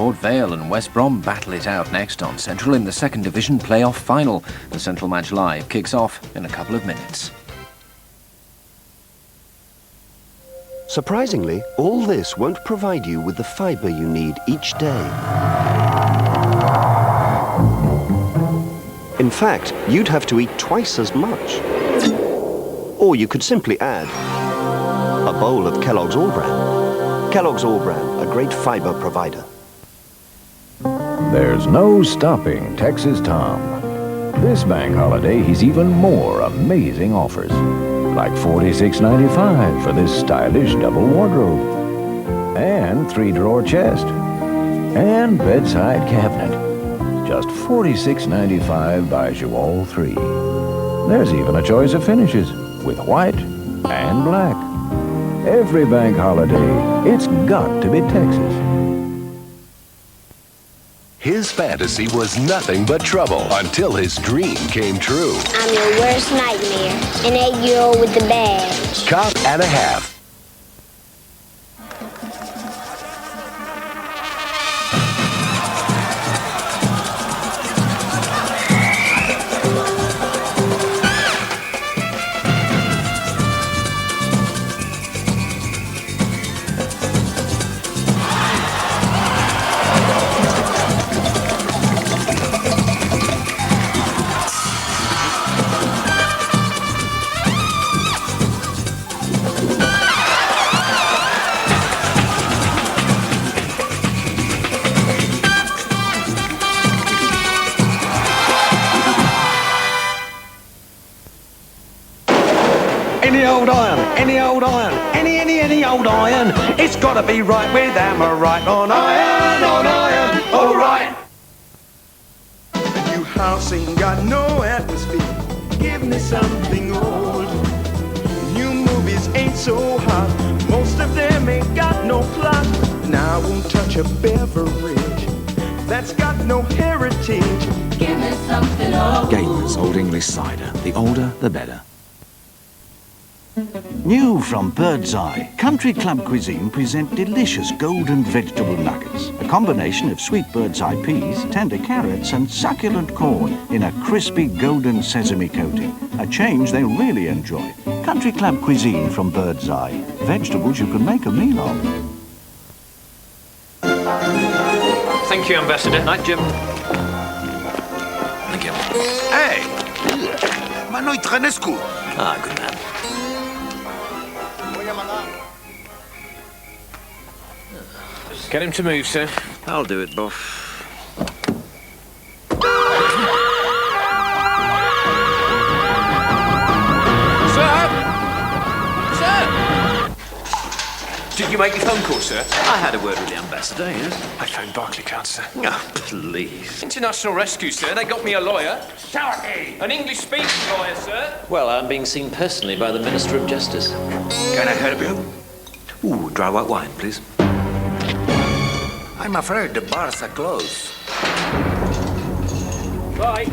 Port Vale and West Brom battle it out next on Central in the Second Division playoff final. The Central match live kicks off in a couple of minutes. Surprisingly, all this won't provide you with the fibre you need each day. In fact, you'd have to eat twice as much. Or you could simply add a bowl of Kellogg's All Bran. Kellogg's All Bran, a great fibre provider. There's no stopping Texas Tom. This bank holiday, he's even more amazing offers. Like $46.95 for this stylish double wardrobe. And 3-drawer chest. And bedside cabinet. Just $46.95 buys you all three. There's even a choice of finishes with white and black. Every bank holiday, it's got to be Texas. His fantasy was nothing but trouble until his dream came true. I'm your worst nightmare, an 8-year-old with the badge. Cop and a half. Any old iron, any old iron, any old iron. It's gotta be right with hammer, right on iron, all right. New house ain't got no atmosphere. Give me something old. New movies ain't so hot. Most of them ain't got no plot. Now I won't touch a beverage that's got no heritage. Give me something old. Gators Old English Cider. The older, the better. New from Bird's Eye, Country Club Cuisine present delicious golden vegetable nuggets. A combination of sweet bird's eye peas, tender carrots and succulent corn in a crispy golden sesame coating. A change they'll really enjoy. Country Club Cuisine from Bird's Eye. Vegetables you can make a meal of. Thank you, Ambassador. Night, Jim. Thank you. Hey! Ma noi Trănescu. Ah, good man. Get him to move, sir. I'll do it, boss. Did you make your phone call, sir? I had a word with the ambassador, yes. I phoned Barclaycard, sir. Oh, please. International Rescue, sir. They got me a lawyer. An English-speaking lawyer, sir. Well, I'm being seen personally by the Minister of Justice. Can I help you? Ooh, dry white wine, please. I'm afraid the bars are closed. Bye.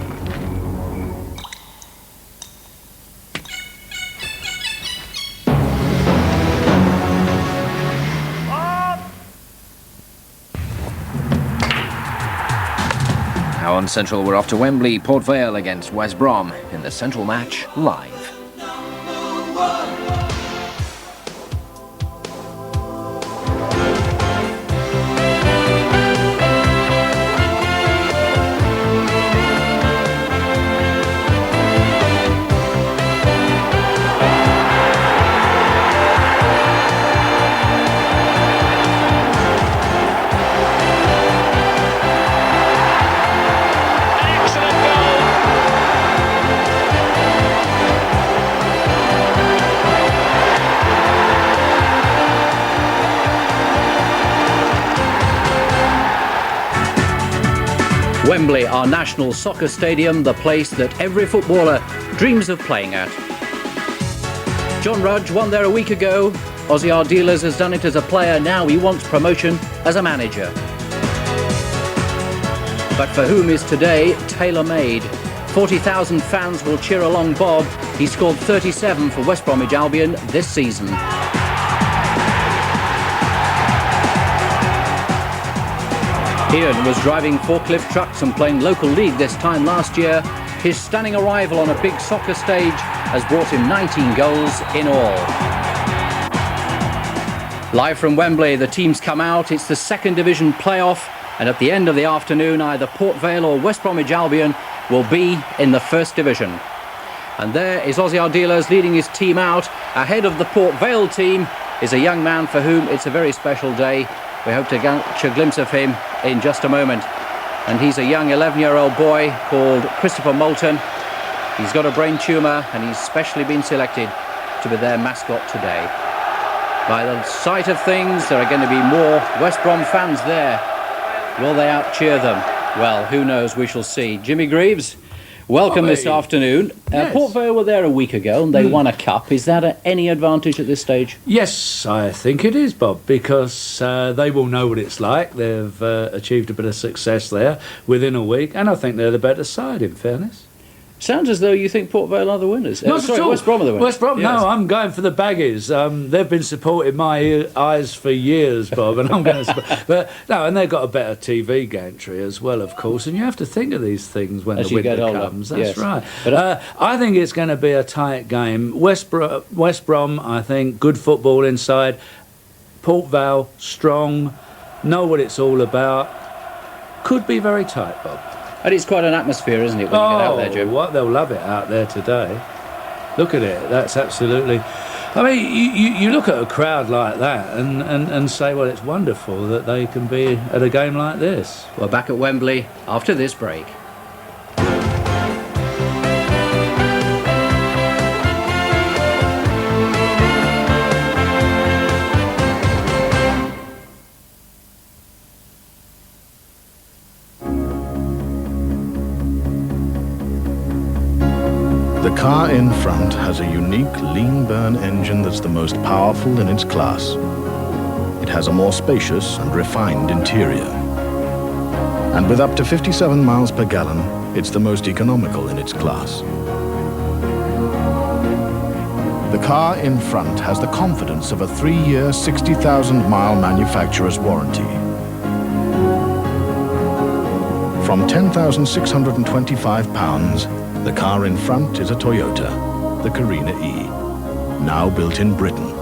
Now on Central, we're off to Wembley, Port Vale against West Brom in the Central match live. Wembley, our national soccer stadium, the place that every footballer dreams of playing at. John Rudge won there a week ago. Ozzy Ardiles has done it as a player, now he wants promotion as a manager. But for whom is today tailor-made? 40,000 fans will cheer along Bob. He scored 37 for West Bromwich Albion this season. Ian was driving forklift trucks and playing local league this time last year. His stunning arrival on a big soccer stage has brought him 19 goals in all. Live from Wembley, the teams come out. It's the second division playoff, and at the end of the afternoon, either Port Vale or West Bromwich Albion will be in the first division. And there is Ozzy Ardiles leading his team out. Ahead of the Port Vale team is a young man for whom it's a very special day. We hope to catch a glimpse of him in just a moment. And he's a young 11-year-old boy called Christopher Moulton. He's got a brain tumour and he's specially been selected to be their mascot today. By the sight of things, there are going to be more West Brom fans there. Will they out-cheer them? Well, who knows, we shall see. Jimmy Greaves, welcome this afternoon. Yes. Port Vale were there a week ago and they won a cup. Is that any advantage at this stage? Yes, I think it is, Bob, because they will know what it's like. They've achieved a bit of success there within a week, and I think they're the better side, in fairness. Sounds as though you think Port Vale are the winners. Not at all. West Brom are the winners. West Brom, yes. no, I'm going for the Baggies. They've been supporting my eyes for years, Bob, and I'm going to support. But no, and they've got a better TV gantry as well, of course, and you have to think of these things when As the you get winter older. comes. That's Yes. right. But I think it's going to be a tight game. West Brom, I think, good football inside. Port Vale, strong, know what it's all about. Could be very tight, Bob. And it's quite an atmosphere, isn't it, when you get out there, Jim? What they'll love it out there today. Look at it. That's absolutely. I mean, you look at a crowd like that and say, well, it's wonderful that they can be at a game like this. We're back at Wembley after this break. The car in front has a unique lean burn engine that's the most powerful in its class. It has a more spacious and refined interior. And with up to 57 miles per gallon, it's the most economical in its class. The car in front has the confidence of a 3-year, 60,000-mile manufacturer's warranty. From £10,625, the car in front is a Toyota, the Carina E, now built in Britain.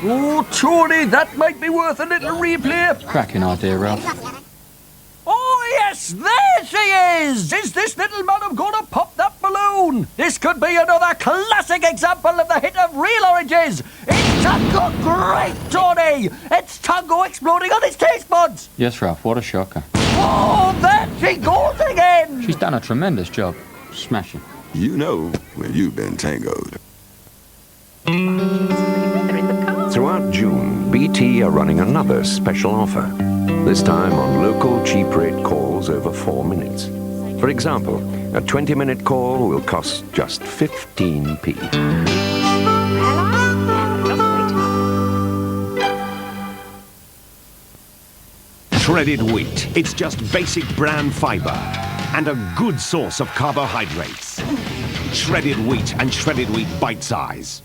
Oh, Tony, that might be worth a little replay. Cracking idea, Ralph. Oh, yes, there she is! Is this little madam gonna pop that balloon? This could be another classic example of the hit of Real Oranges. It's Tango great, Tony! It's Tango exploding on its taste buds! Yes, Ralph, what a shocker. Oh, there she goes again! She's done a tremendous job. Smashing. You know when you've been tangoed. Throughout June, BT are running another special offer. This time on local cheap rate calls over 4 minutes. For example, a 20-minute call will cost just 15p. Shredded wheat. It's just basic bran fibre and a good source of carbohydrates. Shredded wheat and shredded wheat bite size.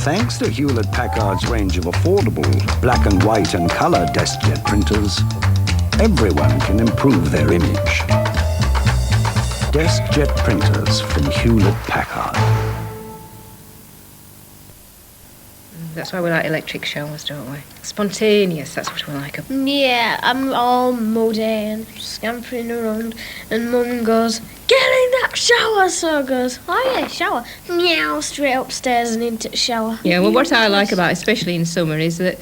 Thanks to Hewlett-Packard's range of affordable black and white and colour DeskJet printers, everyone can improve their image. DeskJet printers from Hewlett-Packard. That's why we like electric showers, don't we? Spontaneous, that's what we like 'em. Yeah, I'm all muddy and scampering around, and Mum goes, "Get in that shower," so goes, "Oh yeah, shower." Meow, straight upstairs and into the shower. Yeah, well, what I like about it, especially in summer, is that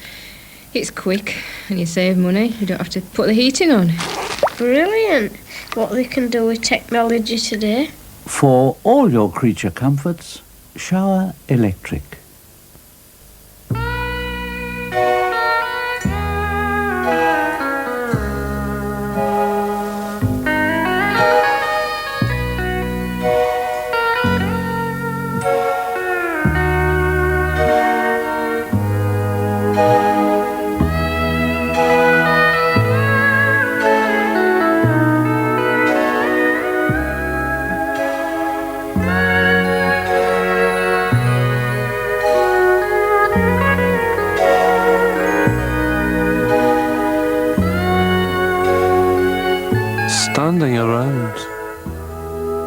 it's quick and you save money. You don't have to put the heating on. Brilliant. What they can do with technology today. For all your creature comforts, shower electric.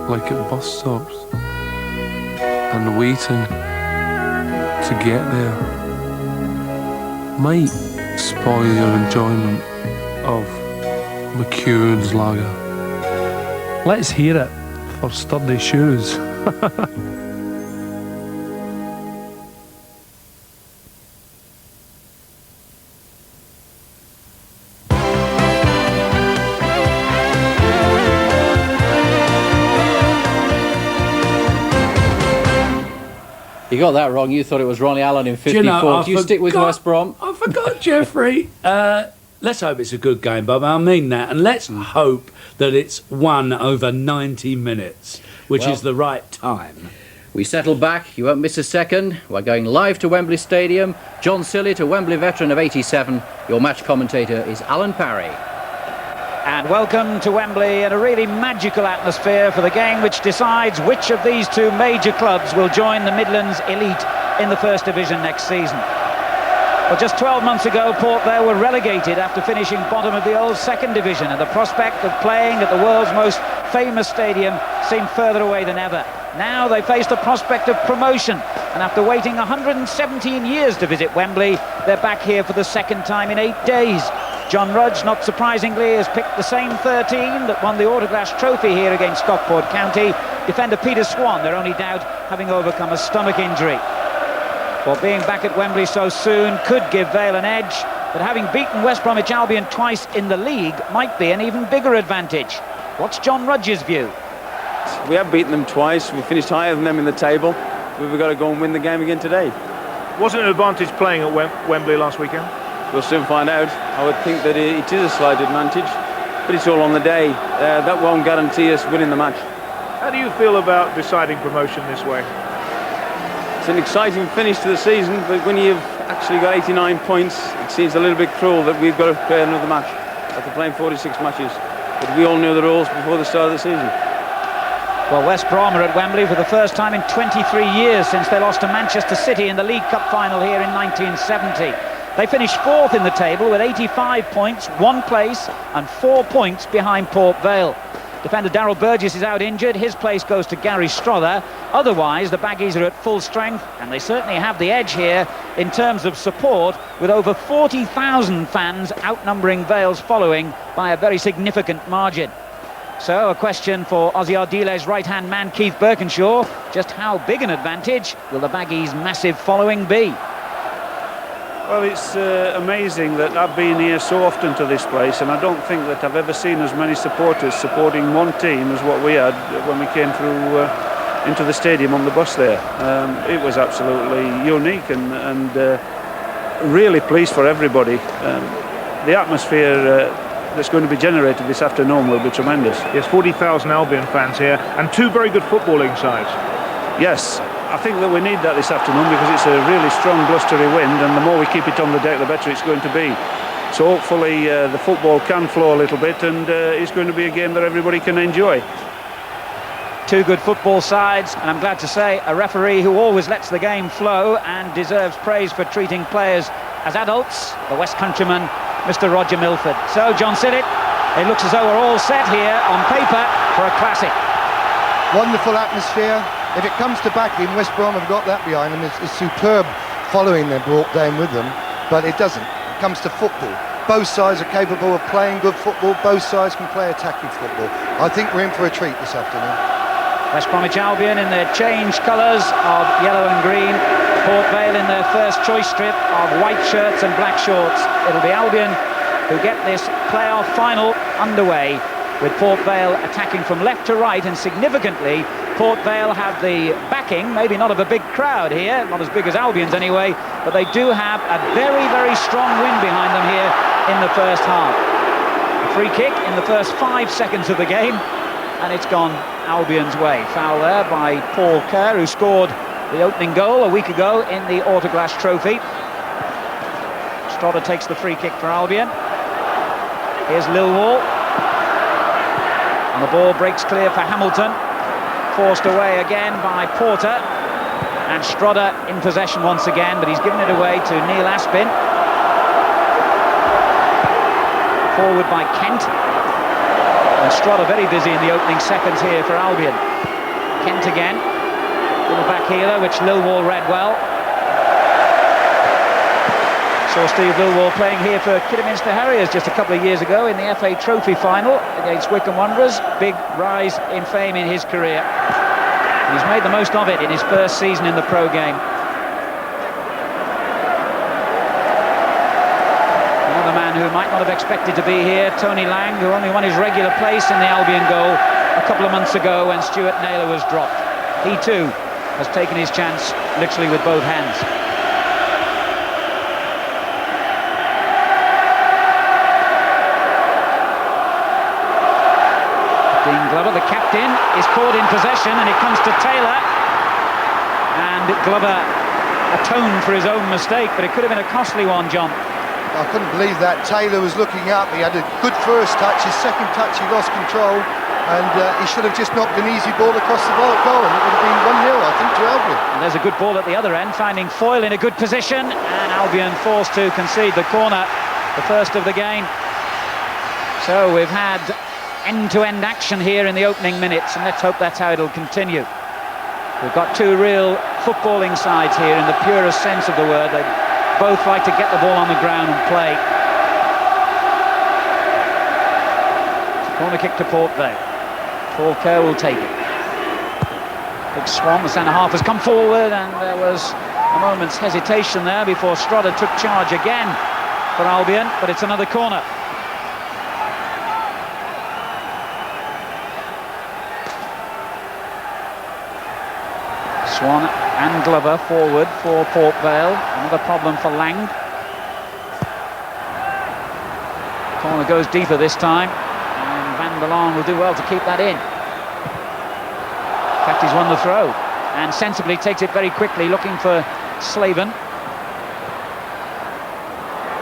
like at bus stops, and waiting to get there might spoil your enjoyment of McEwen's lager. Let's hear it for Sturdy Shoes. You got that wrong. You thought it was Ronnie Allen in 54. Do you know, Do you stick with West Brom? I forgot, Jeffrey. Let's hope it's a good game, Bob. I mean that. And let's hope that it's won over 90 minutes, which is the right time. We settle back. You won't miss a second. We're going live to Wembley Stadium. John Sillett, a Wembley veteran of 87. Your match commentator is Alan Parry. And welcome to Wembley in a really magical atmosphere for the game which decides which of these two major clubs will join the Midlands elite in the First Division next season. Well, just 12 months ago, Port Vale were relegated after finishing bottom of the old Second Division, and the prospect of playing at the world's most famous stadium seemed further away than ever. Now they face the prospect of promotion, and after waiting 117 years to visit Wembley, they're back here for the second time in 8 days. John Rudge, not surprisingly, has picked the same 13 that won the Autoglass Trophy here against Stockport County. Defender Peter Swan, their only doubt, having overcome a stomach injury. Well, being back at Wembley so soon could give Vale an edge, but having beaten West Bromwich Albion twice in the league might be an even bigger advantage. What's John Rudge's view? We have beaten them twice. We finished higher than them in the table. We've got to go and win the game again today. Wasn't it an advantage playing at Wembley last weekend? We'll soon find out. I would think that it is a slight advantage, but it's all on the day. That won't guarantee us winning the match. How do you feel about deciding promotion this way? It's an exciting finish to the season, but when you've actually got 89 points, it seems a little bit cruel that we've got to play another match after playing 46 matches. But we all knew the rules before the start of the season. Well, West Brom are at Wembley for the first time in 23 years since they lost to Manchester City in the League Cup final here in 1970. They finished fourth in the table with 85 points, 1 place and 4 points behind Port Vale. Defender Darryl Burgess is out injured. His place goes to Gary Strother. Otherwise, the Baggies are at full strength, and they certainly have the edge here in terms of support, with over 40,000 fans outnumbering Vale's following by a very significant margin. So, a question for Ozzy Ardiles' right-hand man, Keith Birkinshaw. Just how big an advantage will the Baggies' massive following be? Well, it's amazing that I've been here so often to this place, and I don't think that I've ever seen as many supporters supporting one team as what we had when we came through into the stadium on the bus there. It was absolutely unique and really pleased for everybody. The atmosphere that's going to be generated this afternoon will be tremendous. Yes, 40,000 Albion fans here and 2 very good footballing sides. Yes. I think that we need that this afternoon because it's a really strong blustery wind, and the more we keep it on the deck the better it's going to be. So hopefully the football can flow a little bit, and it's going to be a game that everybody can enjoy. 2 good football sides, and I'm glad to say a referee who always lets the game flow and deserves praise for treating players as adults, the West Countryman, Mr. Roger Milford. So, John Sillett, it looks as though we're all set here on paper for a classic. Wonderful atmosphere. If it comes to backing, West Brom have got that behind them. It's superb following they're brought down with them, but it doesn't. It comes to football. Both sides are capable of playing good football. Both sides can play attacking football. I think we're in for a treat this afternoon. West Bromwich Albion in their changed colours of yellow and green. Port Vale in their first choice strip of white shirts and black shorts. It'll be Albion who get this playoff final underway, with Port Vale attacking from left to right, and significantly Port Vale have the backing, maybe not of a big crowd here, not as big as Albion's anyway, but they do have a very, very strong wind behind them here in the first half. A free kick in the first 5 seconds of the game, and it's gone Albion's way. Foul there by Paul Kerr, who scored the opening goal a week ago in the Autoglass Trophy. Strother takes the free kick for Albion. Here's Lilwall. And the ball breaks clear for Hamilton. Forced away again by Porter. And Strother in possession once again, but he's given it away to Neil Aspin. Forward by Kent. And Strother very busy in the opening seconds here for Albion. Kent again. Little back heeler, which Lilwall read well. Saw Steve Lilwall playing here for Kidderminster Harriers just a couple of years ago in the FA Trophy final against Wycombe Wanderers. Big rise in fame in his career. And he's made the most of it in his first season in the pro game. Another man who might not have expected to be here, Tony Lang, who only won his regular place in the Albion goal a couple of months ago when Stuart Naylor was dropped. He too has taken his chance literally with both hands. Dean Glover, the captain, is caught in possession and it comes to Taylor. And Glover atoned for his own mistake, but it could have been a costly one, John. I couldn't believe that. Taylor was looking up. He had a good first touch. His second touch, he lost control. And he should have just knocked an easy ball across the goal. And it would have been 1-0, I think, to Albion. And there's a good ball at the other end, finding Foyle in a good position. And Albion forced to concede the corner, the first of the game. So we've had end-to-end action here in the opening minutes, and let's hope that's how it'll continue. We've got two real footballing sides here in the purest sense of the word. They both like to get the ball on the ground and play. Corner kick to Port Vale. Paul Kerr will take it. Big Swan, the centre-half, has come forward, and there was a moment's hesitation there before Strodder took charge again for Albion, but it's another corner. Swan and Glover forward for Port Vale. Another problem for Lang. Corner goes deeper this time, and Van der Laan will do well to keep that in. In fact, he's won the throw and sensibly takes it very quickly, looking for Slaven.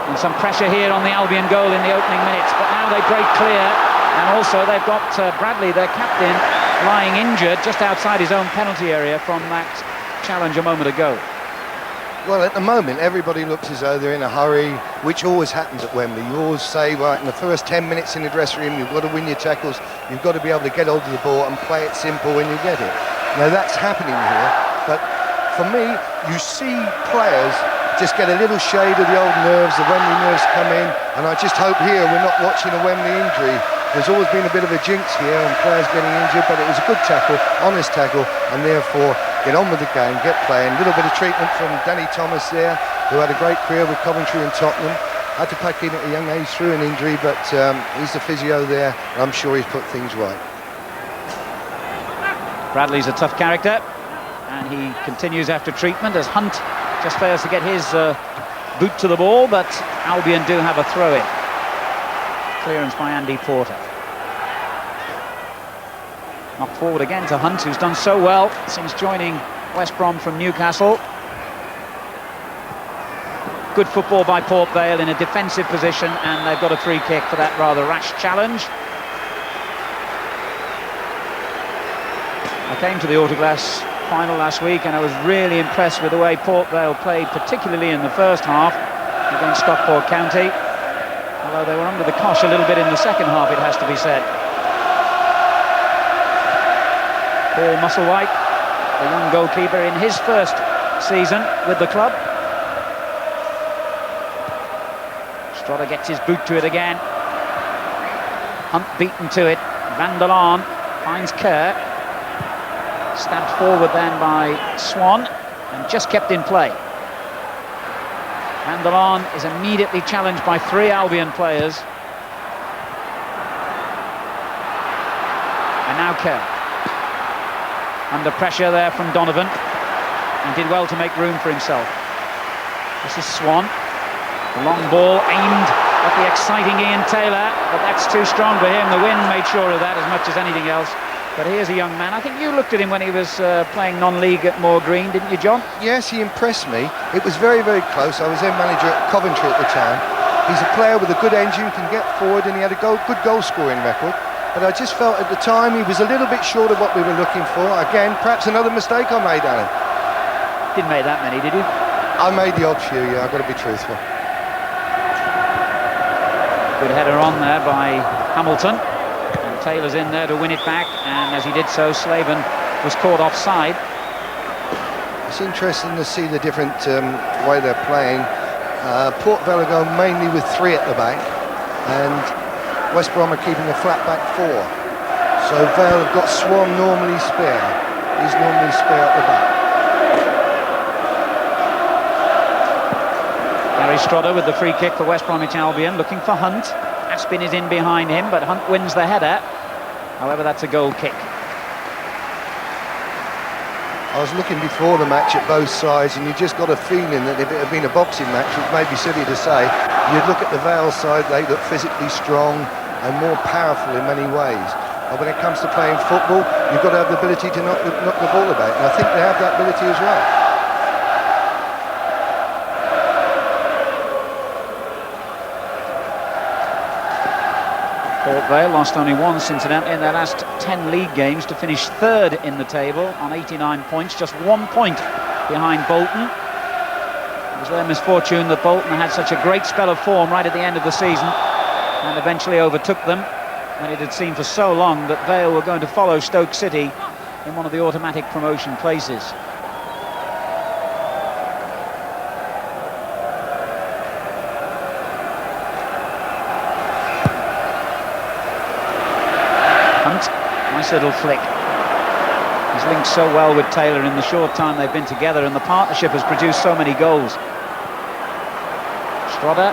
And some pressure here on the Albion goal in the opening minutes, but now they break clear, and also they've got Bradley, their captain, lying injured just outside his own penalty area from that challenge a moment ago. Well, at the moment, everybody looks as though they're in a hurry, which always happens at Wembley. You always say, right, in the first 10 minutes in the dressing room, you've got to win your tackles, you've got to be able to get hold of the ball and play it simple when you get it. Now, that's happening here, but for me, you see players just get a little shade of the old nerves, the Wembley nerves come in, and I just hope here we're not watching a Wembley injury. There's always been a bit of a jinx here and players getting injured, but it was a good tackle, honest tackle, and therefore get on with the game, get playing. A little bit of treatment from Danny Thomas there, who had a great career with Coventry and Tottenham. Had to pack in at a young age through an injury, but he's the physio there, and I'm sure he's put things right. Bradley's a tough character, and he continues after treatment as Hunt just fails to get his boot to the ball, but Albion do have a throw-in. Clearance by Andy Porter. Knocked forward again to Hunt, who's done so well since joining West Brom from Newcastle. Good football by Port Vale in a defensive position, and they've got a free kick for that rather rash challenge. I came to the Autoglass final last week, and I was really impressed with the way Port Vale played, particularly in the first half against Stockport County. Although they were under the cosh a little bit in the second half, it has to be said. Paul Musselwhite, the young goalkeeper in his first season with the club. Strodder gets his boot to it again. Hunt beaten to it. Van der Laan finds Kerr. Stabbed forward then by Swan and just kept in play. Van der Laan is immediately challenged by three Albion players. And now Kerr. Under pressure there from Donovan, and did well to make room for himself. This is Swan. The long ball aimed at the exciting Ian Taylor, but that's too strong for him. The wind made sure of that as much as anything else. But here's a young man. I think you looked at him when he was playing non-league at Moor Green, didn't you, John? Yes, he impressed me. It was very, very close. I was their manager at Coventry at the time. He's a player with a good engine, can get forward, and he had a good goal-scoring record. But I just felt at the time he was a little bit short of what we were looking for. Again, perhaps another mistake I made, Alan. Didn't make that many, did you? I made the odd few, yeah, I've got to be truthful. Good header on there by Hamilton. And Taylor's in there to win it back. And as he did so, Slaven was caught offside. It's interesting to see the different way they're playing. Port Vale are going mainly with 3 at the back, and West Brom are keeping a flat back 4. So Vale have got Swan normally spare. He's normally spare at the back. Gary Strodder with the free kick for West Bromwich Albion, looking for Hunt. Aspin is in behind him, but Hunt wins the header. However, that's a goal kick. I was looking before the match at both sides, and you just got a feeling that if it had been a boxing match, which may be silly to say, you'd look at the Vale side, they look physically strong and more powerful in many ways. But when it comes to playing football, you've got to have the ability to knock the ball about, and I think they have that ability as well. Port Vale lost only once, incidentally, in their last 10 league games to finish 3rd in the table on 89 points, just 1 point behind Bolton. It was their misfortune that Bolton had such a great spell of form right at the end of the season and eventually overtook them, when it had seemed for so long that Vale were going to follow Stoke City in one of the automatic promotion places. Nice little flick. He's linked so well with Taylor in the short time they've been together, and the partnership has produced so many goals. Strodder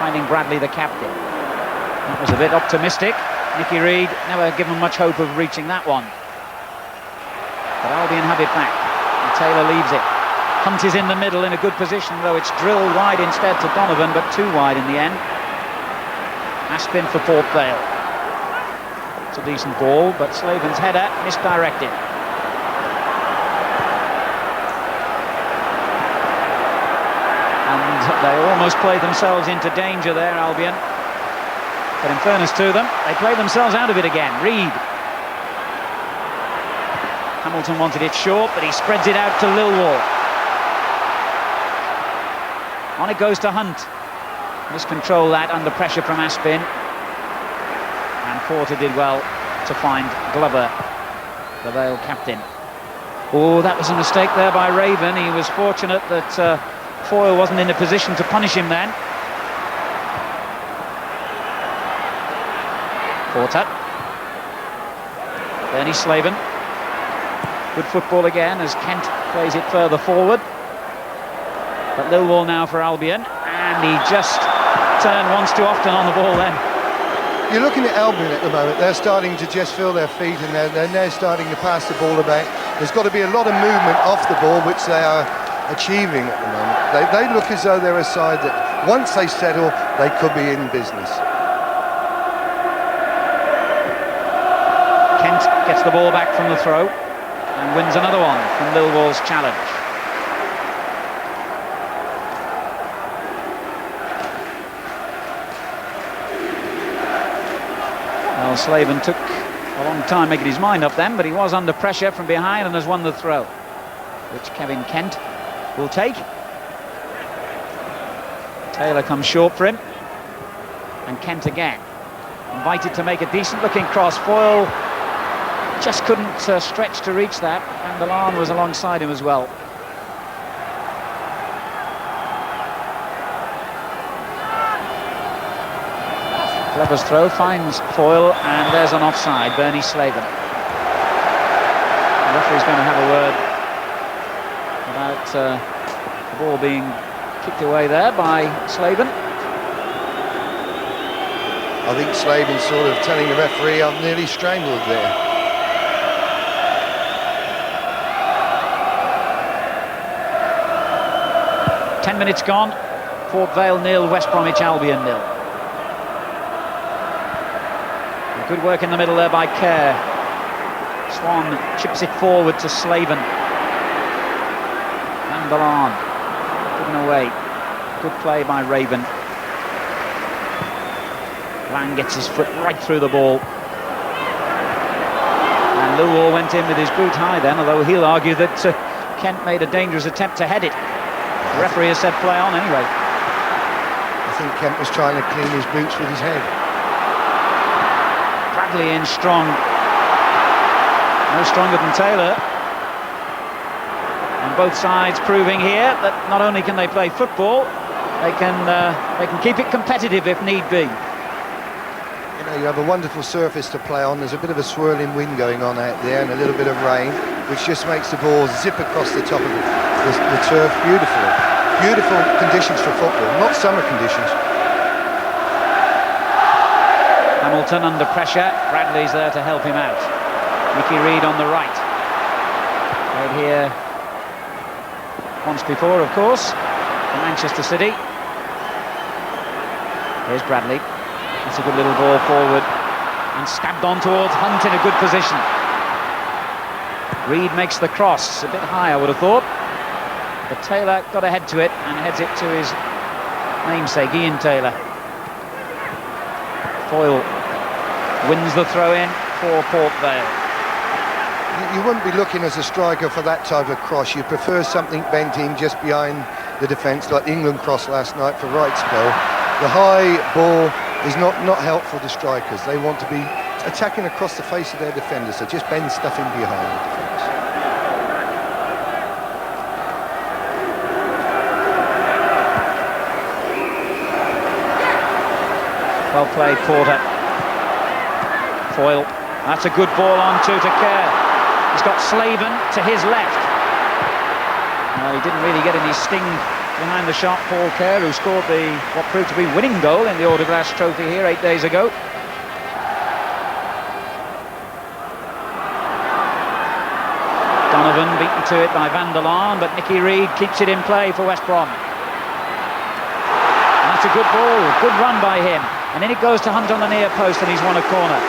finding Bradley the captain. That was a bit optimistic. Nicky Reid never given much hope of reaching that one. But Albion have it back, and Taylor leaves it. Hunt is in the middle in a good position, though it's drilled wide instead to Donovan, but too wide in the end. Aspin for Port Vale. It's a decent ball, but Slaven's header misdirected. And they almost played themselves into danger there, Albion. But in fairness to them, they played themselves out of it again. Reid. Hamilton wanted it short, but he spreads it out to Lilwall. On it goes to Hunt. Miscontrol that under pressure from Aspin. And Porter did well to find Glover, the Vale captain. Oh, that was a mistake there by Raven. He was fortunate that Foyle wasn't in a position to punish him then. Porter. Bernie Slaven. Good football again as Kent plays it further forward. But Lilwall now for Albion, and he just turned once too often on the ball then. You're looking at Albion at the moment. They're starting to just feel their feet, and they're starting to pass the ball about. There's got to be a lot of movement off the ball, which they are achieving at the moment. They look as though they're a side that once they settle, they could be in business. Kent gets the ball back from the throw and wins another one from Lilwall's challenge. Well, Slaven took a long time making his mind up then, but he was under pressure from behind and has won the throw, which Kevin Kent will take. Taylor comes short for him, and Kent again. Invited to make a decent-looking cross. Foyle just couldn't stretch to reach that, and Milan was alongside him as well. Clever's throw finds Foyle, and there's an offside. Bernie Slaven. The referee's going to have a word about the ball being kicked away there by Slaven. I think Slaven's sort of telling the referee, I'm nearly strangled there. Ten minutes gone. Port Vale 0, West Bromwich Albion 0. Good work in the middle there by Kerr. Swan chips it forward to Slaven. And Milan given away. Good play by Raven. Lang gets his foot right through the ball. And Lilwall went in with his boot high then, although he'll argue that Kent made a dangerous attempt to head it. The referee has said play on anyway. I think Kent was trying to clean his boots with his head. Bradley in strong. No stronger than Taylor. And both sides proving here that not only can they play football, they can keep it competitive if need be. You know, you have a wonderful surface to play on. There's a bit of a swirling wind going on out there and a little bit of rain, which just makes the ball zip across the top of the turf beautifully. Beautiful conditions for football, not summer conditions. Hamilton under pressure. Bradley's there to help him out. Nicky Reed on the right. Played here once before, of course, for Manchester City. Here's Bradley. That's a good little ball forward. And stabbed on towards Hunt in a good position. Reed makes the cross. A bit high, I would have thought. But Taylor got ahead to it and heads it to his namesake, Ian Taylor. Foyle wins the throw-in for Port Vale. You wouldn't be looking as a striker for that type of cross. You prefer something bent in just behind the defence, like the England cross last night for Wright's goal. The high ball is not helpful to strikers. They want to be attacking across the face of their defenders, so just bend stuff in behind the defence. Well played, Porter. Foyle. That's a good ball on to Kerr. He's got Slaven to his left. Well, he didn't really get any sting behind the shot, Paul Kerr, who scored what proved to be winning goal in the Autoglass Trophy here 8 days ago. Donovan beaten to it by Van der Laan, but Nicky Reed keeps it in play for West Brom. And that's a good ball, good run by him. And then it goes to Hunt on the near post and he's won a corner.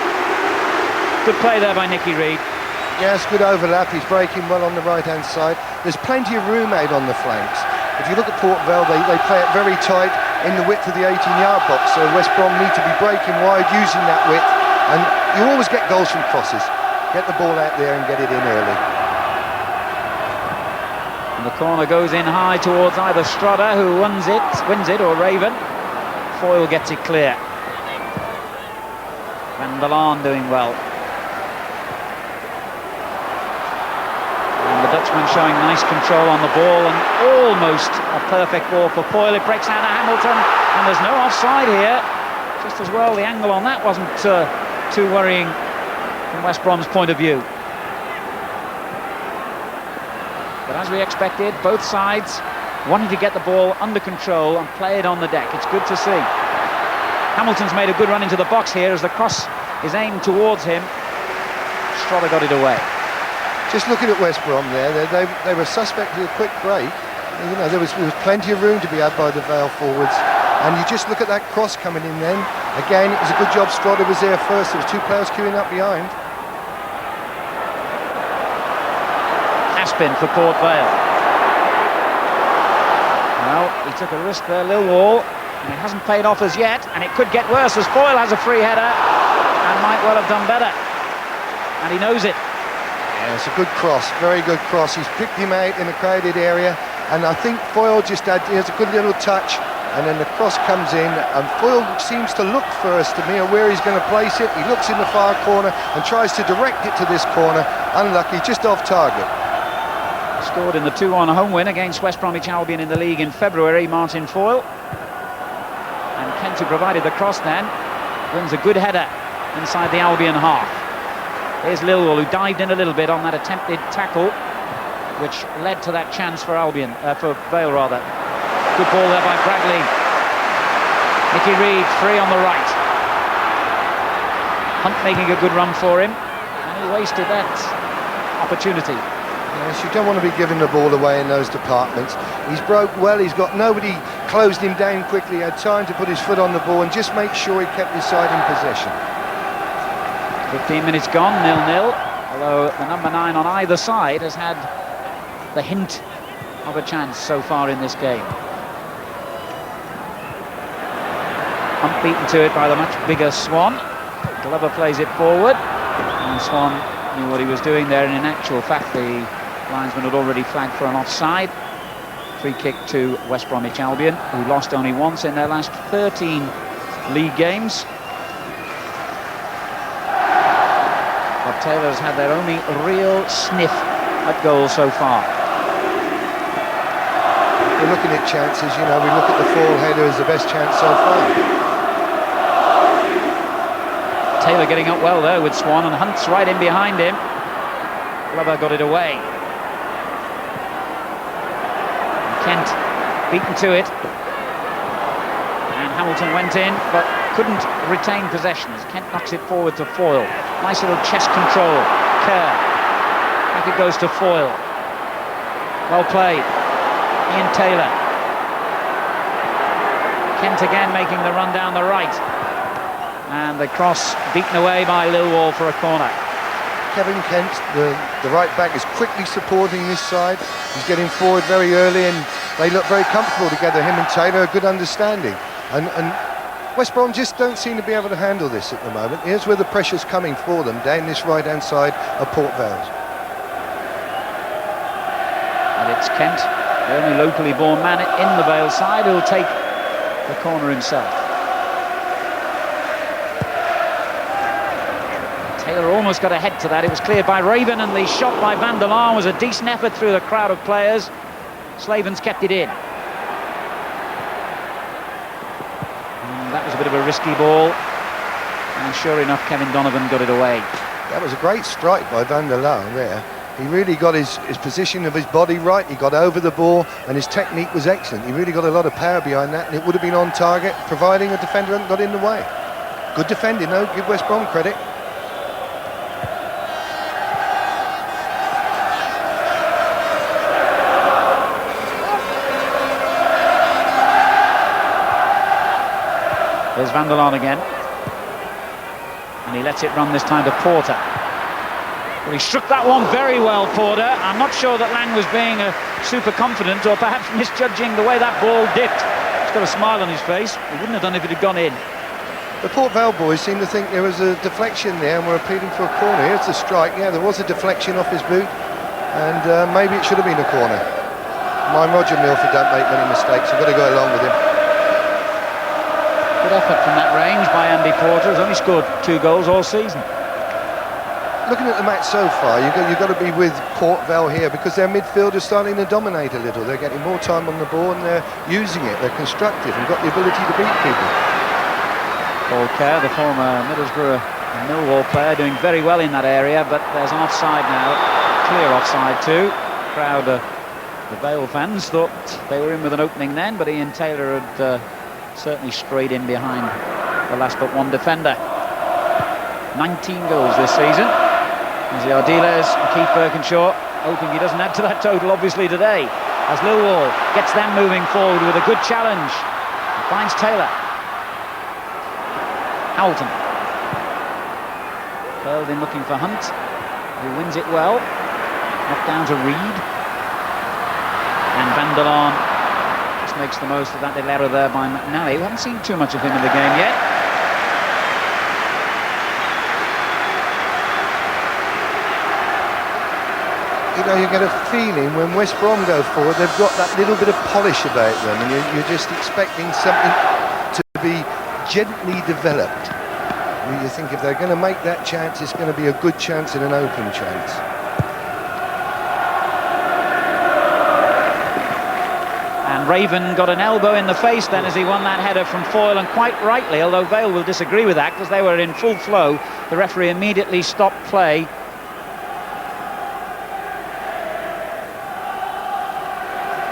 Good play there by Nicky Reed. Yes, good overlap. He's breaking well on the right-hand side. There's plenty of room out on the flanks. If you look at Port Vale, they play it very tight in the width of the 18-yard box, so West Brom need to be breaking wide using that width, and you always get goals from crosses. Get the ball out there and get it in early. And the corner goes in high towards either Strada, who wins it, or Raven. Foyle gets it clear. Van der Laan doing well. The Dutchman showing nice control on the ball and almost a perfect ball for Foyle. It breaks out of Hamilton and there's no offside here. Just as well, the angle on that wasn't too worrying from West Brom's point of view. But as we expected, both sides wanting to get the ball under control and play it on the deck. It's good to see. Hamilton's made a good run into the box here as the cross is aimed towards him. Strada got it away. Just looking at West Brom there, they were suspect of a quick break. You know, there was plenty of room to be had by the Vale forwards. And you just look at that cross coming in then. Again, it was a good job Strada was there first. There was two players queuing up behind. Aspin for Port Vale. Well, he took a risk there, Lilwall, and it hasn't paid off as yet, and it could get worse as Foyle has a free header and might well have done better. And he knows it. Yeah, it's a good cross, very good cross. He's picked him out in a crowded area, and I think Foyle he has a good little touch, and then the cross comes in, and Foyle seems to look first to me at where he's going to place it. He looks in the far corner and tries to direct it to this corner. Unlucky, just off target. Scored in the 2-1 home win against West Bromwich Albion in the league in February, Martin Foyle. And Kent, who provided the cross then, wins a good header inside the Albion half. Here's Lilwall, who dived in a little bit on that attempted tackle, which led to that chance for for Vale rather. Good ball there by Bradley. Nicky Reed free on the right. Hunt making a good run for him, and he wasted that opportunity. Yes, you don't want to be giving the ball away in those departments. He's broke well, he's got nobody closed him down quickly, he had time to put his foot on the ball and just make sure he kept his side in possession. 15 minutes gone, 0-0, although the number 9 on either side has had the hint of a chance so far in this game. Hunt beaten to it by the much bigger Swan. Glover plays it forward, and Swan knew what he was doing there, and in actual fact the linesman had already flagged for an offside. Free kick to West Bromwich Albion, who lost only once in their last 13 league games. But But Taylor's had their only real sniff at goal so far. We're looking at chances, you know, we look at the full header as the best chance so far. Taylor getting up well there with Swan, and Hunt's right in behind him. Glover got it away. Kent beaten to it. And Hamilton went in, but couldn't retain possession as Kent knocks it forward to Foyle. Nice little chest control. Kerr. Back it goes to Foyle. Well played. Ian Taylor. Kent again making the run down the right. And the cross beaten away by Lilwall for a corner. Kevin Kent, the right back, is quickly supporting this side. He's getting forward very early and they look very comfortable together, him and Taylor, a good understanding. And West Brom just don't seem to be able to handle this at the moment. Here's where the pressure's coming for them, down this right-hand side of Port Vale. And it's Kent, the only locally born man in the Vale side, who'll take the corner himself. Taylor almost got ahead to that. It was cleared by Raven, and the shot by Van der Laan was a decent effort through the crowd of players. Slaven's kept it in. That was a bit of a risky ball, and sure enough Kevin Donovan got it away. That was a great strike by Van der Laan there. He really got his position of his body right, he got over the ball, and his technique was excellent. He really got a lot of power behind that, and it would have been on target, providing a defender hadn't got in the way. Good defending though, give West Brom credit. There's Van der Laan again. And he lets it run this time to Porter. Well, he struck that one very well, Porter. I'm not sure that Lang was being super confident or perhaps misjudging the way that ball dipped. He's got a smile on his face. He wouldn't have done it if it had gone in. The Port Vale boys seem to think there was a deflection there and were appealing for a corner. Here's the strike. Yeah, there was a deflection off his boot. And maybe it should have been a corner. Mind Roger Milford don't make many mistakes. I've got to go along with him. Good effort from that range by Andy Porter. He's only scored 2 goals all season. Looking at the match so far, you've got to be with Port Vale here because their midfield is starting to dominate a little. They're getting more time on the ball and they're using it. They're constructive and got the ability to beat people. Paul Kerr, the former Middlesbrough and Millwall player, doing very well in that area, but there's an offside now. Clear offside too. Crowd, the Vale fans thought they were in with an opening then, but Ian Taylor had certainly strayed in behind the last but one defender. 19 goals this season. As the Ardiles and Keith Birkinshaw hoping he doesn't add to that total obviously today. As Lilwall gets them moving forward with a good challenge. He finds Taylor. Hamilton. Curled in looking for Hunt, who wins it well. Knocked down to Reed. And Van der Laan makes the most of that little error there by McNally. We haven't seen too much of him in the game yet. You know, you get a feeling when West Brom go forward, they've got that little bit of polish about them, and you're just expecting something to be gently developed. You think if they're going to make that chance, it's going to be a good chance and an open chance. And Raven got an elbow in the face then as he won that header from Foyle, and quite rightly, although Vale will disagree with that because they were in full flow. The referee immediately stopped play.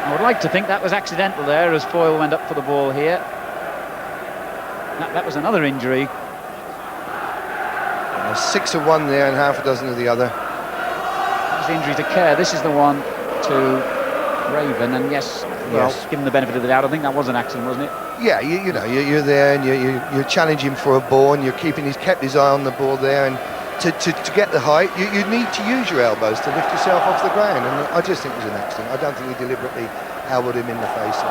I would like to think that was accidental there as Foyle went up for the ball here. That was another injury. 6 of one there and half a dozen of the other. That was the injury to Kerr. This is the one to Raven, and yes, well, given the benefit of the doubt, I think that was an accident, wasn't it? Yeah, you know, you're there and you're challenging for a ball, and he's kept his eye on the ball there, and to get the height, you need to use your elbows to lift yourself off the ground, and I just think it was an accident. I don't think he deliberately elbowed him in the face. So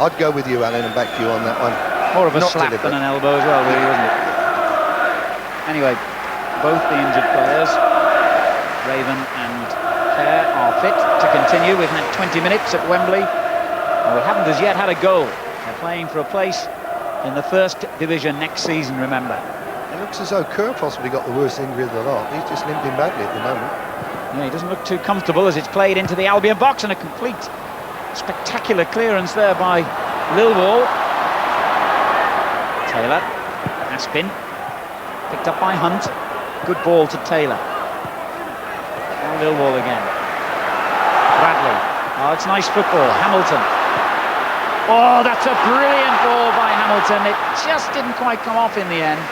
I'd go with you, Alan, and back you on that one. More of a slap than an elbow as well, really, wasn't it? Anyway, both the injured players, Raven and Kerr, are fit to continue. We've had 20 minutes at Wembley, and we haven't as yet had a goal. They're playing for a place in the first division next season, remember. It looks as though Kerr possibly got the worst injury of the lot. He's just limping badly at the moment. Yeah, he doesn't look too comfortable as it's played into the Albion box, and a complete spectacular clearance there by Lilwall. Taylor, Aspin, picked up by Hunt. Good ball to Taylor. Now Lilwall again. Bradley. Oh, it's nice football. Hamilton. Oh, that's a brilliant ball by Hamilton. It just didn't quite come off in the end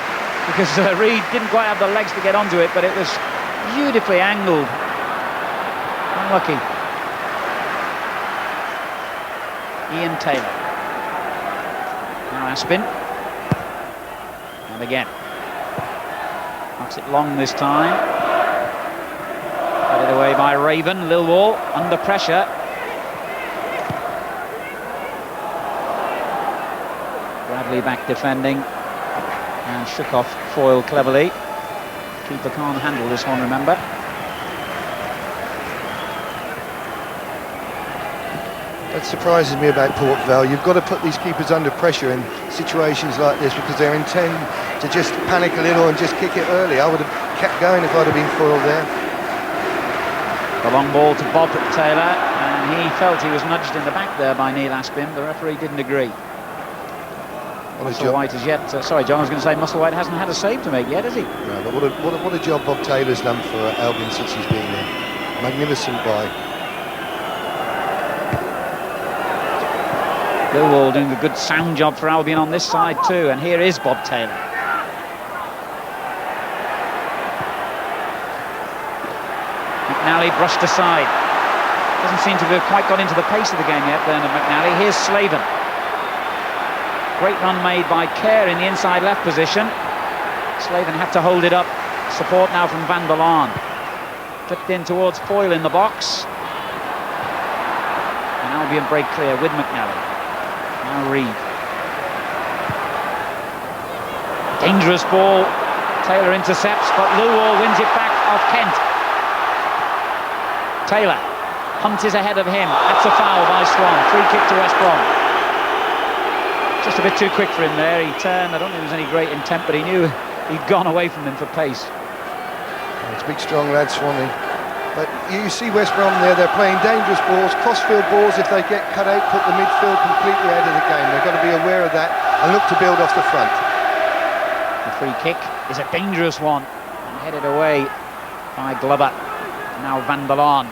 because Reid didn't quite have the legs to get onto it, but it was beautifully angled. Unlucky. Ian Taylor. Now Aspin. And again. Knocks it long this time. Headed away by Raven. Lilwall under pressure. Bradley back defending. And shook off Foyle cleverly. Keeper can't handle this one, remember. That surprises me about Port Vale. You've got to put these keepers under pressure in situations like this because they intend to just panic a little and just kick it early. I would have kept going if I'd have been foiled there. The long ball to Bob Taylor, and he felt he was nudged in the back there by Neil Aspin. The referee didn't agree. Musselwhite is yet... sorry, John, I was going to say Musselwhite hasn't had a save to make yet, has he? No, but what a job Bob Taylor's done for Albion since he's been there. Magnificent by. Lilwall doing a good sound job for Albion on this side too, and here is Bob Taylor. McNally brushed aside. Doesn't seem to have quite got into the pace of the game yet, Bernard McNally. Here's Slaven. Great run made by Kerr in the inside left position. Slaven had to hold it up. Support now from Van der Laan. Flipped in towards Foyle in the box. And Albion break clear with McNally. Now Reid. Dangerous ball. Taylor intercepts, but Lilwall wins it back off Kent. Taylor. Hunt is ahead of him. That's a foul by Swan. Free kick to West Brom. Just a bit too quick for him there. He turned. I don't think there was any great intent, but he knew he'd gone away from him for pace. It's big, strong lad, Swanee. But you see West Brom there, they're playing dangerous balls, crossfield balls. If they get cut out, put the midfield completely out of the game. They've got to be aware of that and look to build off the front. The free kick is a dangerous one and headed away by Glover. Now Van der Laan.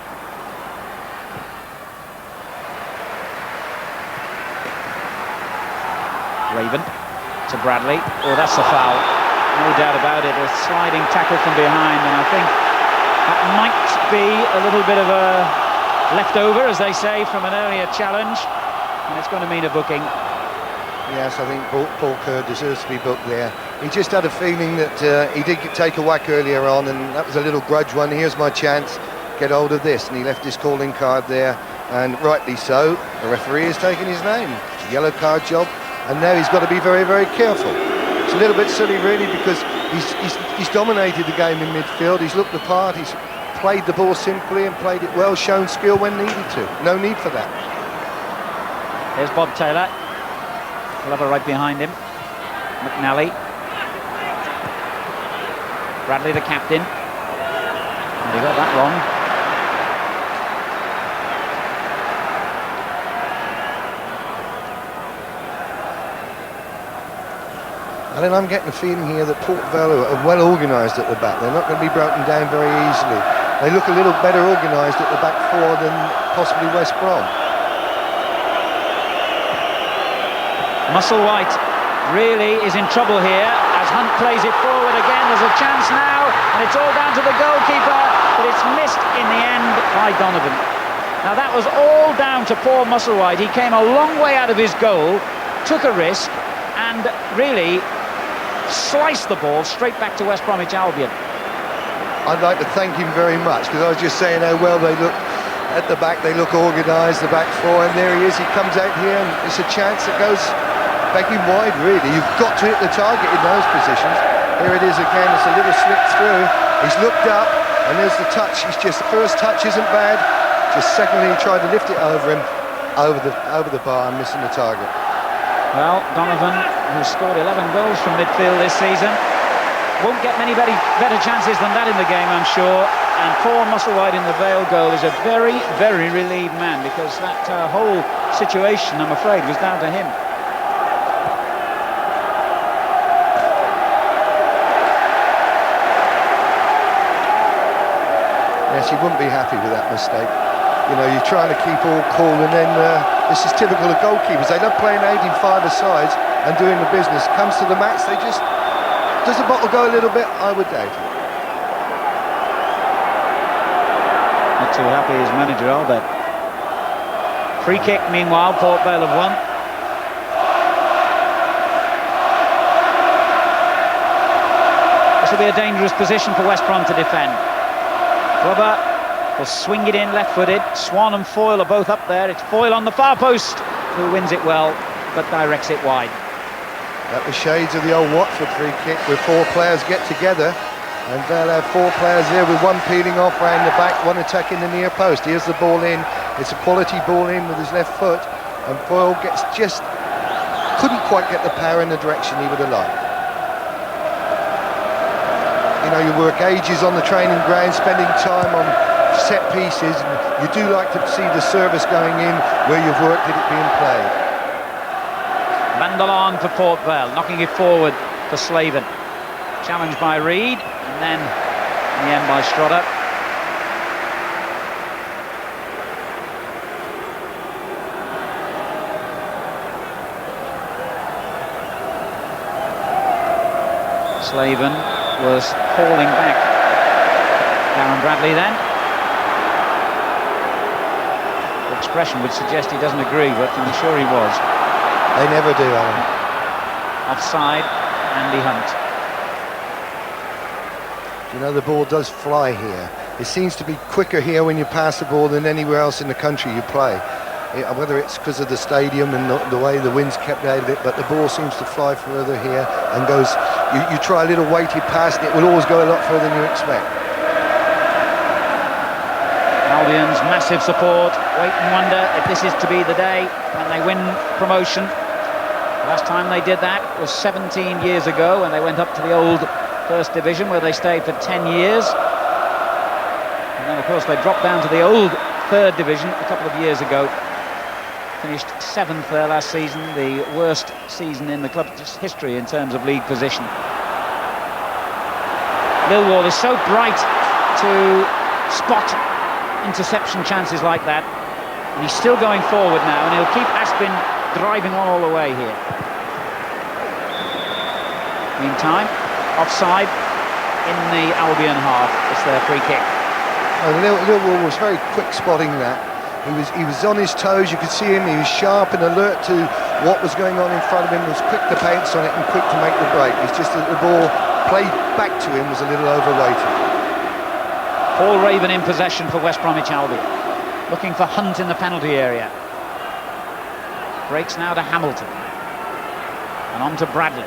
Raven to Bradley. Oh, that's a foul. No doubt about it. A sliding tackle from behind, and I think that might be a little bit of a leftover, as they say, from an earlier challenge, and it's going to mean a booking. Yes, I think Paul Kerr deserves to be booked there. He just had a feeling that he did take a whack earlier on, and that was a little grudge one. Here's my chance, get hold of this, and he left his calling card there, and rightly so. The referee has taken his name. It's a yellow card job, and now he's got to be very, very careful. It's a little bit silly, really, because he's dominated the game in midfield. He's looked the part. He's played the ball simply and played it well, shown skill when needed to. No need for that. Here's Bob Taylor. Glover right behind him. McNally. Bradley, the captain. And he got that wrong. And then I'm getting the feeling here that Port Vale are well organised at the back. They're not going to be broken down very easily. They look a little better organised at the back four than possibly West Brom. Musselwhite really is in trouble here as Hunt plays it forward again. There's a chance now, and it's all down to the goalkeeper, but it's missed in the end by Donovan. Now that was all down to poor Musselwhite. He came a long way out of his goal, took a risk, and really sliced the ball straight back to West Bromwich Albion. I'd like to thank him very much, because I was just saying how well they look at the back. They look organised, the back four, and there he is. He comes out here, and it's a chance that goes begging wide, really. You've got to hit the target in those positions. Here it is again. It's a little slip through. He's looked up, and there's the touch. He's just, the first touch isn't bad. Just secondly, he tried to lift it over him, over the bar, and missing the target. Well, Donovan, who scored 11 goals from midfield this season, Won't get many better chances than that in the game, I'm sure. And Paul Musselwhite in the Vale goal is a very, very relieved man, because that whole situation, I'm afraid, was down to him. Yes, he wouldn't be happy with that mistake. You know, you're trying to keep all cool, and then this is typical of goalkeepers. They love playing 8 in 5-a-sides and doing the business. Comes to the match, they just... Does the bottle go a little bit? I would doubt it. Not too happy his manager, I'll bet. Free kick, meanwhile, Port Vale have won. This will be a dangerous position for West Brom to defend. Grubber will swing it in left-footed. Swan and Foyle are both up there. It's Foyle on the far post, who wins it well, but directs it wide. That was shades of the old Watford free kick, where 4 players get together, and they'll have 4 players there with one peeling off round the back, one attacking the near post. Here's the ball in. It's a quality ball in with his left foot, and Foyle couldn't quite get the power in the direction he would have liked. You know, you work ages on the training ground, spending time on set pieces, and you do like to see the service going in where you've worked it being played. Vandelon for Port Vale, knocking it forward for Slaven. Challenged by Reed, and then in the end by Strotter. Slaven was hauling back Darren Bradley then. The expression would suggest he doesn't agree, but I'm sure he was. They never do, Alan. Offside, Andy Hunt. You know, the ball does fly here. It seems to be quicker here when you pass the ball than anywhere else in the country you play. Whether it's because of the stadium and the way the wind's kept out of it, but the ball seems to fly further here and goes... You try a little weighted pass and it will always go a lot further than you expect. Albion's massive support. Wait and wonder if this is to be the day when they win promotion. The last time they did that was 17 years ago, when they went up to the old First Division, where they stayed for 10 years. And then, of course, they dropped down to the old Third Division a couple of years ago. Finished 7th there last season, the worst season in the club's history in terms of league position. Millwall is so bright to spot interception chances like that, and he's still going forward now, and he'll keep Aspin driving on all the way here. Meantime, offside in the Albion half. It's their free kick. Millwall was very quick spotting that. He was on his toes, you could see him, he was sharp and alert to what was going on in front of him, was quick to pounce on it and quick to make the break. It's just that the ball played back to him was a little overweighted. Paul Raven in possession for West Bromwich Albion, looking for Hunt in the penalty area. Breaks now to Hamilton, and on to Bradley.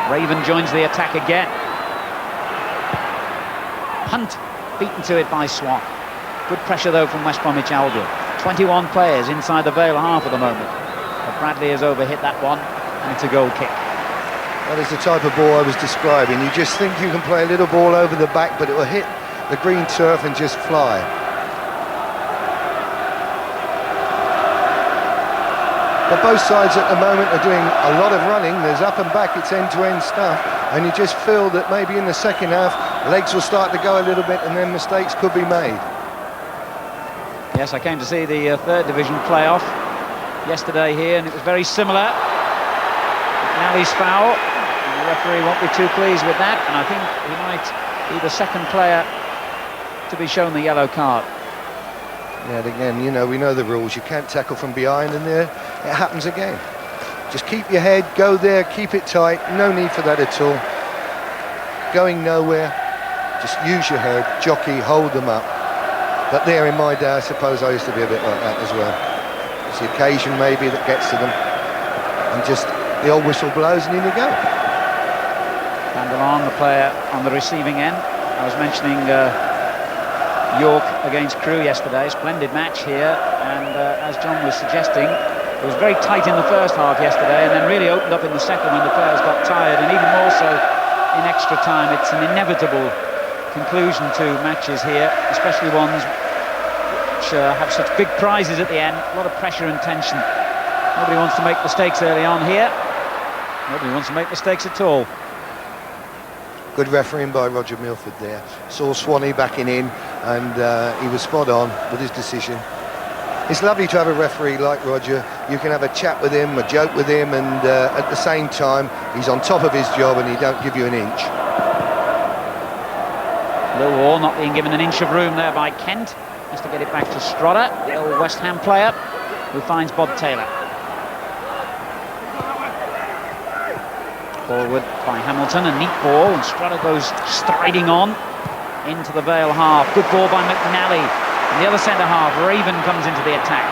Raven joins the attack again. Hunt beaten to it by Swan. Good pressure though from West Bromwich Albion. 21 players inside the Vale half at the moment, but Bradley has overhit that one, and it's a goal kick. That is the type of ball I was describing. You just think you can play a little ball over the back, but it will hit the green turf and just fly. But both sides at the moment are doing a lot of running. There's up and back, it's end-to-end stuff, and you just feel that maybe in the second half legs will start to go a little bit and then mistakes could be made. Yes, I came to see the Third Division playoff yesterday here, and it was very similar. Nally's foul, and the referee won't be too pleased with that, and I think he might be the second player to be shown the yellow card. Yeah, again, you know, we know the rules. You can't tackle from behind, and there it happens again. Just keep your head, go there, keep it tight. No need for that at all. Going nowhere. Just use your head, jockey, hold them up. But there in my day, I suppose I used to be a bit like that as well. It's the occasion maybe that gets to them. And just the old whistle blows and in you go. Vandelon, the player on the receiving end. I was mentioning York against Crewe yesterday. Splendid match here. And as John was suggesting, it was very tight in the first half yesterday, and then really opened up in the second when the players got tired, and even more so in extra time. It's an inevitable conclusion to matches here, especially ones which have such big prizes at the end. A lot of pressure and tension. Nobody wants to make mistakes early on here. Nobody wants to make mistakes at all. Good refereeing by Roger Milford there. Saw Swanee backing in, and he was spot on with his decision. It's lovely to have a referee like Roger. You can have a chat with him, a joke with him, and at the same time, he's on top of his job and he don't give you an inch. Millwall not being given an inch of room there by Kent. Has to get it back to Strotter, the old West Ham player, who finds Bob Taylor. Forward by Hamilton, a neat ball, and Strotter goes striding on into the Vale half. Good ball by McNally. In the other centre half, Raven comes into the attack.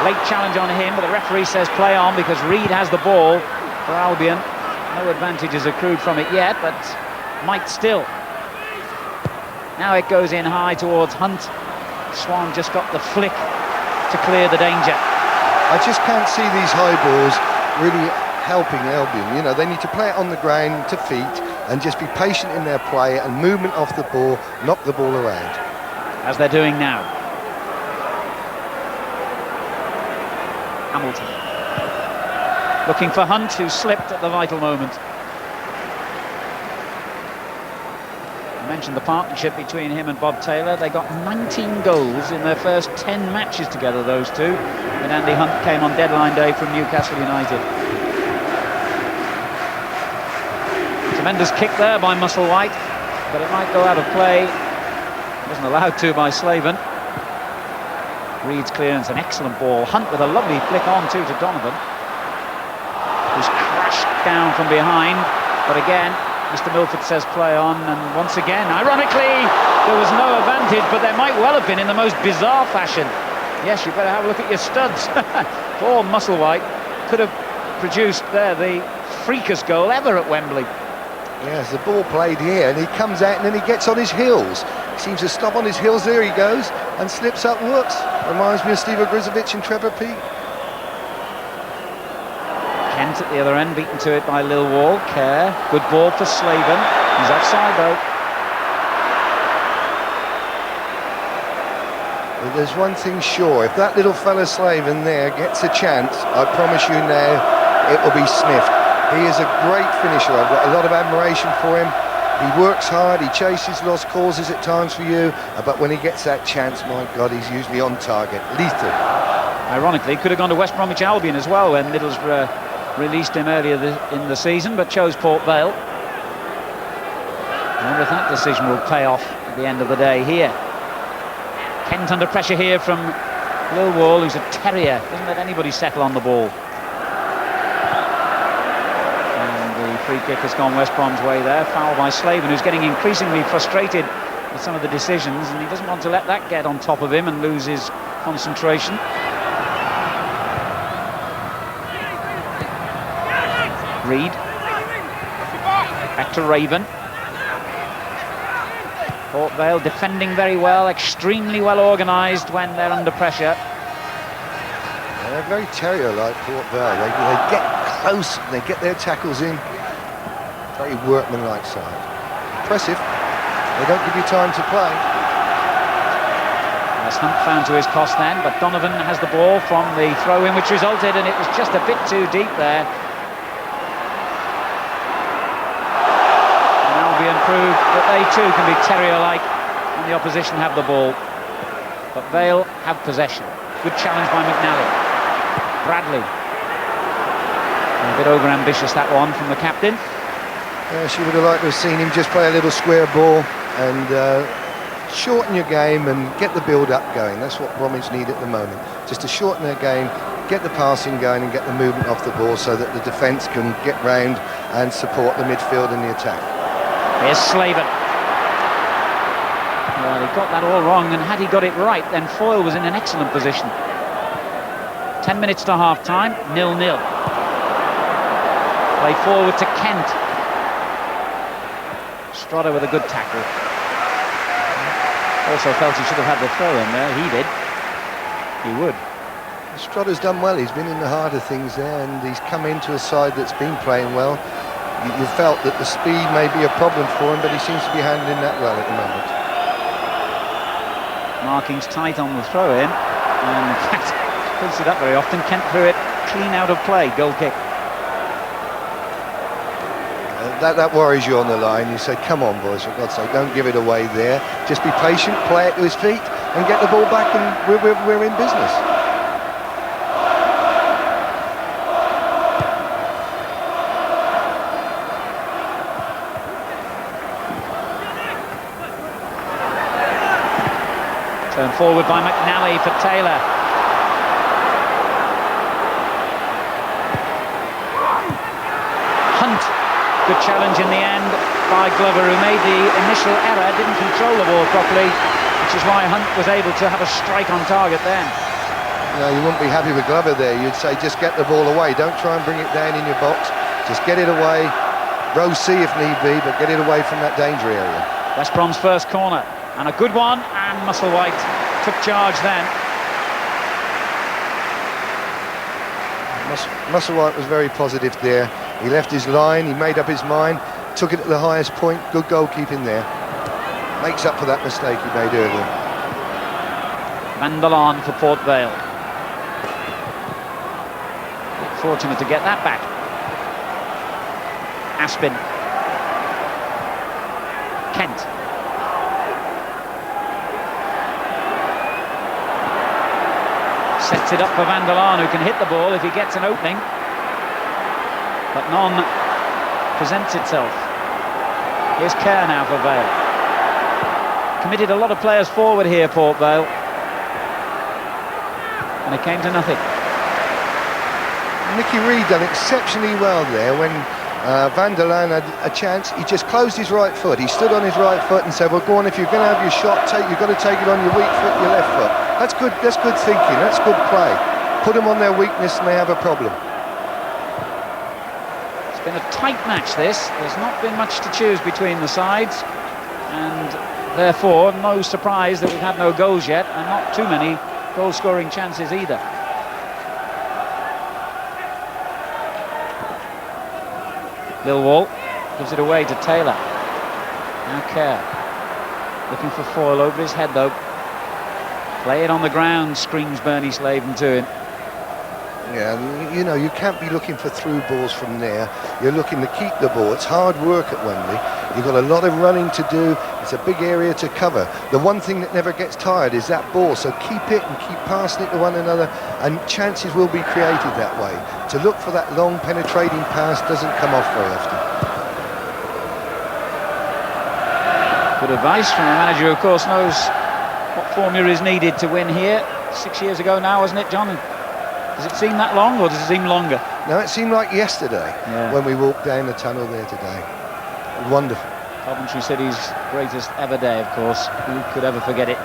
Late challenge on him, but the referee says play on because Reed has the ball for Albion. No advantages accrued from it yet, but might still. Now it goes in high towards Hunt. Swan just got the flick to clear the danger. I just can't see these high balls really helping Albion. You know, they need to play it on the ground to feet and just be patient in their play and movement off the ball, knock the ball around. As they're doing now. Hamilton. Looking for Hunt, who slipped at the vital moment. I mentioned the partnership between him and Bob Taylor. They got 19 goals in their first 10 matches together, those two, when Andy Hunt came on deadline day from Newcastle United. Tremendous kick there by Musselwhite, but it might go out of play. Wasn't allowed to by Slaven. Reed's clearance, an excellent ball. Hunt with a lovely flick on too to Donovan, who's crashed down from behind, but again Mr. Milford says play on, and once again, ironically, there was no advantage, but there might well have been in the most bizarre fashion. Yes, you better have a look at your studs. Poor Musselwhite could have produced there the freakest goal ever at Wembley. Yes, the ball played here, and he comes out and then he gets on his heels. He seems to stop on his heels, there he goes, and slips up and whoops. Reminds me of Steve Ogrizovic and Trevor Peake. Kent at the other end, beaten to it by Lilwall. Kerr, good ball for Slaven. He's offside though. Well, there's one thing sure, if that little fella Slaven there gets a chance, I promise you now, it will be sniffed. He is a great finisher. I've got a lot of admiration for him. He works hard, he chases lost causes at times for you, but when he gets that chance, my God, he's usually on target, lethal. Ironically, could have gone to West Bromwich Albion as well when Middlesbrough released him earlier in the season, but chose Port Vale. I wonder if that decision will pay off at the end of the day here. Kent under pressure here from Lilwall, who's a terrier, doesn't let anybody settle on the ball. Free kick has gone West Brom's way there. Foul by Slaven, who's getting increasingly frustrated with some of the decisions, and he doesn't want to let that get on top of him and lose his concentration. Reed. Back to Raven. Port Vale defending very well, extremely well organised when they're under pressure. They're very terrier-like, Port Vale. They get close, they get their tackles in. Very workmanlike side. Impressive. They don't give you time to play. As Hunt found to his cost then, but Donovan has the ball from the throw-in, which resulted, and it was just a bit too deep there. And Albion proved that they too can be terrier-like when the opposition have the ball. But Vale have possession. Good challenge by McNally. Bradley. A bit over-ambitious that one from the captain. She would have liked to have seen him just play a little square ball and shorten your game and get the build-up going. That's what Bromwich need at the moment. Just to shorten their game, get the passing going and get the movement off the ball so that the defence can get round and support the midfield and the attack. Here's Slaven. Well, he got that all wrong, and had he got it right, then Foyle was in an excellent position. 10 minutes to half-time, 0-0. Play forward to Kent. Strotter with a good tackle. Also felt he should have had the throw in there. He did. He would. Strotter's done well. He's been in the heart of things there, and he's come into a side that's been playing well. you felt that the speed may be a problem for him, but he seems to be handling that well at the moment. Marking's tight on the throw-in, and in fact, don't see that very often. Kent threw it clean out of play, goal kick. That worries you on the line. You say, come on, boys, for God's sake, don't give it away there. Just be patient, play it to his feet, and get the ball back, and we're in business. Turned forward by McNally for Taylor. Hunt. Good challenge in the end by Glover, who made the initial error, didn't control the ball properly, which is why Hunt was able to have a strike on target then. No, you wouldn't be happy with Glover there. You'd say, just get the ball away. Don't try and bring it down in your box. Just get it away. Row C if need be, but get it away from that danger area. West Brom's first corner, and a good one, and Musselwhite took charge then. Musselwhite was very positive there. He left his line, he made up his mind, took it at the highest point. Good goalkeeping there. Makes up for that mistake he made earlier. Van der Laan for Port Vale. Fortunate to get that back. Aspin. Kent. Sets it up for Van der Laan, who can hit the ball if he gets an opening. But none presents itself. Here's Kerr now for Vale. Committed a lot of players forward here, Port Vale. And it came to nothing. Nicky Reid done exceptionally well there when Van der Laan had a chance. He just closed his right foot. He stood on his right foot and said, well, go on, if you're going to have your shot, you've got to take it on your weak foot, your left foot. That's good thinking, that's good play. Put them on their weakness and they have a problem. It's been a tight match, this. There's not been much to choose between the sides, and therefore no surprise that we've had no goals yet, and not too many goal-scoring chances either. Millwall gives it away to Taylor. Now Kerr, looking for foil over his head though. Play it on the ground, screams Bernie Slaven to him. Yeah, you know, you can't be looking for through balls from there. You're looking to keep the ball. It's hard work at Wembley. You've got a lot of running to do. It's a big area to cover. The one thing that never gets tired is that ball. So keep it and keep passing it to one another, and chances will be created that way. To look for that long penetrating pass doesn't come off very often. Good advice from a manager who, of course, knows what formula is needed to win here. 6 years ago now, wasn't it, John? Does it seem that long, or does it seem longer? No, it seemed like yesterday when we walked down the tunnel there today. Wonderful. Coventry City's greatest ever day, of course. Who could ever forget it?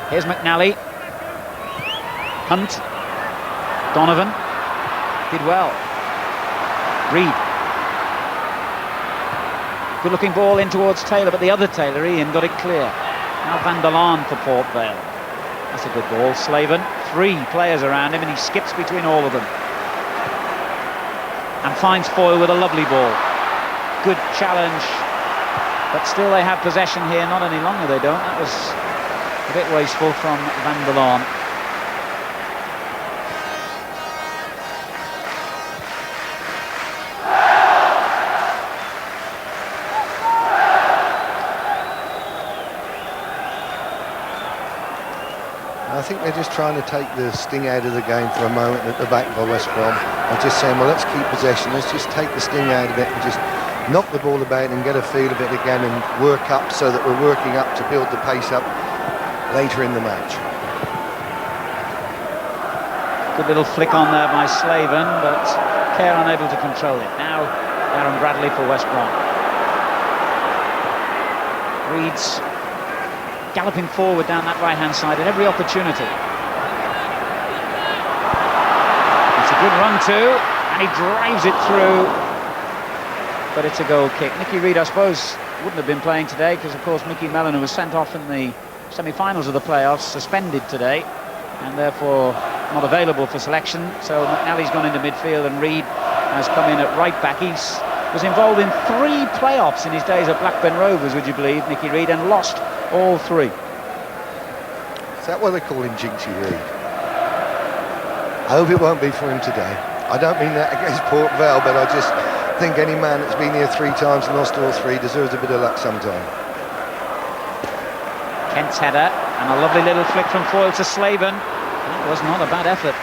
Here's McNally. Hunt. Donovan. Did well. Reid. Good looking ball in towards Taylor, but the other Taylor, Ian, got it clear. Now Van der Laan for Port Vale. That's a good ball. Slaven, 3 players around him, and he skips between all of them. And finds Foyle with a lovely ball. Good challenge, but still they have possession here. Not any longer, they don't. That was a bit wasteful from Van der Laan. I think they're just trying to take the sting out of the game for a moment at the back by West Brom. They're just saying, well, let's keep possession, let's just take the sting out of it and just knock the ball about and get a feel of it again and work up so that we're working up to build the pace up later in the match. Good little flick on there by Slaven, but Kerr unable to control it. Now Darren Bradley for West Brom. Reid's galloping forward down that right-hand side at every opportunity. It's a good run too, and he drives it through, but it's a goal kick. Nicky Reid, I suppose, wouldn't have been playing today because, of course, Mickey Mellon, who was sent off in the semi-finals of the playoffs, suspended today, and therefore not available for selection. So McNally's gone into midfield, and Reid has come in at right back. He's Was involved in 3 playoffs in his days at Blackburn Rovers, would you believe, Nicky Reid, and lost all 3. Is that what they call him, Jinxie Reid? I hope it won't be for him today. I don't mean that against Port Vale, but I just think any man that's been here 3 times and lost all 3 deserves a bit of luck sometime. Kent's header, and a lovely little flick from Foyle to Slaven. That was not a bad effort.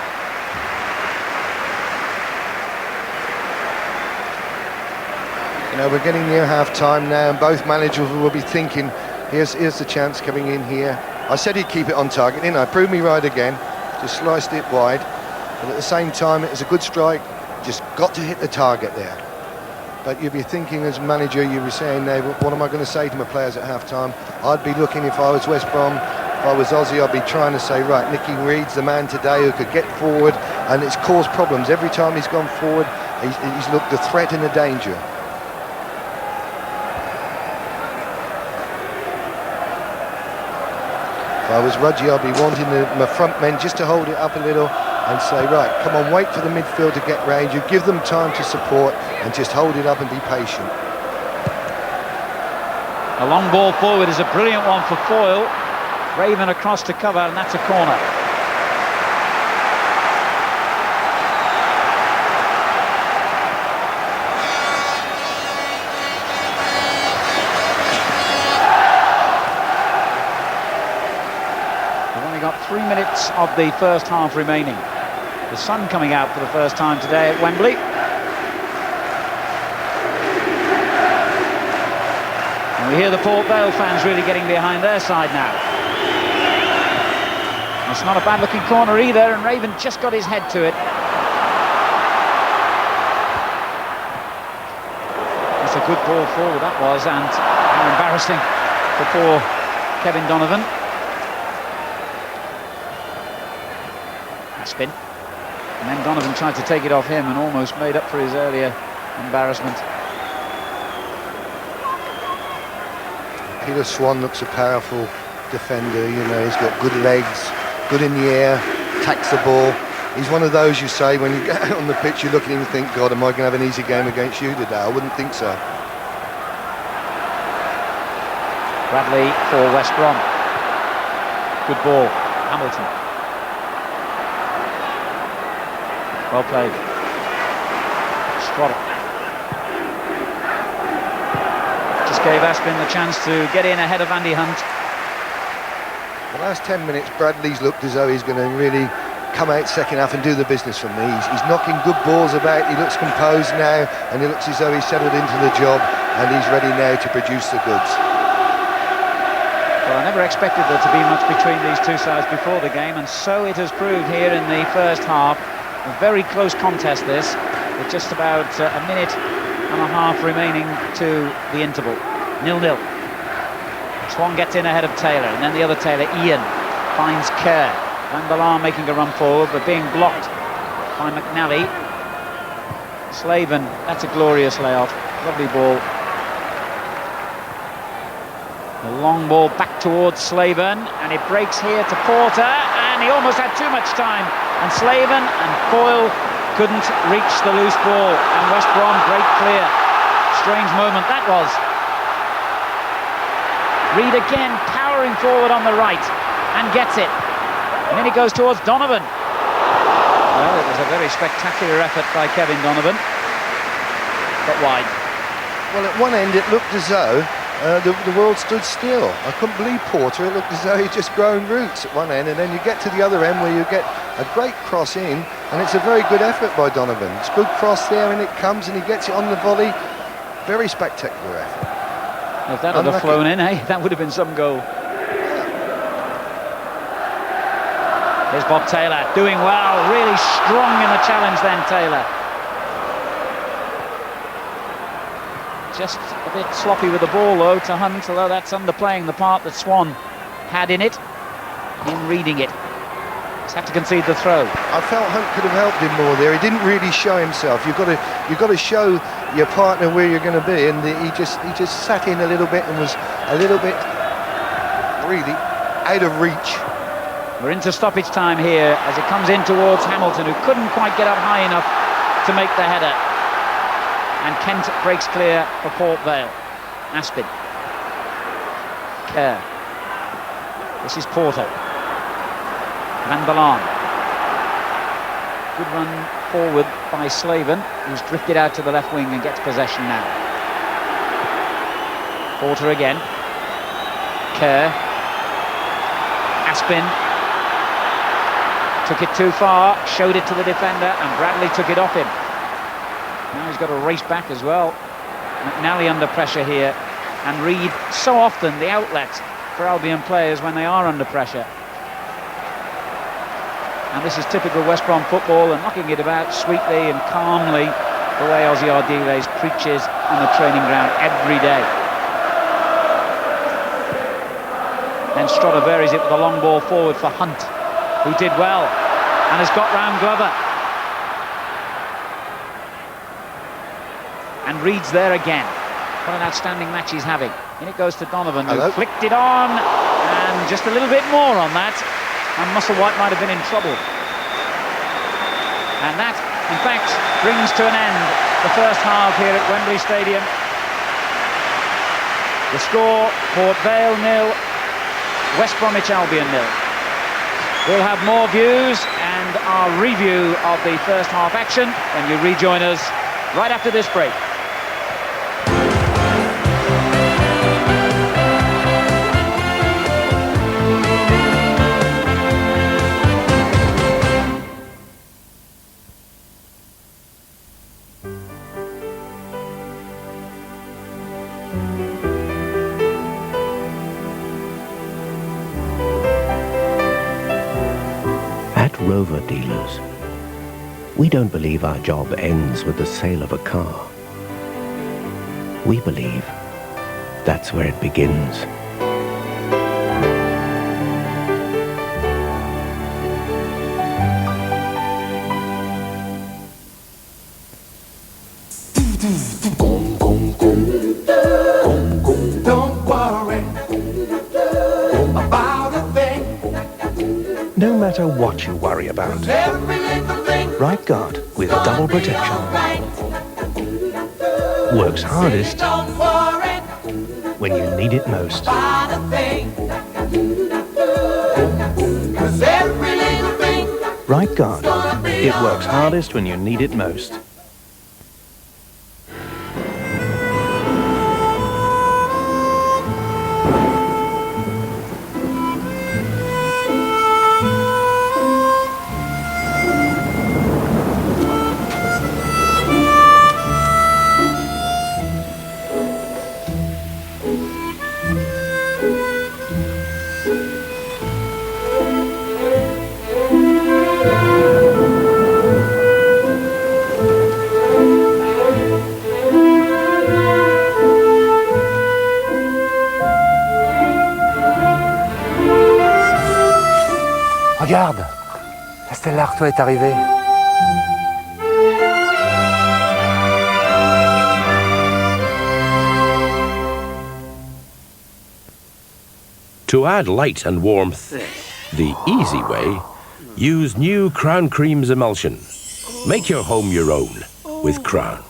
You know, we're getting near half-time now, and both managers will be thinking, here's the chance coming in here. I said he'd keep it on target, didn't I? Proved me right again. Just sliced it wide. But at the same time, it was a good strike. Just got to hit the target there. But you'd be thinking as manager, you were saying now, what am I going to say to my players at half-time? I'd be looking, if I was West Brom, if I was Aussie, I'd be trying to say, right, Nicky Reid's the man today who could get forward, and it's caused problems. Every time he's gone forward, he's looked a threat and a danger. If I was Rudgy, I'd be wanting my front men just to hold it up a little and say, right, come on, wait for the midfield to get range. You give them time to support and just hold it up and be patient. A long ball forward is a brilliant one for Foyle. Raven across to cover, and that's a corner. We've only got 3 minutes of the first half remaining. The sun coming out for the first time today at Wembley. And we hear the Port Vale fans really getting behind their side now. It's not a bad looking corner either, and Raven just got his head to it. That's a good ball forward, that was, and how embarrassing for poor Kevin Donovan. Spin. And then Donovan tried to take it off him and almost made up for his earlier embarrassment. Peter Swan looks a powerful defender, you know, he's got good legs, good in the air, attacks the ball. He's one of those you say when you get out on the pitch, you look at him and think, God, am I going to have an easy game against you today? I wouldn't think so. Bradley for West Brom. Good ball. Hamilton. Well played. Squad. Just gave Aspin the chance to get in ahead of Andy Hunt. The last 10 minutes, Bradley's looked as though he's going to really come out second half and do the business for me. He's knocking good balls about, he looks composed now, and he looks as though he's settled into the job, and he's ready now to produce the goods. Well, I never expected there to be much between these two sides before the game, and so it has proved here in the first half. A very close contest this, with just about a minute and a half remaining to the interval. 0-0. Swan gets in ahead of Taylor, and then the other Taylor, Ian, finds Kerr. Van Balan making a run forward, but being blocked by McNally. Slaven, that's a glorious layoff. Lovely ball. The long ball back towards Slaven, and it breaks here to Porter, and he almost had too much time. And Slaven and Foyle couldn't reach the loose ball, and West Brom break clear. Strange moment that was. Reid again powering forward on the right and gets it. And then he goes towards Donovan. Well, it was a very spectacular effort by Kevin Donovan, but wide. Well, at one end it looked as though the world stood still. I couldn't believe Porter. It looked as though he'd just grown roots at one end, and then you get to the other end where you get a great cross in, and it's a very good effort by Donovan. It's a good cross there, and it comes, and he gets it on the volley. Very spectacular effort. If that had flown in, that would have been some goal. Here's Bob Taylor, doing well, really strong in the challenge then, Taylor. Just a bit sloppy with the ball, though, to Hunt, although that's underplaying the part that Swan had in it, in reading it. Just have to concede the throw. I felt Hunt could have helped him more there. He didn't really show himself. You've got to show your partner where you're going to be, and he just sat in a little bit and was a little bit really out of reach. We're into stoppage time here as it comes in towards Hamilton, who couldn't quite get up high enough to make the header. And Kent breaks clear for Port Vale. Aspin. Kerr. This is Porter. Van der Laan. Good run forward by Slaven, who's drifted out to the left wing and gets possession now. Porter again. Kerr. Aspin. Took it too far, showed it to the defender, and Bradley took it off him. Now he's got to race back as well. McNally under pressure here, and Reid so often the outlet for Albion players when they are under pressure. And this is typical West Brom football, and knocking it about sweetly and calmly, the way Ozzy Ardiles preaches on the training ground every day. Then Strotter varies it with a long ball forward for Hunt, who did well and has got round Glover. And Reid's there again. What an outstanding match he's having. In it goes to Donovan, who flicked it on, and just a little bit more on that, and Musselwhite might have been in trouble. And that, in fact, brings to an end the first half here at Wembley Stadium. The score, Port Vale 0, West Bromwich Albion 0. We'll have more views and our review of the first half action when you rejoin us right after this break. Rover dealers, we don't believe our job ends with the sale of a car. We believe that's where it begins. Don't worry about a thing. No matter what you worry about, Right Guard with double protection works hardest when you need it most. Right Guard, it works hardest when you need it most. Regarde, la Stella Artois est arrivée. To add light and warmth the easy way, use new Crown Cream's emulsion. Make your home your own with Crown.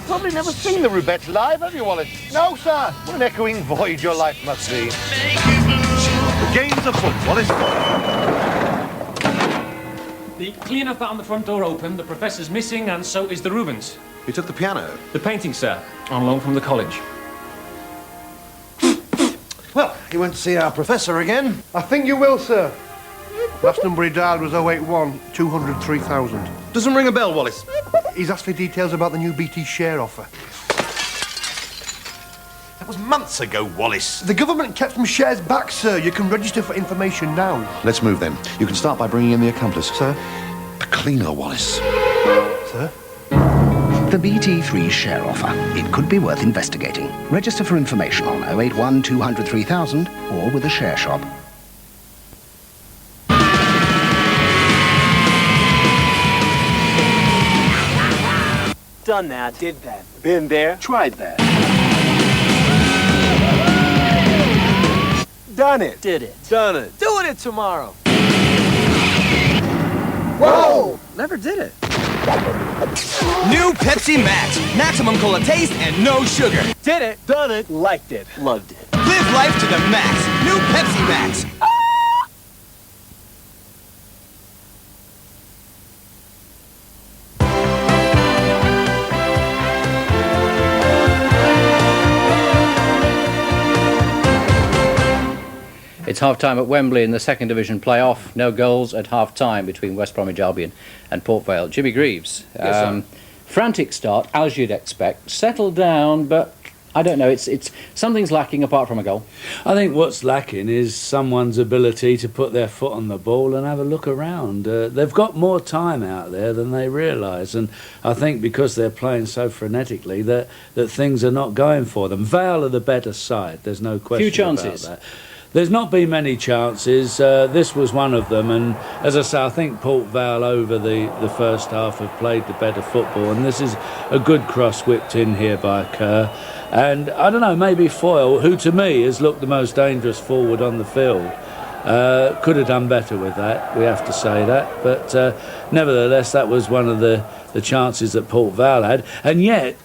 Probably never seen the Rubettes live, have you, Wallace? No, sir. What an echoing void your life must be. The game's afoot, Wallace. The cleaner found the front door open, the professor's missing, and so is the Rubens. Who took the piano? The painting, sir, on loan from the college. Well, you went to see our professor again? I think you will, sir. Last number he dialed was 081 203,000. Doesn't ring a bell, Wallace. He's asked for details about the new BT share offer. That was months ago, Wallace. The government kept some shares back, sir. You can register for information now. Let's move then. You can start by bringing in the accomplice. Sir? The cleaner, Wallace. Sir? The BT3 share offer. It could be worth investigating. Register for information on 081 203,000 or with a share shop. Done that, did that, been there, tried that. Done it. Did it. Done it. Doing it tomorrow. Whoa! Never did it. New Pepsi Max. Maximum cola taste and no sugar. Did it. Done it. Liked it. Loved it. Live life to the max. New Pepsi Max. It's half-time at Wembley in the second division playoff. No goals at half-time between West Bromwich Albion and Port Vale. Jimmy Greaves. Yes, frantic start, as you'd expect. Settled down, but I don't know. It's something's lacking apart from a goal. I think what's lacking is someone's ability to put their foot on the ball and have a look around. They've got more time out there than they realise, and I think because they're playing so frenetically that things are not going for them. Vale are the better side. There's no question. Few chances. About that. There's not been many chances. This was one of them, and as I say, I think Port Vale over the first half have played the better football, and this is a good cross whipped in here by Kerr. And I don't know, maybe Foyle, who to me has looked the most dangerous forward on the field, could have done better with that, we have to say that. But nevertheless, that was one of the chances that Port Vale had, and yet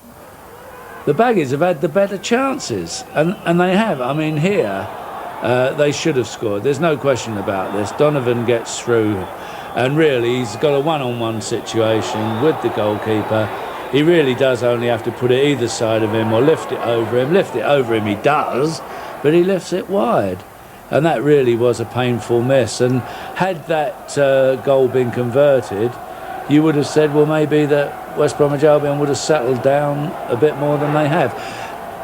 the Baggies have had the better chances, and they have. I mean, here they should have scored. There's no question about this. Donovan gets through, and really he's got a one-on-one situation with the goalkeeper. He really does only have to put it either side of him or lift it over him. Lift it over him he does, but he lifts it wide. And that really was a painful miss. And had that goal been converted, you would have said, well, maybe that West Bromwich Albion would have settled down a bit more than they have.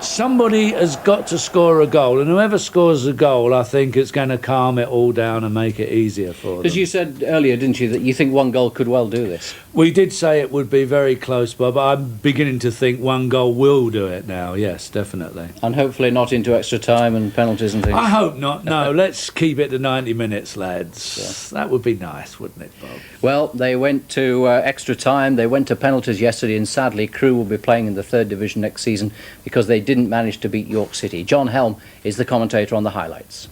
Somebody has got to score a goal, and whoever scores a goal, I think it's going to calm it all down and make it easier for them. Because you said earlier, didn't you, that you think one goal could well do this? We did say it would be very close, Bob. I'm beginning to think one goal will do it now, yes, definitely. And hopefully not into extra time and penalties and things? I hope not, no. Let's keep it to 90 minutes, lads. Yeah. That would be nice, wouldn't it, Bob? Well, they went to extra time, they went to penalties yesterday, and sadly Crewe will be playing in the third division next season because they didn't manage to beat York City. John Helm is the commentator on the highlights.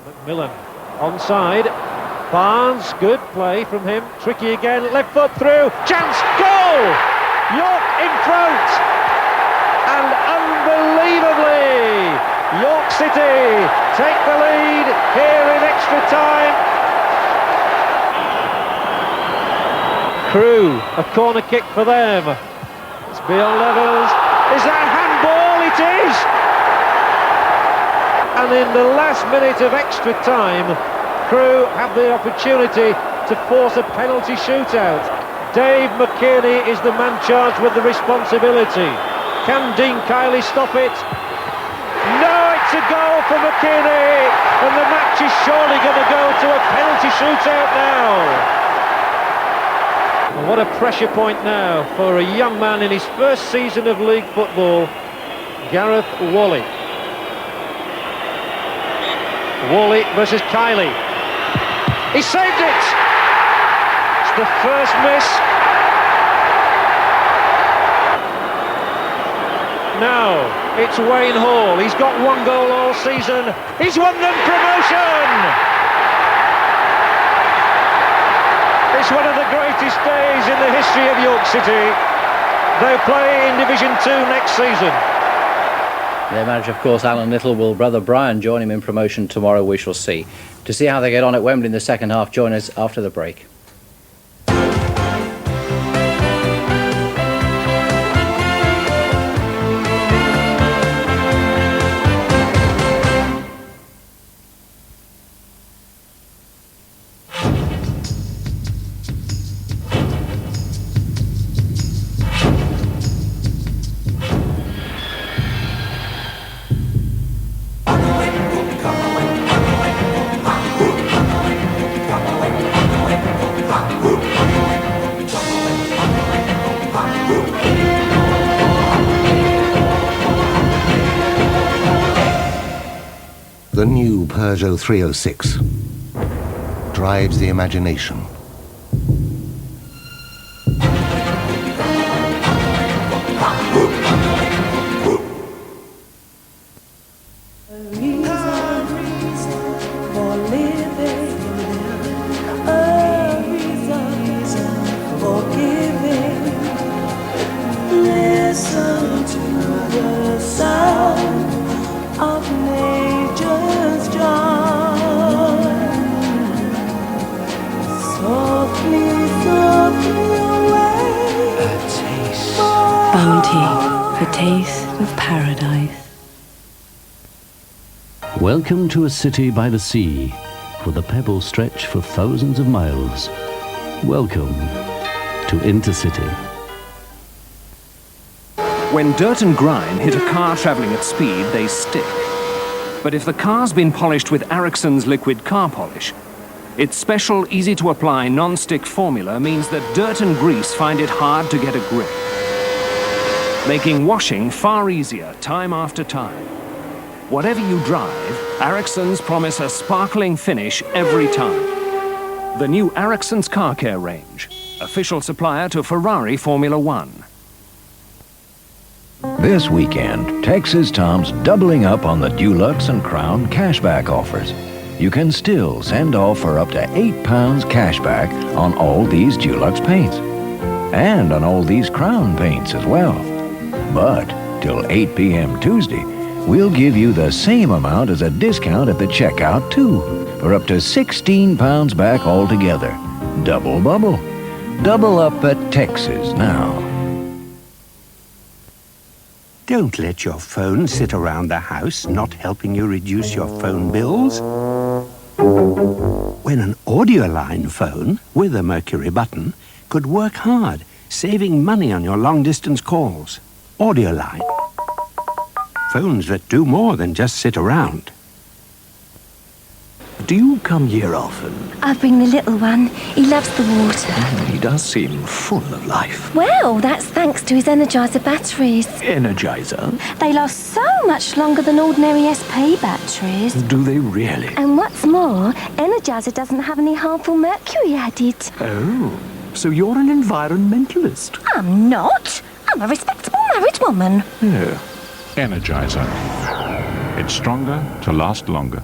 McMillan onside. Barnes, good play from him. Tricky again, left foot through. Chance, goal! York in front! And unbelievably, York City take the lead here in extra time. Crewe, a corner kick for them. It's beyond levels. Is that handball? It is! And in the last minute of extra time, Crewe have the opportunity to force a penalty shootout. Dave McKierney is the man charged with the responsibility. Can Dean Kiley stop it? No, it's a goal for McKierney, and the match is surely going to go to a penalty shootout now. And what a pressure point now for a young man in his first season of league football, Gareth Whalley. Whalley versus Kiley. He saved it! It's the first miss. Now, it's Wayne Hall. He's got one goal all season. He's won them promotion! It's one of the greatest days in the history of York City. They'll play in Division 2 next season. Their manager, of course, Alan Little, will brother Brian join him in promotion tomorrow? We shall see. To see how they get on at Wembley in the second half, join us after the break. The new Peugeot 306 drives the imagination. listen to the sound of nature's joy. Softly, softly away. A taste. Bounty, the taste of paradise. Welcome to a city by the sea, for the pebbles stretch for thousands of miles. Welcome to Intercity. When dirt and grime hit a car travelling at speed, they stick. But if the car's been polished with Ericsson's liquid car polish, its special, easy-to-apply, non-stick formula means that dirt and grease find it hard to get a grip, making washing far easier time after time. Whatever you drive, Ericsson's promise a sparkling finish every time. The new Ericsson's Car Care range, official supplier to Ferrari Formula One. This weekend, Texas Tom's doubling up on the Dulux and Crown cashback offers. You can still send off for up to £8 cashback on all these Dulux paints. And on all these Crown paints as well. But till 8 p.m. Tuesday, we'll give you the same amount as a discount at the checkout, too, for up to £16 back altogether. Double bubble. Double up at Texas now. Don't let your phone sit around the house, not helping you reduce your phone bills. When an Audioline phone with a Mercury button could work hard, saving money on your long-distance calls. Audioline. Phones that do more than just sit around. Do you come here often? I bring the little one. He loves the water. He does seem full of life. Well, that's thanks to his Energizer batteries. Energizer? They last so much longer than ordinary SP batteries. Do they really? And what's more, Energizer doesn't have any harmful mercury added. Oh, so you're an environmentalist? I'm not. I'm a respectable married woman. Yeah. Energizer. It's stronger to last longer.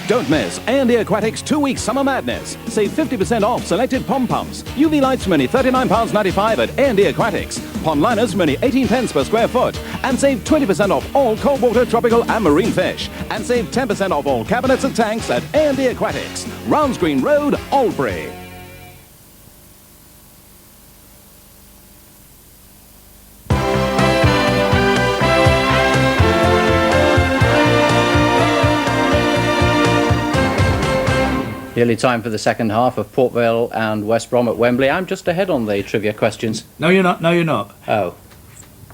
Don't miss A&E Aquatics 2-week summer madness. Save 50% off selected pond pumps. UV lights from only £39.95 at A&E Aquatics. Pond liners from only 18 pence per square foot. And save 20% off all cold water, tropical and marine fish. And save 10% off all cabinets and tanks at A&E Aquatics. Rounds Green Road, Albury. Nearly time for the second half of Port Vale and West Brom at Wembley. I'm just ahead on the trivia questions. No, you're not. No, you're not. Oh.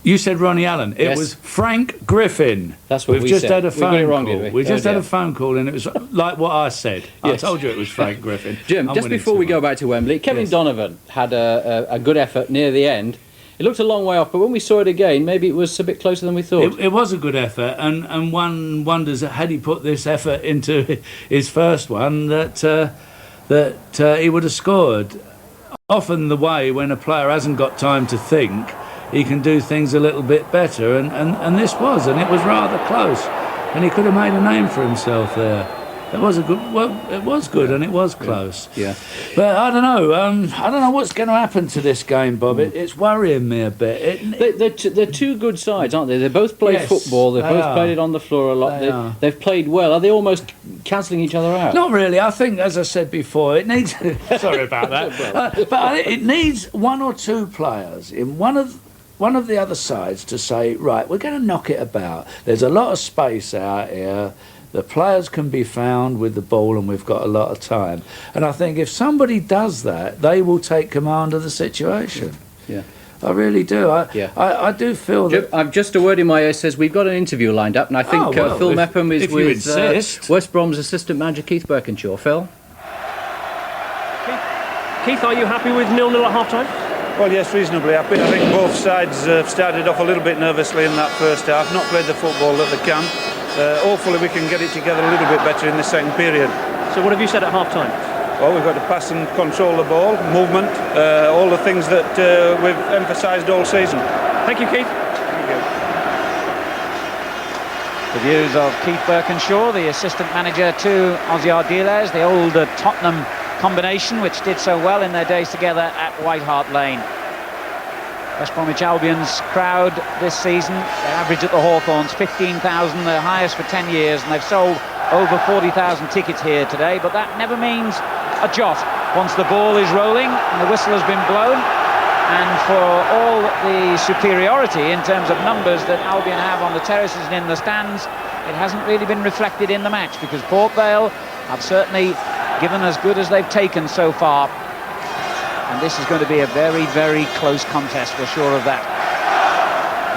You said Ronnie Allen. It Yes. was Frank Griffin. That's what We've we just said. had a We got phone it wrong, call. did we? just Oh, had dear. a phone call, and it was like what I said. Yes. I told you it was Frank Griffin. Jim, I'm just winning before we tonight. go back to Wembley, Kevin Yes. Donovan had a good effort near the end. It looked a long way off, but when we saw it again, maybe it was a bit closer than we thought. It was a good effort, and one wonders, had he put this effort into his first one, that he would have scored. Often the way when a player hasn't got time to think, he can do things a little bit better, and this was, and it was rather close, and he could have made a name for himself there. It was a good. Well, it was good, and it was close. Yeah. But I don't know. I don't know what's going to happen to this game, Bob. It's worrying me a bit. They're two good sides, aren't they? They both play Yes, football. They've they both are. played it on the floor a lot. They are. They've played well. Are they almost cancelling each other out? Not really. I think, as I said before, it needs. Sorry about that. But it needs one or two players in one of the other sides to say, right, we're going to knock it about. There's a lot of space out here. The players can be found with the ball, and we've got a lot of time. And I think if somebody does that, they will take command of the situation. Yeah. I really do. I do feel that. I've just a word in my ear says we've got an interview lined up, and I think Phil Mepham is if you with insist. West Brom's assistant manager Keith Birkinshaw. Phil? Keith, are you happy with 0-0 at half-time? Well, yes, reasonably happy. I think both sides started off a little bit nervously in that first half, not played the football that they can. Hopefully we can get it together a little bit better in the second period. So what have you said at half-time? Well, we've got to pass and control the ball, movement, all the things that we've emphasised all season. Thank you, Keith. Thank you. The views of Keith Birkinshaw, the assistant manager to Ozzy Ardiles, the old Tottenham combination which did so well in their days together at White Hart Lane. West Bromwich Albion's crowd this season, their average at the Hawthorns, 15,000, their highest for 10 years, and they've sold over 40,000 tickets here today, but that never means a jot once the ball is rolling and the whistle has been blown. And for all the superiority in terms of numbers that Albion have on the terraces and in the stands, it hasn't really been reflected in the match, because Port Vale have certainly given as good as they've taken so far. And this is going to be a very, very close contest, we're sure of that.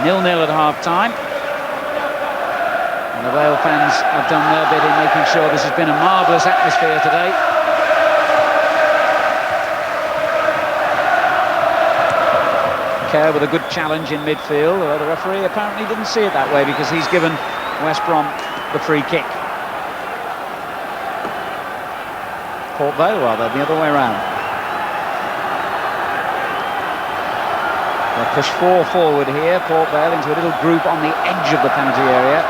0-0 at half-time. And the Vale fans have done their bit in making sure this has been a marvellous atmosphere today. Kerr with a good challenge in midfield. The referee apparently didn't see it that way, because he's given West Brom the free kick. Port Vale, rather, the other way around. They'll push 4 forward here, Port Vale, into a little group on the edge of the penalty area.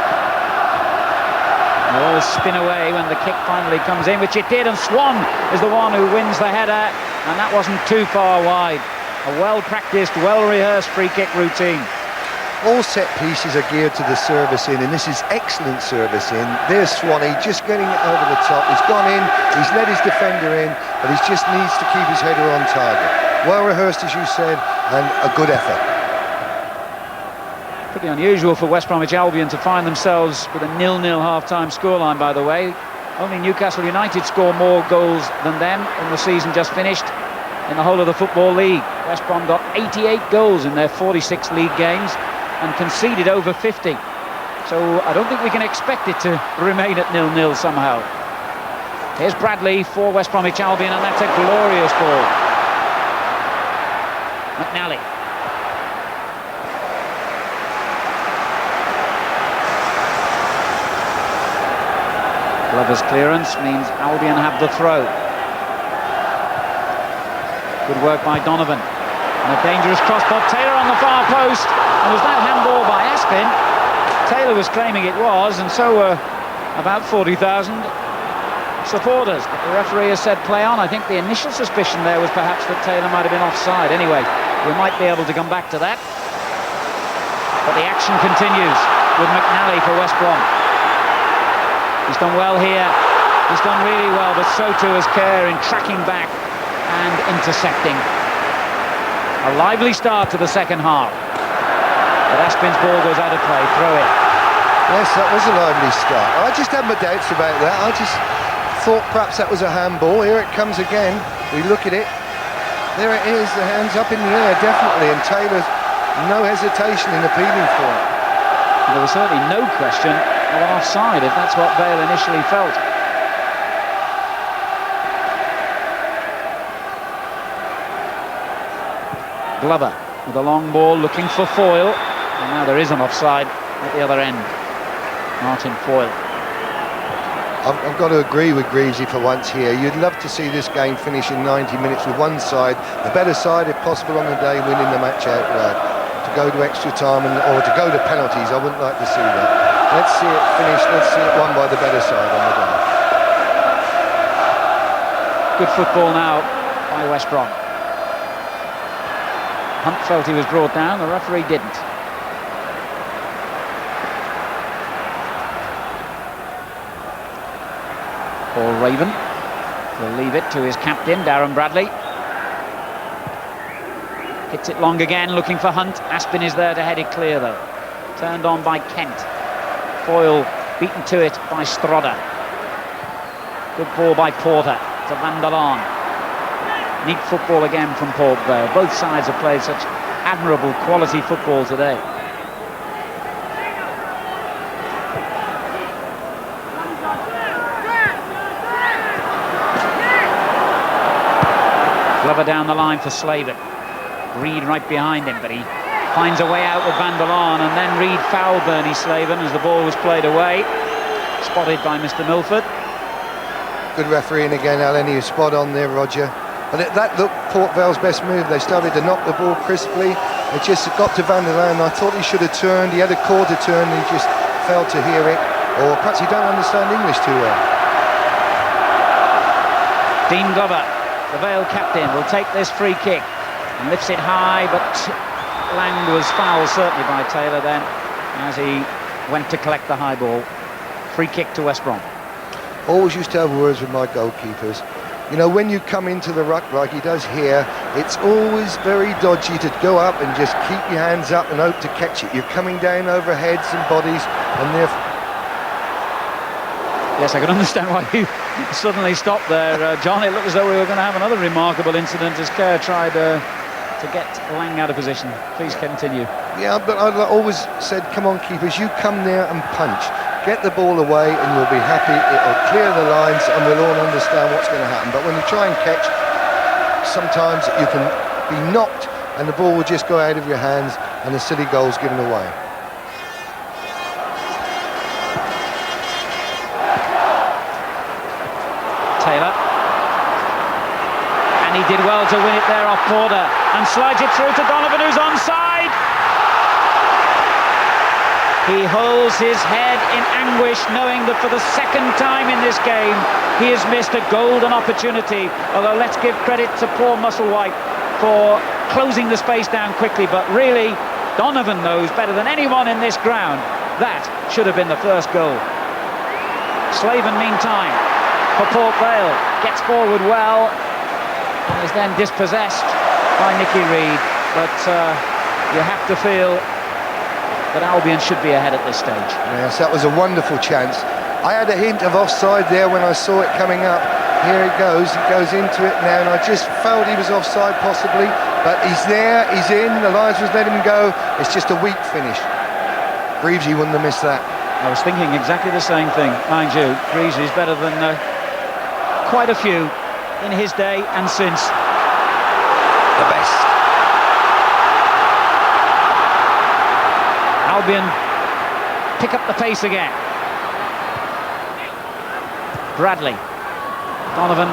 They'll all spin away when the kick finally comes in, which it did, and Swan is the one who wins the header, and that wasn't too far wide. A well-practiced, well-rehearsed free-kick routine. All set pieces are geared to the service in, and this is excellent service in. There's Swanee just getting it over the top. He's gone in, he's let his defender in, but he just needs to keep his header on target. Well-rehearsed, as you said, and a good effort. Pretty unusual for West Bromwich Albion to find themselves with a 0-0 half-time scoreline, by the way. Only Newcastle United score more goals than them in the season just finished in the whole of the Football League. West Brom got 88 goals in their 46 league games and conceded over 50. So I don't think we can expect it to remain at 0-0 somehow. Here's Bradley for West Bromwich Albion, and that's a glorious ball. McNally. Glover's clearance means Albion have the throw. Good work by Donovan. And a dangerous cross by Taylor on the far post. And was that handball by Aspin? Taylor was claiming it was, and so were about 40,000 supporters. But the referee has said play on. I think the initial suspicion there was perhaps that Taylor might have been offside. Anyway, we might be able to come back to that. But the action continues with McNally for West Brom. He's done well here. He's done really well, but so too has Kerr in tracking back and intercepting. A lively start to the second half. But Aspin's ball goes out of play, throw in. Yes, that was a lively start. I just had my doubts about that. I just thought perhaps that was a handball. Here it comes again. We look at it. There it is, the hands up in the air, definitely. And Taylor's no hesitation in appealing for it. And there was certainly no question of an offside, if that's what Vale initially felt. Glover with a long ball looking for Foyle, and now there is an offside at the other end. Martin Foyle. I've got to agree with Greavesy for once here. You'd love to see this game finish in 90 minutes with one side, the better side if possible on the day, winning the match outright. To go to extra time or to go to penalties, I wouldn't like to see that. Let's see it finished, let's see it won by the better side on the day. Good football now by West Brom. Hunt felt he was brought down, the referee didn't. Paul Raven will leave it to his captain, Darren Bradley. Hits it long again, looking for Hunt. Aspin is there to head it clear, though. Turned on by Kent. Foyle beaten to it by Strodder. Good ball by Porter to Van der Laan. Neat football again from Port Vale. Both sides have played such admirable quality football today. Glover down the line for Slaven. Reed right behind him, but he finds a way out with Van der Laan, and then Reed fouled Bernie Slaven as the ball was played away. Spotted by Mr. Milford. Good refereeing again, Alan. He was spot on there, Roger. But that looked Port Vale's best move. They started to knock the ball crisply. It just got to Van der Laan. I thought he should have turned. He had a call to turn, and he just failed to hear it. Or perhaps he don't understand English too well. Dean Glover, the Vale captain, will take this free kick and lifts it high, but Lang was fouled certainly by Taylor then as he went to collect the high ball. Free kick to West Brom. Always used to have words with my goalkeepers. You know, when you come into the ruck like he does here, it's always very dodgy to go up and just keep your hands up and hope to catch it. You're coming down over heads and bodies, and they're... Yes, I can understand why you suddenly stopped there, John. It looked as though we were going to have another remarkable incident as Kerr tried to get Lang out of position. Please continue. Yeah, but I always said, come on, keepers, you come there and punch. Get the ball away and you'll be happy. It'll clear the lines and we'll all understand what's going to happen. But when you try and catch, sometimes you can be knocked and the ball will just go out of your hands and the silly goal's given away. Taylor. And he did well to win it there off Porter and slides it through to Donovan, who's onside. He holds his head in anguish, knowing that for the second time in this game he has missed a golden opportunity. Although let's give credit to poor Musselwhite for closing the space down quickly, but really Donovan knows better than anyone in this ground that should have been the first goal. Slaven meantime for Port Vale gets forward well and is then dispossessed by Nicky Reed, but you have to feel that Albion should be ahead at this stage. Yes, that was a wonderful chance. I had a hint of offside there when I saw it coming up. Here he goes into it now, and I just felt he was offside possibly, but he's there, he's in, the Lions was letting him go. It's just a weak finish. Greavesy wouldn't have missed that. I was thinking exactly the same thing, mind you. Greavesy is better than quite a few in his day and since. The best. Albion pick up the pace again. Bradley. Donovan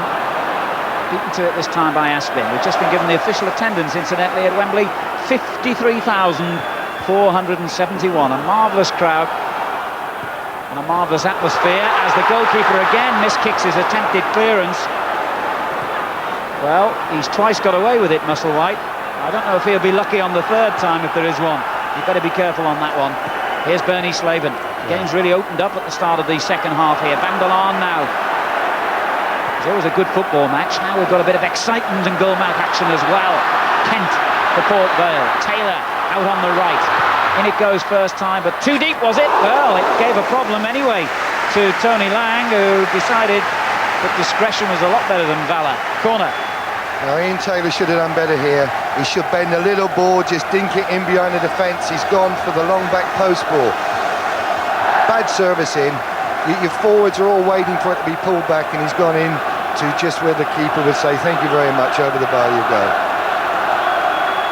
beaten to it this time by Aspin. We've just been given the official attendance, incidentally, at Wembley. 53,471. A marvellous crowd and a marvellous atmosphere as the goalkeeper again miskicks his attempted clearance. Well, he's twice got away with it, Musselwhite. I don't know if he'll be lucky on the third time if there is one. You've got to be careful on that one. Here's Bernie Slaven. The game's really opened up at the start of the second half here. Van der Laan now. It's always a good football match. Now we've got a bit of excitement and goal-mouth action as well. Kent for Port Vale. Taylor out on the right. In it goes first time, but too deep, was it? Well, it gave a problem anyway to Tony Lang, who decided that discretion was a lot better than valour. Corner. Now, Ian Taylor should have done better here. He should bend a little ball, just dink it in behind the defence. He's gone for the long back post ball. Bad service in. Your forwards are all waiting for it to be pulled back, and he's gone in to just where the keeper would say, thank you very much, over the bar you go.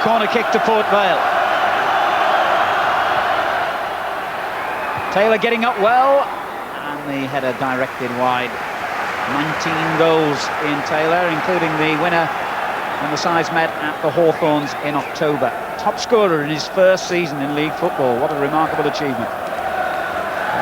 Corner kick to Port Vale. Taylor getting up well, and the header directed wide. 19 goals in Taylor, including the winner when the sides met at the Hawthorns in October. Top scorer in his first season in league football. What a remarkable achievement.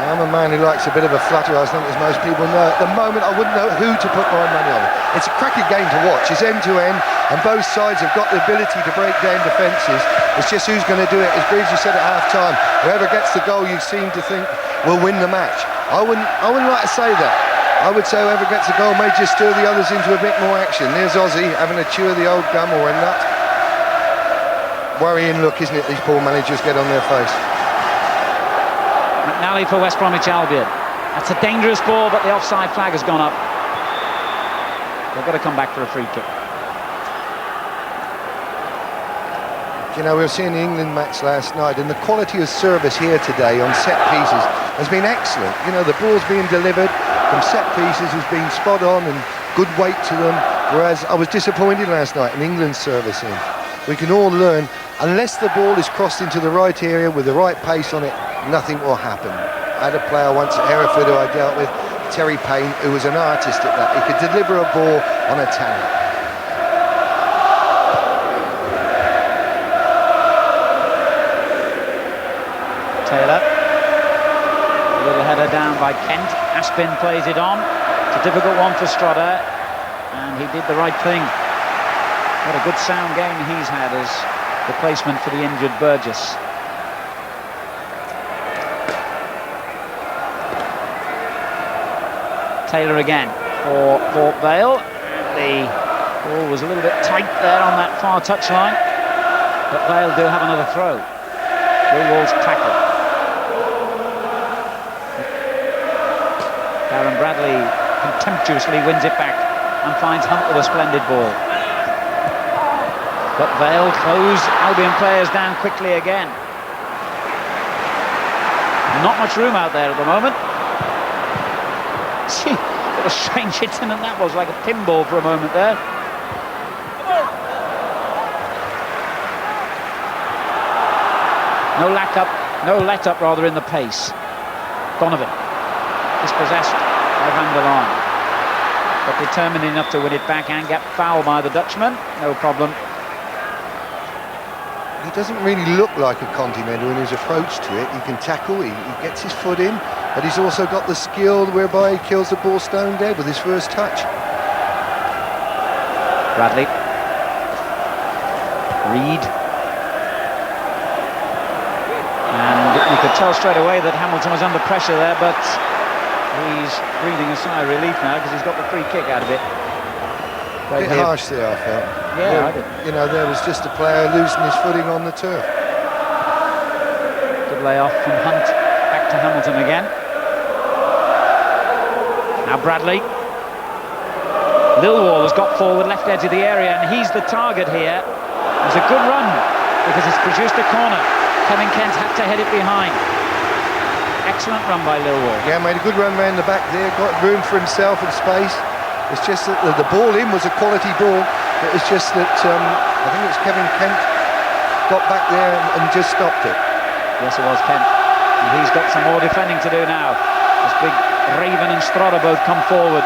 I'm a man who likes a bit of a flutter, I think, as most people know. At the moment, I wouldn't know who to put my money on. It's a cracking game to watch. It's end-to-end, and both sides have got the ability to break down defences. It's just who's going to do it. As Greavesy said at half-time, whoever gets the goal you seem to think will win the match. I wouldn't like to say that. I would say whoever gets the goal may just stir the others into a bit more action. There's Ozzy having a chew of the old gum or a nut. Worrying look, isn't it? These poor managers get on their face. McNally for West Bromwich Albion. That's a dangerous ball, but the offside flag has gone up. They've got to come back for a free kick. You know, we were seeing the England match last night, and the quality of service here today on set pieces has been excellent. You know, the ball's being delivered from set pieces has been spot on and good weight to them, whereas I was disappointed last night in England's servicing. We can all learn, unless the ball is crossed into the right area with the right pace on it, nothing will happen. I had a player once at Hereford who I dealt with, Terry Payne, who was an artist at that. He could deliver a ball on a talent. Taylor. A little header down by Kent. Aspin plays it on. It's a difficult one for Strodder, and he did the right thing. What a good sound game he's had as replacement for the injured Burgess. Taylor again for Port Vale. The ball was a little bit tight there on that far touchline, but Vale do have another throw. Millwall's tackle. Darren Bradley contemptuously wins it back and finds Hunt with a splendid ball. But Vale close Albion players down quickly again. Not much room out there at the moment. Gee, what a strange incident that was, like a pinball for a moment there. No let up rather in the pace. Donovan dispossessed by Van der Laan, but determined enough to win it back and get fouled by the Dutchman. No problem. He doesn't really look like a continental in his approach to it. He can tackle, he gets his foot in, but he's also got the skill whereby he kills the ball stone dead with his first touch. Bradley. Reed. And you could tell straight away that Hamilton was under pressure there, but he's breathing a sigh of relief now because he's got the free kick out of it. A bit harsh there, I felt. Yeah, I did. You know, there was just a player losing his footing on the turf. Good layoff from Hunt. Back to Hamilton again. Now Bradley. Lilwall has got forward left edge of the area, and he's the target here. It was a good run because it's produced a corner. Kevin Kent had to head it behind. Excellent run by Lilwall. Yeah, made a good run round the back there, got room for himself and space. It's just that the ball in was a quality ball. It was just that I think it's Kevin Kent got back there and just stopped it. Yes, it was Kent. And he's got some more defending to do now. As big Raven and Strother both come forward.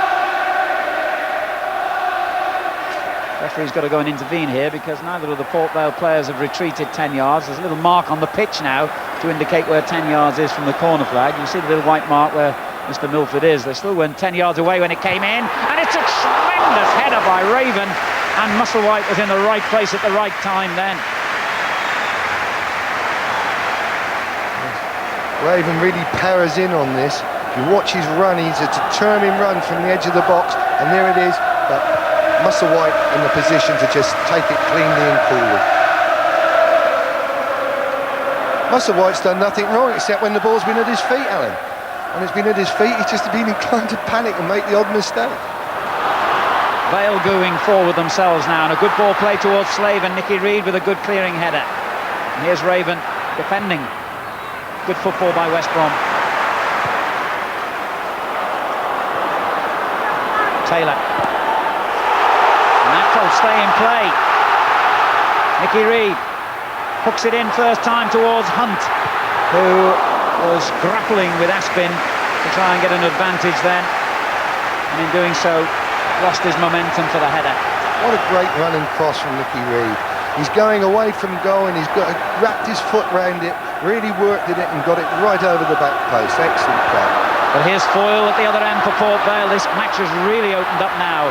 Referee's got to go and intervene here because neither of the Port Vale players have retreated 10 yards. There's a little mark on the pitch now to indicate where 10 yards is from the corner flag. You see the little white mark where Mr. Milford is. They still went 10 yards away when it came in, and it's a tremendous header by Raven, and Musselwhite was in the right place at the right time then. Raven really powers in on this. If you watch his run, he's a determined run from the edge of the box, and there it is. But Musselwhite in the position to just take it cleanly and coolly. Musselwhite's done nothing wrong except when the ball's been at his feet, Alan. When it's been at his feet, he's just been inclined to panic and make the odd mistake. Vale going forward themselves now, and a good ball play towards Slave, and Nicky Reed with a good clearing header. And here's Raven defending. Good football by West Brom. Taylor. And that will stay in play. Nicky Reed hooks it in first time towards Hunt, who was grappling with Aspin to try and get an advantage then, and in doing so lost his momentum for the header. What a great running cross from Nicky Reed. He's going away from goal and he's wrapped his foot round it, really worked at it and got it right over the back post. Excellent play. But here's Foyle at the other end for Port Vale. This match has really opened up now.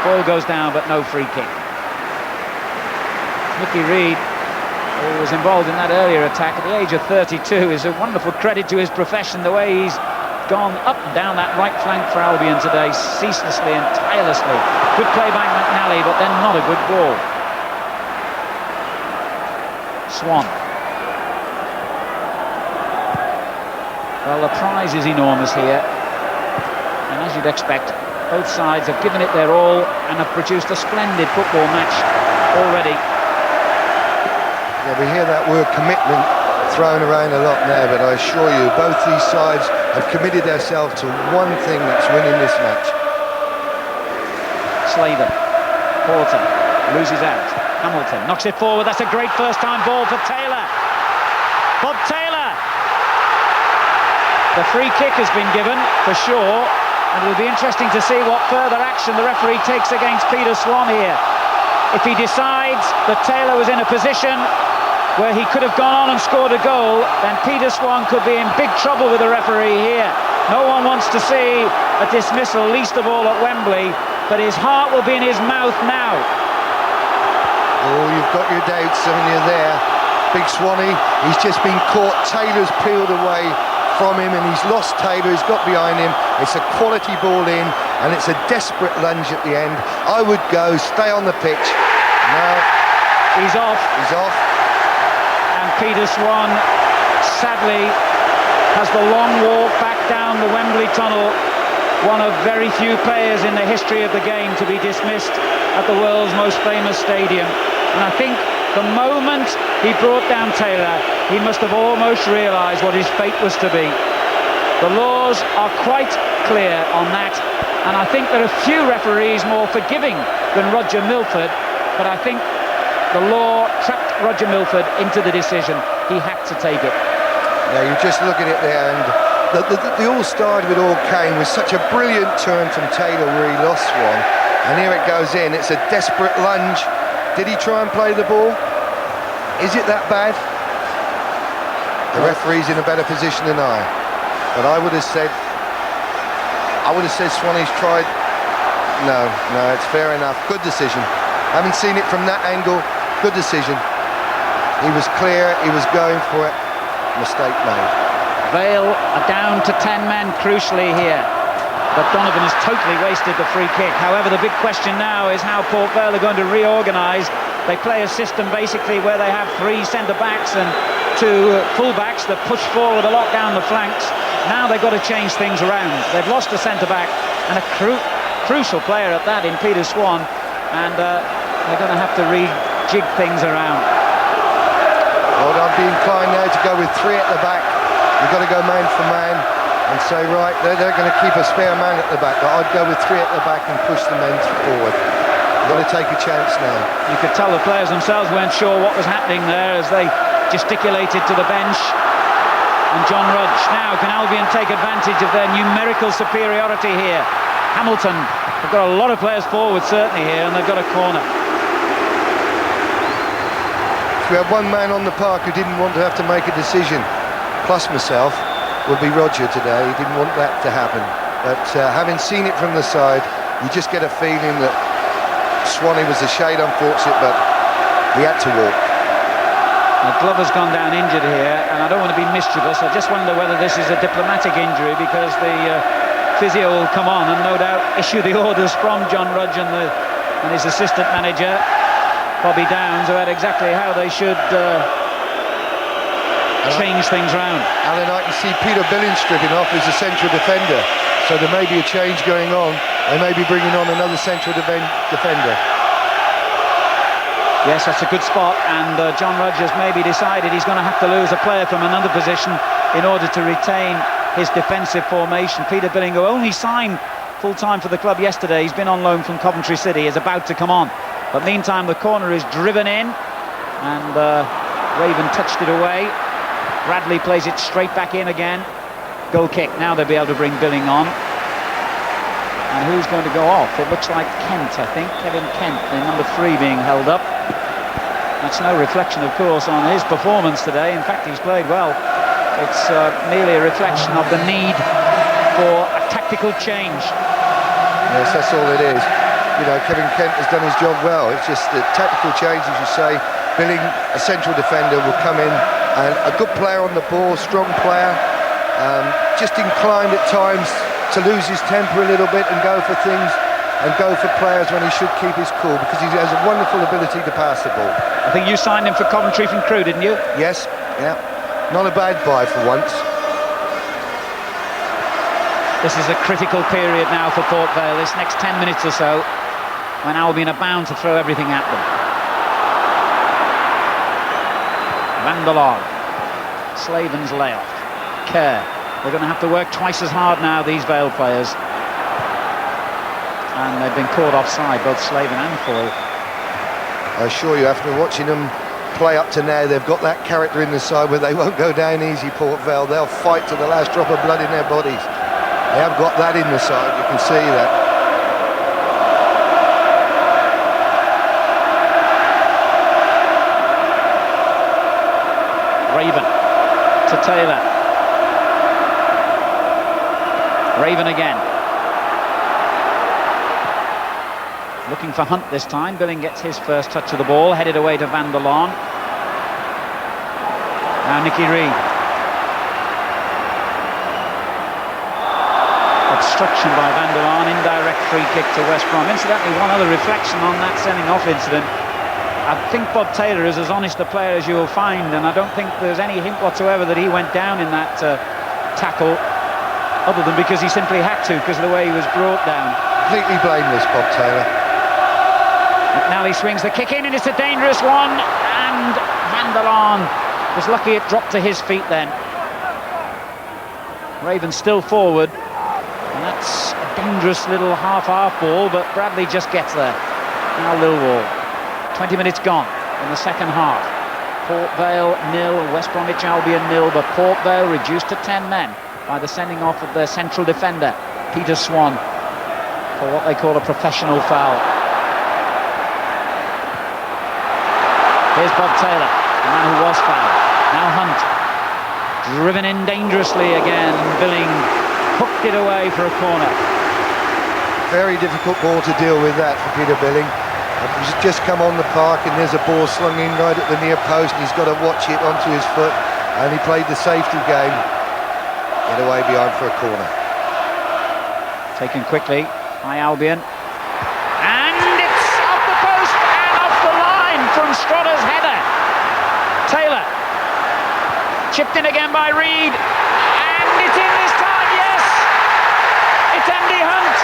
Foyle goes down, but no free kick. Nicky Reed, who was involved in that earlier attack at the age of 32, is a wonderful credit to his profession, the way he's gone up and down that right flank for Albion today, ceaselessly and tirelessly. Good play by McNally, but then not a good ball. Swan. Well, the prize is enormous here, and as you'd expect, both sides have given it their all and have produced a splendid football match already. Yeah, we hear that word commitment thrown around a lot now, but I assure you, both these sides have committed themselves to one thing, that's winning this match. Slater, Porter, loses out. Hamilton knocks it forward. That's a great first-time ball for Taylor. Bob Taylor. The free kick has been given, for sure, and it'll be interesting to see what further action the referee takes against Peter Swan here. If he decides that Taylor was in a position where he could have gone on and scored a goal, then Peter Swan could be in big trouble with the referee here. No one wants to see a dismissal, least of all at Wembley, but his heart will be in his mouth now. Oh, you've got your doubts, haven't you, there? Big Swanee, he's just been caught. Taylor's peeled away from him and he's lost Taylor, he's got behind him. It's a quality ball in and it's a desperate lunge at the end. I would go, stay on the pitch. No. He's off. He's off. And Peter Swan, sadly, has the long walk back down the Wembley tunnel. One of very few players in the history of the game to be dismissed at the world's most famous stadium. And I think the moment he brought down Taylor, he must have almost realised what his fate was to be. The laws are quite clear on that, and I think there are few referees more forgiving than Roger Milford, but I think the law trapped Roger Milford into the decision. He had to take it. Yeah, you just look at it there, and the all started with all came with such a brilliant turn from Taylor where he lost one, and here it goes in. It's a desperate lunge. Did he try and play the ball? Is it that bad? The referee's in a better position than I, but I would have said Swanee's tried. No, it's fair enough. Good decision. Haven't seen it from that angle. Good decision. He was clear. He was going for it. Mistake made. Vale are down to 10 men crucially here, but Donovan has totally wasted the free kick. However, the big question now is how Port Vale are going to reorganise. They play a system basically where they have 3 centre-backs and 2 full-backs that push forward a lot down the flanks. Now they've got to change things around. They've lost a centre-back and a crucial player at that in Peter Swan, and they're going to have to rejig things around. Well, I'd be inclined now to go with 3 at the back. You've got to go man for man and say, right, they're going to keep a spare man at the back, but I'd go with 3 at the back and push the men forward. You've got to take a chance now. You could tell the players themselves weren't sure what was happening there as they gesticulated to the bench. And John Rudge. Now, can Albion take advantage of their numerical superiority here? Hamilton, they've got a lot of players forward certainly here, and they've got a corner. If we had one man on the park who didn't want to have to make a decision, plus myself, would be Roger today. He didn't want that to happen. But having seen it from the side, you just get a feeling that Swanee was a shade unfortunate, but he had to walk. Now, Glover's gone down injured here, and I don't want to be mischievous. I just wonder whether this is a diplomatic injury, because the physio will come on and no doubt issue the orders from John Rudge and his assistant manager, Bobby Downs, about exactly how they should change things round. Alan, I can see Peter Billings stripping off as a central defender, so there may be a change going on. They may be bringing on another central defender. Yes, that's a good spot, and John Rudge has maybe decided he's going to have to lose a player from another position in order to retain his defensive formation. Peter Billing, who only signed full-time for the club yesterday, he's been on loan from Coventry City, is about to come on. But meantime, the corner is driven in, and Raven touched it away. Bradley plays it straight back in again. Goal kick. Now they'll be able to bring Billing on. And who's going to go off? It looks like Kent, I think. Kevin Kent, the number 3 being held up. That's no reflection, of course, on his performance today. In fact, he's played well. It's merely a reflection of the need for a tactical change. Yes, that's all it is. You know, Kevin Kent has done his job well. It's just the tactical change, as you say. Billing, a central defender, will come in, and a good player on the ball, strong player, just inclined at times to lose his temper a little bit and go for things and go for players when he should keep his cool, because he has a wonderful ability to pass the ball. I think you signed him for Coventry from Crewe, didn't you? Yes, yeah. Not a bad buy for once. This is a critical period now for Port Vale, this next 10 minutes or so, when Albion are bound to throw everything at them. Van der Log, Slaven's layoff, Kerr. They're going to have to work twice as hard now, these Vale players. And they've been caught offside, both Slaven and Foyle. I assure you, after watching them play up to now, they've got that character in the side where they won't go down easy, Port Vale. They'll fight to the last drop of blood in their bodies. They have got that in the side, you can see that. Raven to Taylor. Raven again. Looking for Hunt this time. Billing gets his first touch of the ball, headed away to Van der Laan. Now Nicky Reed. Obstruction by Van der Laan, indirect free kick to West Brom. Incidentally, one other reflection on that sending off incident. I think Bob Taylor is as honest a player as you will find, and I don't think there's any hint whatsoever that he went down in that tackle, other than because he simply had to, because of the way he was brought down. Completely blameless, Bob Taylor. McNally swings the kick in, and it's a dangerous one, and Van der Laan was lucky it dropped to his feet then. Raven still forward, and that's a dangerous little half-half ball, but Bradley just gets there. Now Lilwall. 20 minutes gone in the second half. Port Vale 0, West Bromwich Albion 0, but Port Vale reduced to 10 men by the sending off of their central defender, Peter Swan, for what they call a professional foul. Here's Bob Taylor, the man who was fouled. Now Hunt, driven in dangerously again. Billing hooked it away for a corner. Very difficult ball to deal with that for Peter Billing. He's just come on the park and there's a ball slung in right at the near post and he's got to watch it onto his foot, and he played the safety game. Get away behind for a corner. Taken quickly by Albion. And it's off the post and off the line from Strotter's header. Taylor. Chipped in again by Reed. And it's in this time, yes! It's Andy Hunt.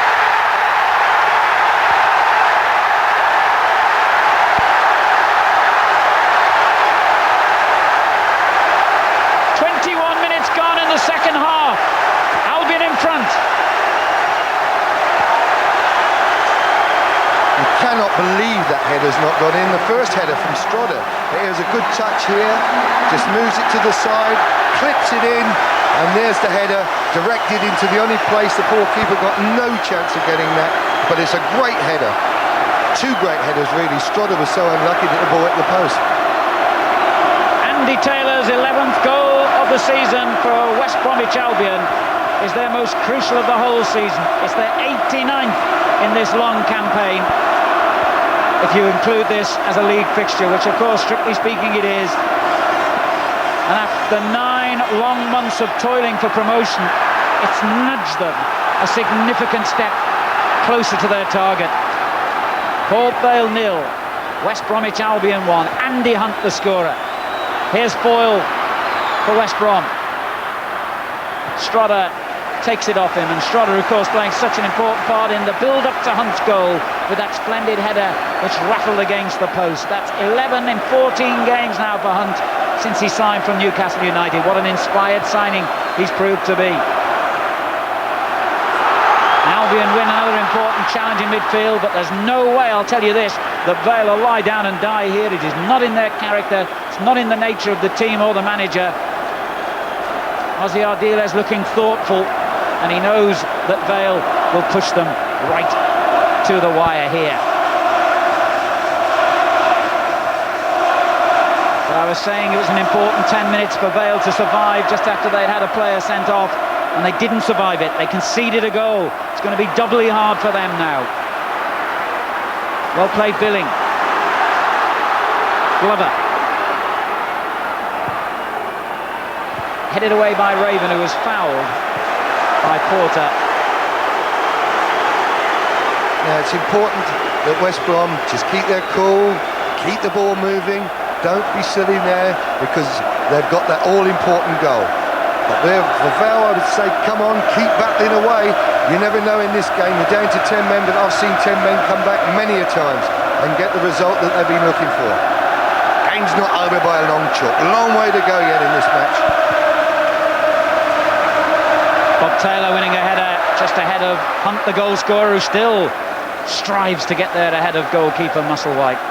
Gone in the second half. Albion in front. You cannot believe that header's not gone in. The first header from Strotter. Here's a good touch here. Just moves it to the side, clips it in, and there's the header directed into the only place the poor keeper got no chance of getting that. But it's a great header. Two great headers really. Strotter was so unlucky that the ball hit the post. Andy Taylor's 11th goal of the season for West Bromwich Albion is their most crucial of the whole season. It's their 89th in this long campaign, if you include this as a league fixture, which of course, strictly speaking, it is. And after 9 long months of toiling for promotion, it's nudged them a significant step closer to their target. Port Vale 0, West Bromwich Albion 1. Andy Hunt the scorer. Here's Foyle for West Brom. Strotter takes it off him, and Strotter, of course, playing such an important part in the build-up to Hunt's goal with that splendid header which rattled against the post. That's 11 in 14 games now for Hunt since he signed from Newcastle United. What an inspired signing he's proved to be. Albion win another important challenge in midfield, but there's no way, I'll tell you this, that Vale will lie down and die here. It is not in their character, it's not in the nature of the team or the manager. Ozzy Ardiles looking thoughtful, and he knows that Vale will push them right to the wire here. But I was saying it was an important 10 minutes for Vale to survive just after they'd had a player sent off, and they didn't survive it. They conceded a goal. It's going to be doubly hard for them now. Well played, Billing. Glover. Headed away by Raven, who was fouled by Porter. Now it's important that West Brom just keep their cool, keep the ball moving, don't be silly there, because they've got that all-important goal. But there, for Vale, I would say, come on, keep battling away. You never know in this game. You're down to 10 men, but I've seen 10 men come back many a times and get the result that they've been looking for. Game's not over by a long chalk. A long way to go yet in this match. Bob Taylor winning a header just ahead of Hunt, the goal scorer, who still strives to get there ahead of goalkeeper Musselwhite.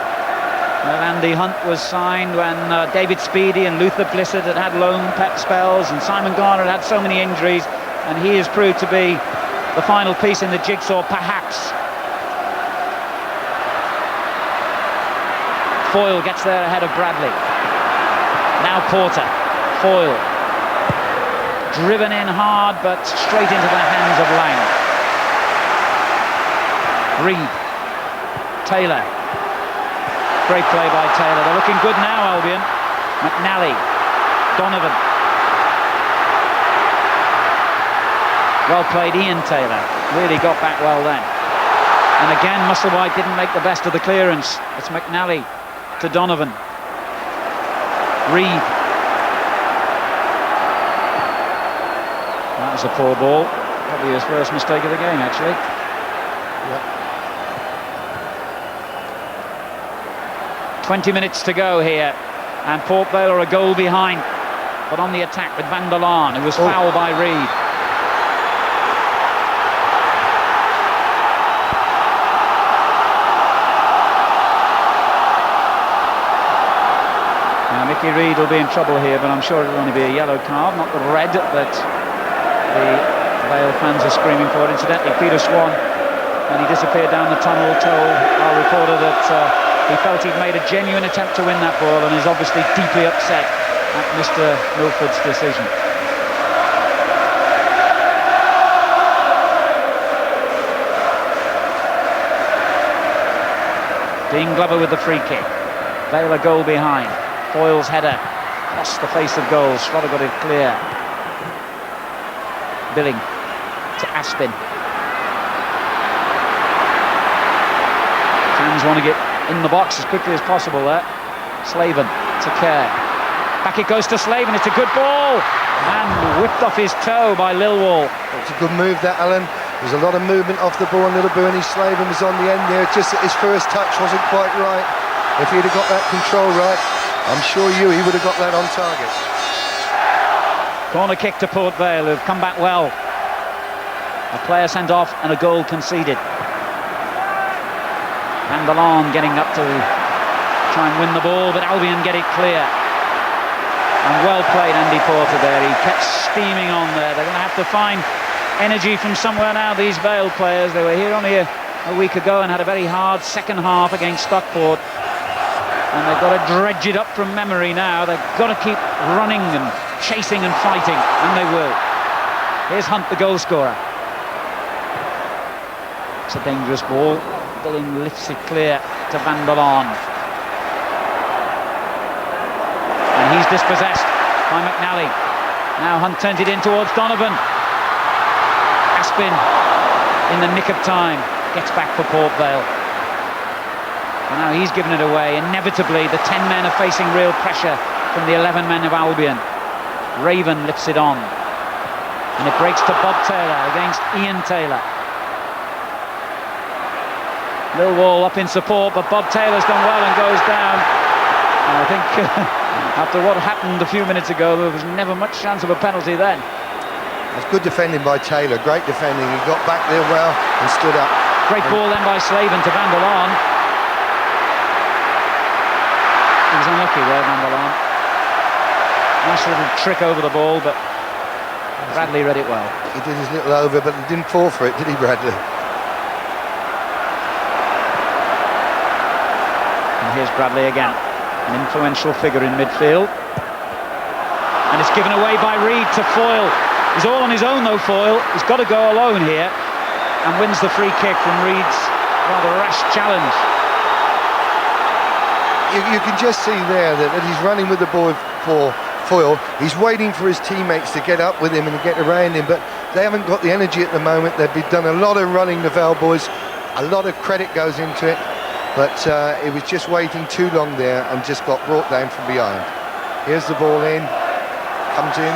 Well, Andy Hunt was signed when David Speedy and Luther Blissett had had loan spells, and Simon Garner had so many injuries, and he has proved to be the final piece in the jigsaw, perhaps. Foyle gets there ahead of Bradley. Now Porter. Foyle. Driven in hard, but straight into the hands of Lang. Reed. Taylor. Great play by Taylor. They're looking good now, Albion. McNally. Donovan. Well played, Ian Taylor. Really got back well then. And again, Musselwhite didn't make the best of the clearance. It's McNally to Donovan. Reed. That was a poor ball. Probably his first mistake of the game, actually. Yep. 20 minutes to go here. And Port Vale are a goal behind. But on the attack with Van der Laan, who was fouled by Reed. Mickey Reed will be in trouble here, but I'm sure it'll only be a yellow card, not the red that the Vale fans are screaming for. Incidentally, Peter Swan, when he disappeared down the tunnel, told our reporter that he felt he'd made a genuine attempt to win that ball and is obviously deeply upset at Mr. Milford's decision. Dean Glover with the free kick. Vale a goal behind. Foyle's header across the face of goal. Schroeder got it clear. Billing to Aspin. Fans want to get in the box as quickly as possible there. Slaven to Kerr. Back it goes to Slaven. It's a good ball. And whipped off his toe by Lilwall. It's a good move that, Alan. There's a lot of movement off the ball, and little Bernie Slaven was on the end there. Just that his first touch wasn't quite right. If he'd have got that control right, I'm sure he would have got that on target. Corner kick to Port Vale, who've come back well. A player sent off and a goal conceded. Van der Laan getting up to try and win the ball, but Albion get it clear. And well played, Andy Porter there. He kept steaming on there. They're going to have to find energy from somewhere now, these Vale players. They were here only a week ago and had a very hard second half against Stockport. And they've got to dredge it up from memory now. They've got to keep running and chasing and fighting, and they will. Here's Hunt, the goal scorer. It's a dangerous ball. Billing lifts it clear to Van der Laan. And he's dispossessed by McNally. Now Hunt turns it in towards Donovan. Aspin, in the nick of time, gets back for Port Vale. And now he's given it away. Inevitably, the 10 men are facing real pressure from the 11 men of Albion. Raven lifts it on. And it breaks to Bob Taylor against Ian Taylor. Lilwall up in support, but Bob Taylor's done well and goes down. And I think after what happened a few minutes ago, there was never much chance of a penalty then. That's good defending by Taylor. Great defending. He got back there well and stood up. Great ball then by Slaven to Van der Laan. He was unlucky there, Van der Laan. Nice little trick over the ball, but Bradley read it well. He did his little over, but he didn't fall for it, did he, Bradley? And here's Bradley again, an influential figure in midfield. And it's given away by Reed to Foyle. He's all on his own though, Foyle. He's got to go alone here and wins the free kick from Reed's rather rash challenge. You can just see there that he's running with the ball for Foyle. He's waiting for his teammates to get up with him and get around him, but they haven't got the energy at the moment. They've done a lot of running, the Vale boys. A lot of credit goes into it, but it was just waiting too long there and just got brought down from behind. Here's the ball in, comes in.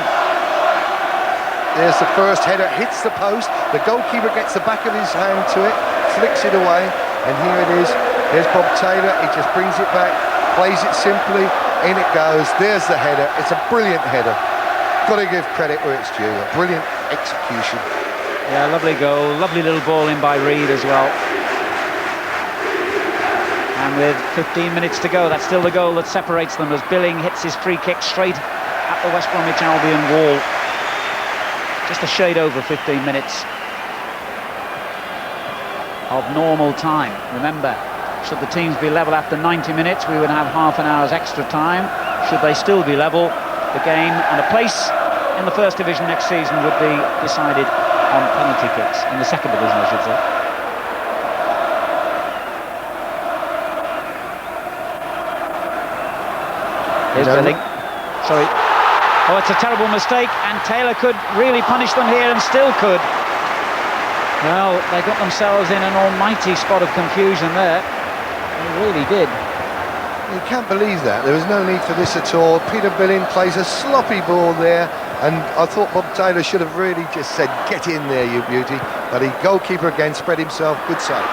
There's the first header, hits the post. The goalkeeper gets the back of his hand to it, flicks it away, and here it is. There's Bob Taylor, he just brings it back, plays it simply, in it goes. There's the header. It's a brilliant header. Got to give credit where it's due. A brilliant execution. Yeah, lovely goal. Lovely little ball in by Reed as well. And with 15 minutes to go, that's still the goal that separates them as Billing hits his free kick straight at the West Bromwich Albion wall. Just a shade over 15 minutes of normal time. Remember, should the teams be level after 90 minutes, we would have half an hour's extra time. Should they still be level, the game and a place in the first division next season would be decided on penalty kicks. In the second division, I should say. Here's Billing. Sorry. Oh, it's a terrible mistake, and Taylor could really punish them here, and still could. Well, they got themselves in an almighty spot of confusion there. They really did. You can't believe that. There was no need for this at all. Peter Billing plays a sloppy ball there, and I thought Bob Taylor should have really just said, "Get in there, you beauty." But the goalkeeper again spread himself. Good save.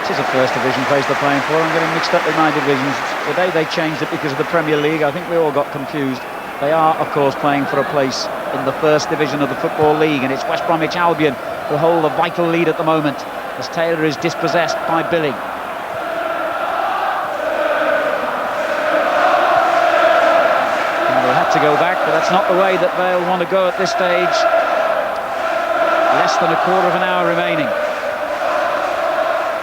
This is a First Division place they're playing for. I'm getting mixed up with my divisions. The day they changed it because of the Premier League, I think we all got confused. They are, of course, playing for a place in the First Division of the Football League, and it's West Bromwich Albion who hold the vital lead at the moment, as Taylor is dispossessed by Billing. And they had to go back, but that's not the way that Vale want to go at this stage. Less than a quarter of an hour remaining.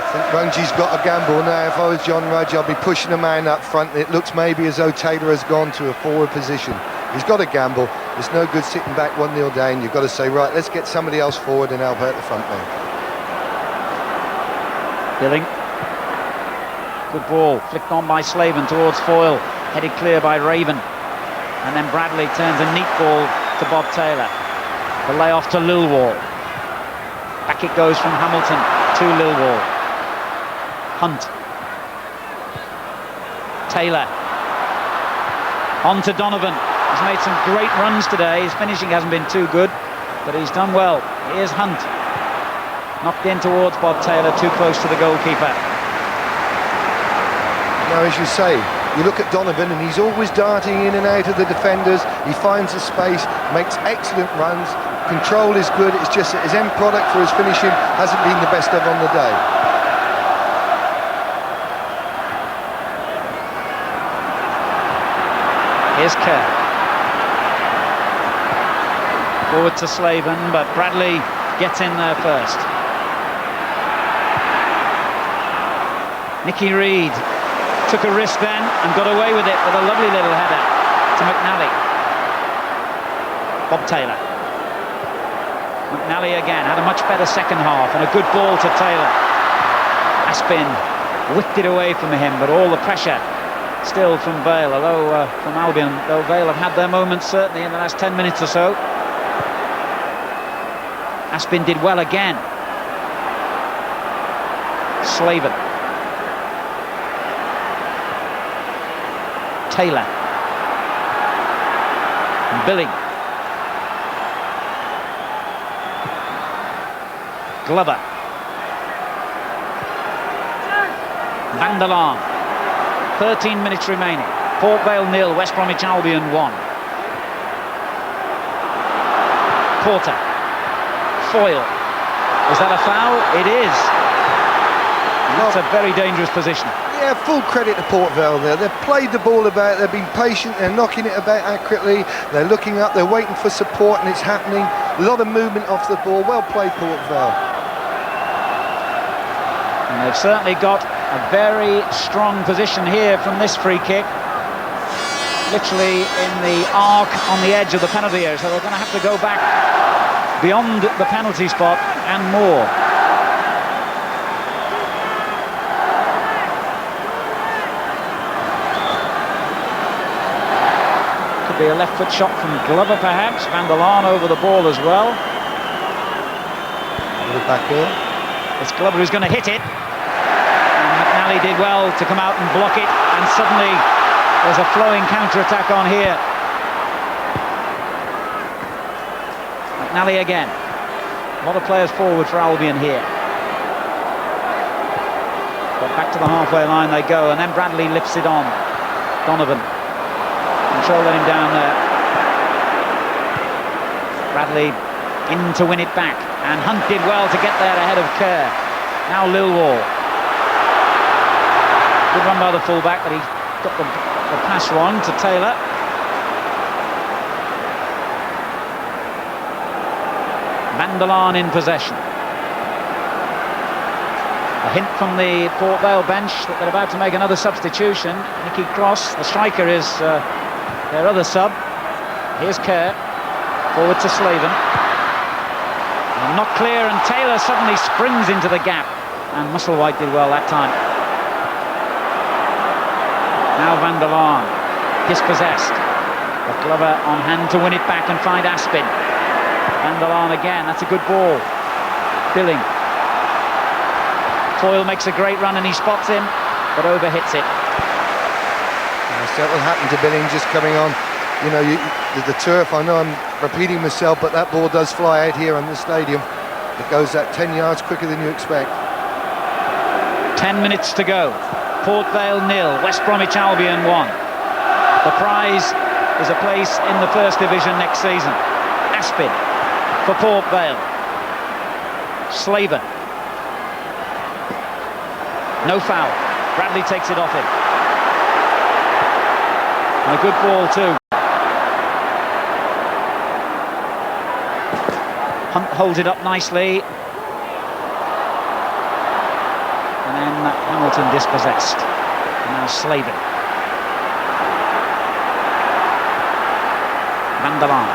I think Runge's got a gamble now. If I was John Rudge, I'd be pushing a man up front. It looks maybe as though Taylor has gone to a forward position. He's got a gamble. It's no good sitting back 1-0 down. You've got to say, right, let's get somebody else forward and help out the front man. Billing. Good ball. Flicked on by Slaven towards Foyle. Headed clear by Raven. And then Bradley turns a neat ball to Bob Taylor. The layoff to Lilwall. Back it goes from Hamilton to Lilwall. Hunt. Taylor. On to Donovan. He's made some great runs today. His finishing hasn't been too good, but he's done well. Here's Hunt. Knocked in towards Bob Taylor, too close to the goalkeeper. Now, as you say, you look at Donovan and he's always darting in and out of the defenders. He finds the space, makes excellent runs. Control is good. It's just that his end product for his finishing hasn't been the best of on the day. Here's Kerr. Forward to Slaven, but Bradley gets in there first. Nicky Reid took a risk then and got away with it with a lovely little header to McNally. Bob Taylor. McNally again had a much better second half and a good ball to Taylor. Aspin whipped it away from him, but all the pressure still from Vale, although from Albion, though Vale have had their moments certainly in the last 10 minutes or so. Aspin did well again. Slaven. Taylor. And Billing. Glover. Van der Laan. 13 minutes remaining. Port Vale 0, West Bromwich Albion 1. Porter. Foyle. Is that a foul? It is. And that's a very dangerous position. Yeah, full credit to Port Vale there. They've played the ball about, they've been patient, they're knocking it about accurately, they're looking up, they're waiting for support, and it's happening. A lot of movement off the ball. Well played, Port Vale. And they've certainly got a very strong position here from this free kick. Literally in the arc on the edge of the penalty area, so they're going to have to go back beyond the penalty spot and more. Could be a left foot shot from Glover perhaps. Van der Laan over the ball as well. Back here. It's Glover who's going to hit it. McNally did well to come out and block it, and suddenly there's a flowing counter-attack on here. McNally again. A lot of players forward for Albion here. But back to the halfway line they go, and then Bradley lifts it on. Donovan. Control let him down there. Bradley in to win it back, and Hunt did well to get there ahead of Kerr. Now Lilwall. Good run by the fullback, but he got the pass wrong to Taylor. Van der Laan in possession. A hint from the Port Vale bench that they're about to make another substitution. Nicky Cross, the striker, is their other sub. Here's Kerr, forward to Slaven. And not clear, and Taylor suddenly springs into the gap. And Musselwhite did well that time. Van der Laan. Dispossessed. But Glover on hand to win it back and find Aspin. Van der Laan again, that's a good ball. Billing. Foyle makes a great run and he spots him, but overhits it. That will happen to Billing just coming on. You know, the turf, I know I'm repeating myself, but that ball does fly out here on the stadium. It goes that 10 yards quicker than you expect. 10 minutes to go. Port Vale 0, West Bromwich Albion 1. The prize is a place in the First Division next season. Aspin for Port Vale. Slaven. No foul. Bradley takes it off him. And a good ball too. Hunt holds it up nicely. And then Hamilton dispossessed. And now Slaven. Van der Laan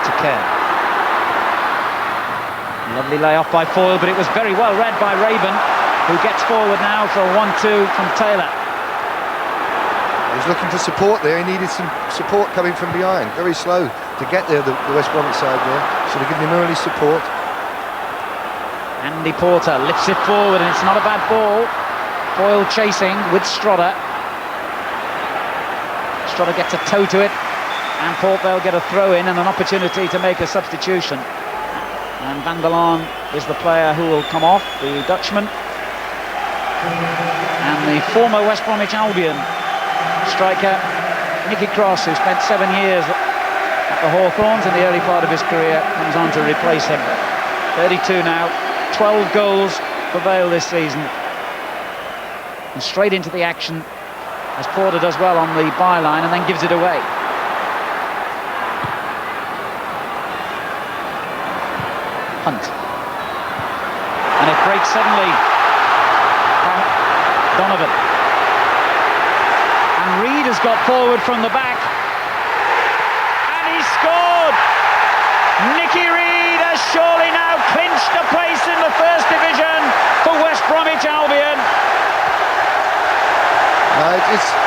to Kerr. Lovely layoff by Foyle, but it was very well read by Raven, who gets forward now for a 1-2 from Taylor. He was looking for support there. He needed some support coming from behind. Very slow to get there, the West Bromwich side there. Should have given him early support. Andy Porter lifts it forward and it's not a bad ball. Foyle chasing with Strodder. Strodder gets a toe to it and Port Vale get a throw in and an opportunity to make a substitution. And Van der Laan is the player who will come off, the Dutchman. And the former West Bromwich Albion striker, Nicky Cross, who spent 7 years at the Hawthorns in the early part of his career, comes on to replace him. 32 now, 12 goals for Vale this season. And straight into the action, as Porter does well on the byline and then gives it away. Hunt. And it breaks suddenly. Donovan. And Reid has got forward from the back. And he scored! Nicky Reid has surely now clinched a place in the First Division for West Bromwich Albion.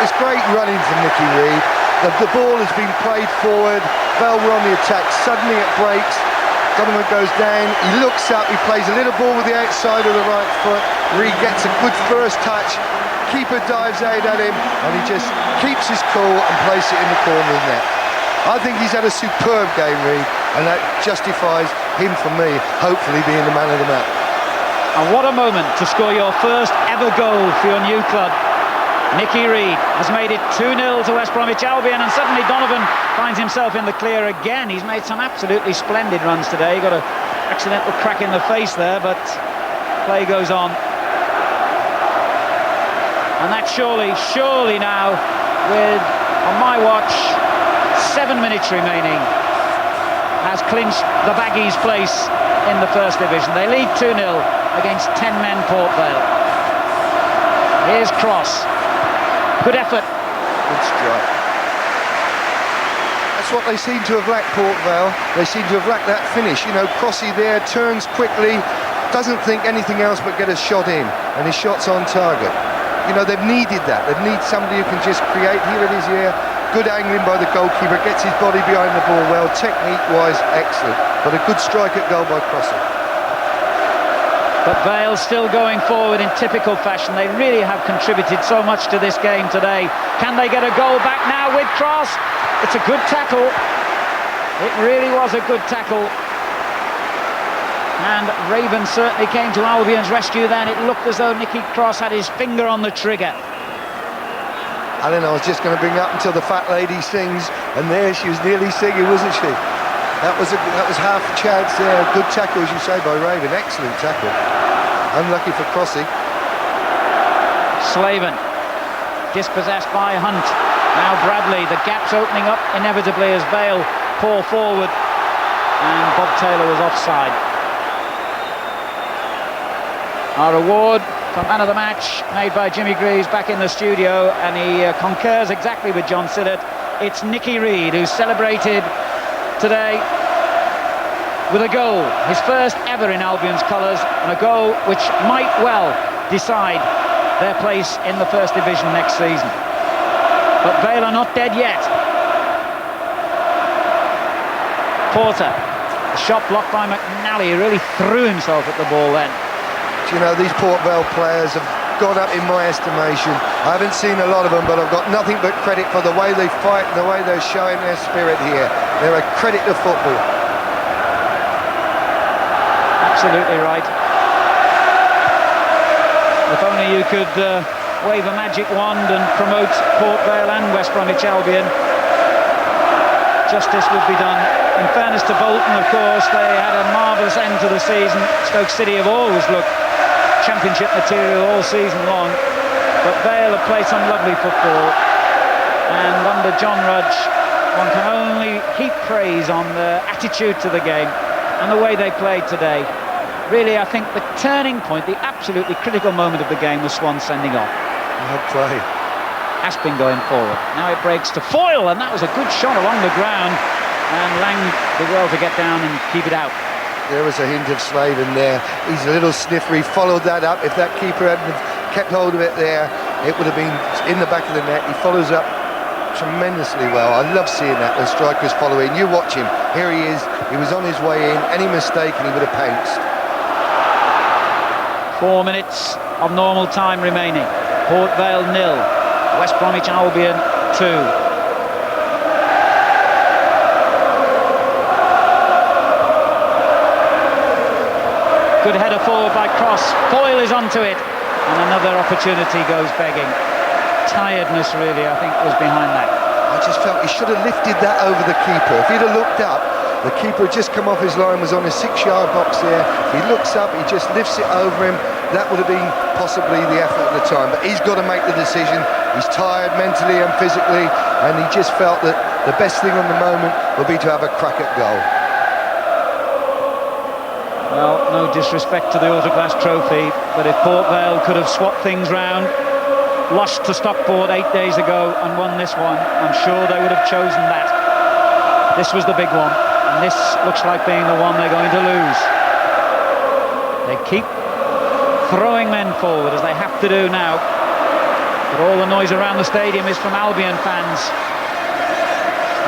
It's great running from Nicky Reid. The ball has been played forward. Vale were on the attack. Suddenly it breaks. Donovan goes down, he looks up, he plays a little ball with the outside of the right foot. Reid gets a good first touch, keeper dives out at him, and he just keeps his cool and places it in the corner of the net. I think he's had a superb game, Reid, and that justifies him, for me, hopefully being the man of the match. And what a moment to score your first ever goal for your new club. Nicky Reid has made it 2-0 to West Bromwich Albion, and suddenly Donovan finds himself in the clear again. He's made some absolutely splendid runs today. He got an accidental crack in the face there, but play goes on. And that surely now, with, on my watch, 7 minutes remaining, has clinched the Baggies' place in the First Division. They lead 2-0 against 10 men Port Vale. Here's Cross. Good effort. Good strike. That's what they seem to have lacked, Port Vale. They seem to have lacked that finish. You know, Crossy there, turns quickly, doesn't think anything else but get a shot in, and his shot's on target. You know, they've needed that. They need somebody who can just create. Here it is here. Good angling by the goalkeeper, gets his body behind the ball well. Technique-wise, excellent. But a good strike at goal by Crossy. But Vale still going forward in typical fashion. They really have contributed so much to this game today. Can they get a goal back now with Cross? It's a good tackle. It really was a good tackle. And Raven certainly came to Albion's rescue then. It looked as though Nicky Cross had his finger on the trigger. Alan, I was just going to bring up until the fat lady sings, and there she was nearly singing, wasn't she? That was half a chance there. Good tackle, as you say, by Raven. Excellent tackle. Unlucky for Crossy. Slaven, dispossessed by Hunt. Now Bradley, the gap's opening up inevitably as Vale pour forward. And Bob Taylor was offside. Our award for man of the match, made by Jimmy Greaves back in the studio, and he concurs exactly with John Sillett. It's Nicky Reid, who celebrated today with a goal, his first ever in Albion's colours, and a goal which might well decide their place in the First Division next season. But Vale are not dead yet. Porter, the shot blocked by McNally. He really threw himself at the ball then. Do you know, these Port Vale players have gone up in my estimation. I haven't seen a lot of them, but I've got nothing but credit for the way they fight and the way they're showing their spirit here. They're a credit to football. Absolutely right. If only you could wave a magic wand and promote Port Vale and West Bromwich Albion, justice would be done. In fairness to Bolton, of course, they had a marvellous end to the season. Stoke City have always looked championship material all season long, but Vale have played some lovely football, and under John Rudge one can only heap praise on the attitude to the game and the way they played today. Really, I think the turning point, the absolutely critical moment of the game was Swan sending off. Well played. Aspin going forward. Now it breaks to Foyle, and that was a good shot along the ground, and Lang did well to get down and keep it out. There was a hint of Slaven there. He's a little sniffer. He followed that up. If that keeper hadn't kept hold of it there, it would have been in the back of the net. He follows up tremendously well. I love seeing that, the strikers following. You watch him. Here he is. He was on his way in. Any mistake and he would have pounced. 4 minutes of normal time remaining. Port Vale 0, West Bromwich Albion 2. Good header forward by Cross. Foyle is onto it, and another opportunity goes begging. Tiredness, really, I think, was behind that. I just felt he should have lifted that over the keeper. If he'd have looked up, the keeper had just come off his line, was on his 6-yard box there. If he looks up, he just lifts it over him. That would have been possibly the effort at the time. But he's got to make the decision. He's tired mentally and physically, and he just felt that the best thing on the moment would be to have a crack at goal. Well, no disrespect to the Autoglass Trophy, but if Port Vale could have swapped things round, lost to Stockport 8 days ago and won this one, I'm sure they would have chosen that. This was the big one, and this looks like being the one they're going to lose. They keep throwing men forward, as they have to do now, but all the noise around the stadium is from Albion fans.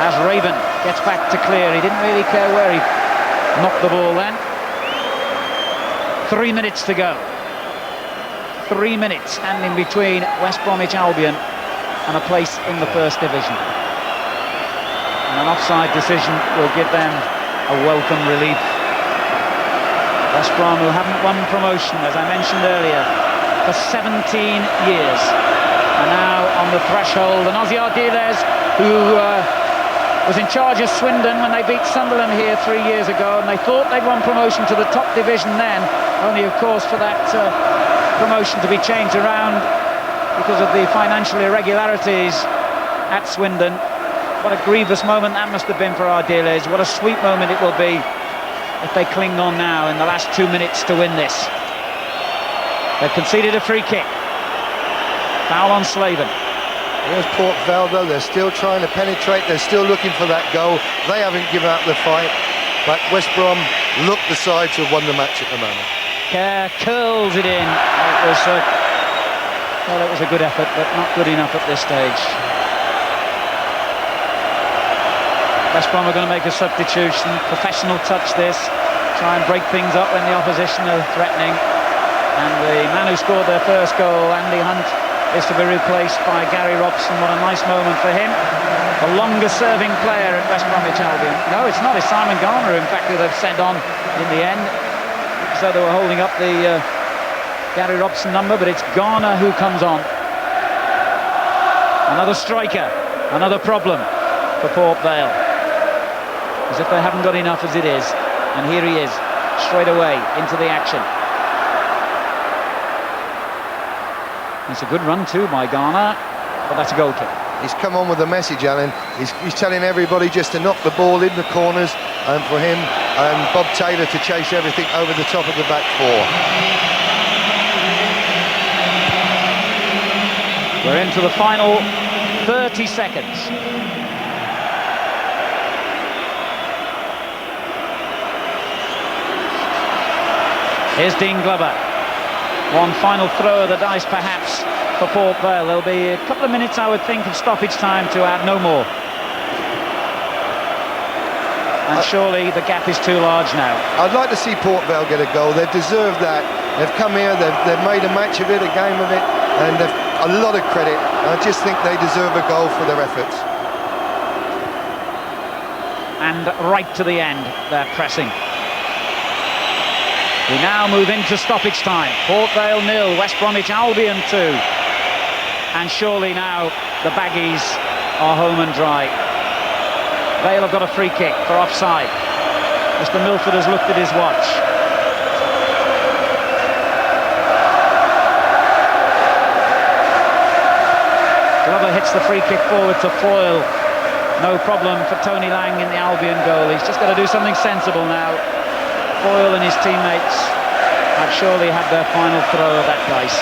As Raven gets back to clear, he didn't really care where he knocked the ball then. 3 minutes to go. 3 minutes standing between West Bromwich Albion and a place in the First Division. And an offside decision will give them a welcome relief. West Brom, who haven't won promotion, as I mentioned earlier, for 17 years, are now on the threshold. And Ozzy Ardiles, who was in charge of Swindon when they beat Sunderland here 3 years ago, and they thought they'd won promotion to the top division then, only of course for that promotion to be changed around because of the financial irregularities at Swindon. What a grievous moment that must have been for Ardiles. What a sweet moment it will be if they cling on now in the last 2 minutes to win this. They've conceded a free kick. Foul on Slaven. Here's Port Vale, though. They're still trying to penetrate. They're still looking for that goal. They haven't given up the fight, but West Brom look the side to have won the match at the moment. Kerr curls it in. Well, it was a good effort, but not good enough at this stage. West Brom are going to make a substitution. Professional touch this. Try and break things up when the opposition are threatening. And the man who scored their first goal, Andy Hunt, is to be replaced by Gary Robson. What a nice moment for him. The longest serving player at West Bromwich Albion. No, it's not. It's Simon Garner, in fact, who they've sent on in the end. So they were holding up the Gary Robson number, but it's Garner who comes on. Another striker, another problem for Port Vale. As if they haven't got enough as it is. And here he is, straight away into the action. It's a good run too by Garner, but that's a goal kick. He's come on with a message, Alan. He's telling everybody just to knock the ball in the corners, and for him and Bob Taylor to chase everything over the top of the back four. We're into the final 30 seconds. Here's Dean Glover. One final throw of the dice, perhaps, for Port Vale. There'll be a couple of minutes, I would think, of stoppage time to add, no more. And surely the gap is too large now. I'd like to see Port Vale get a goal. They've deserved that. They've come here, they've made a match of it, a game of it, and they've a lot of credit. I just think they deserve a goal for their efforts. And right to the end, they're pressing. We now move into stoppage time. Port Vale 0, West Bromwich Albion 2. And surely now the Baggies are home and dry. Vale have got a free kick for offside. Mr. Milford has looked at his watch. Glover hits the free kick forward to Foyle. No problem for Tony Lang in the Albion goal. He's just got to do something sensible now. Foyle and his teammates have surely had their final throw of that dice.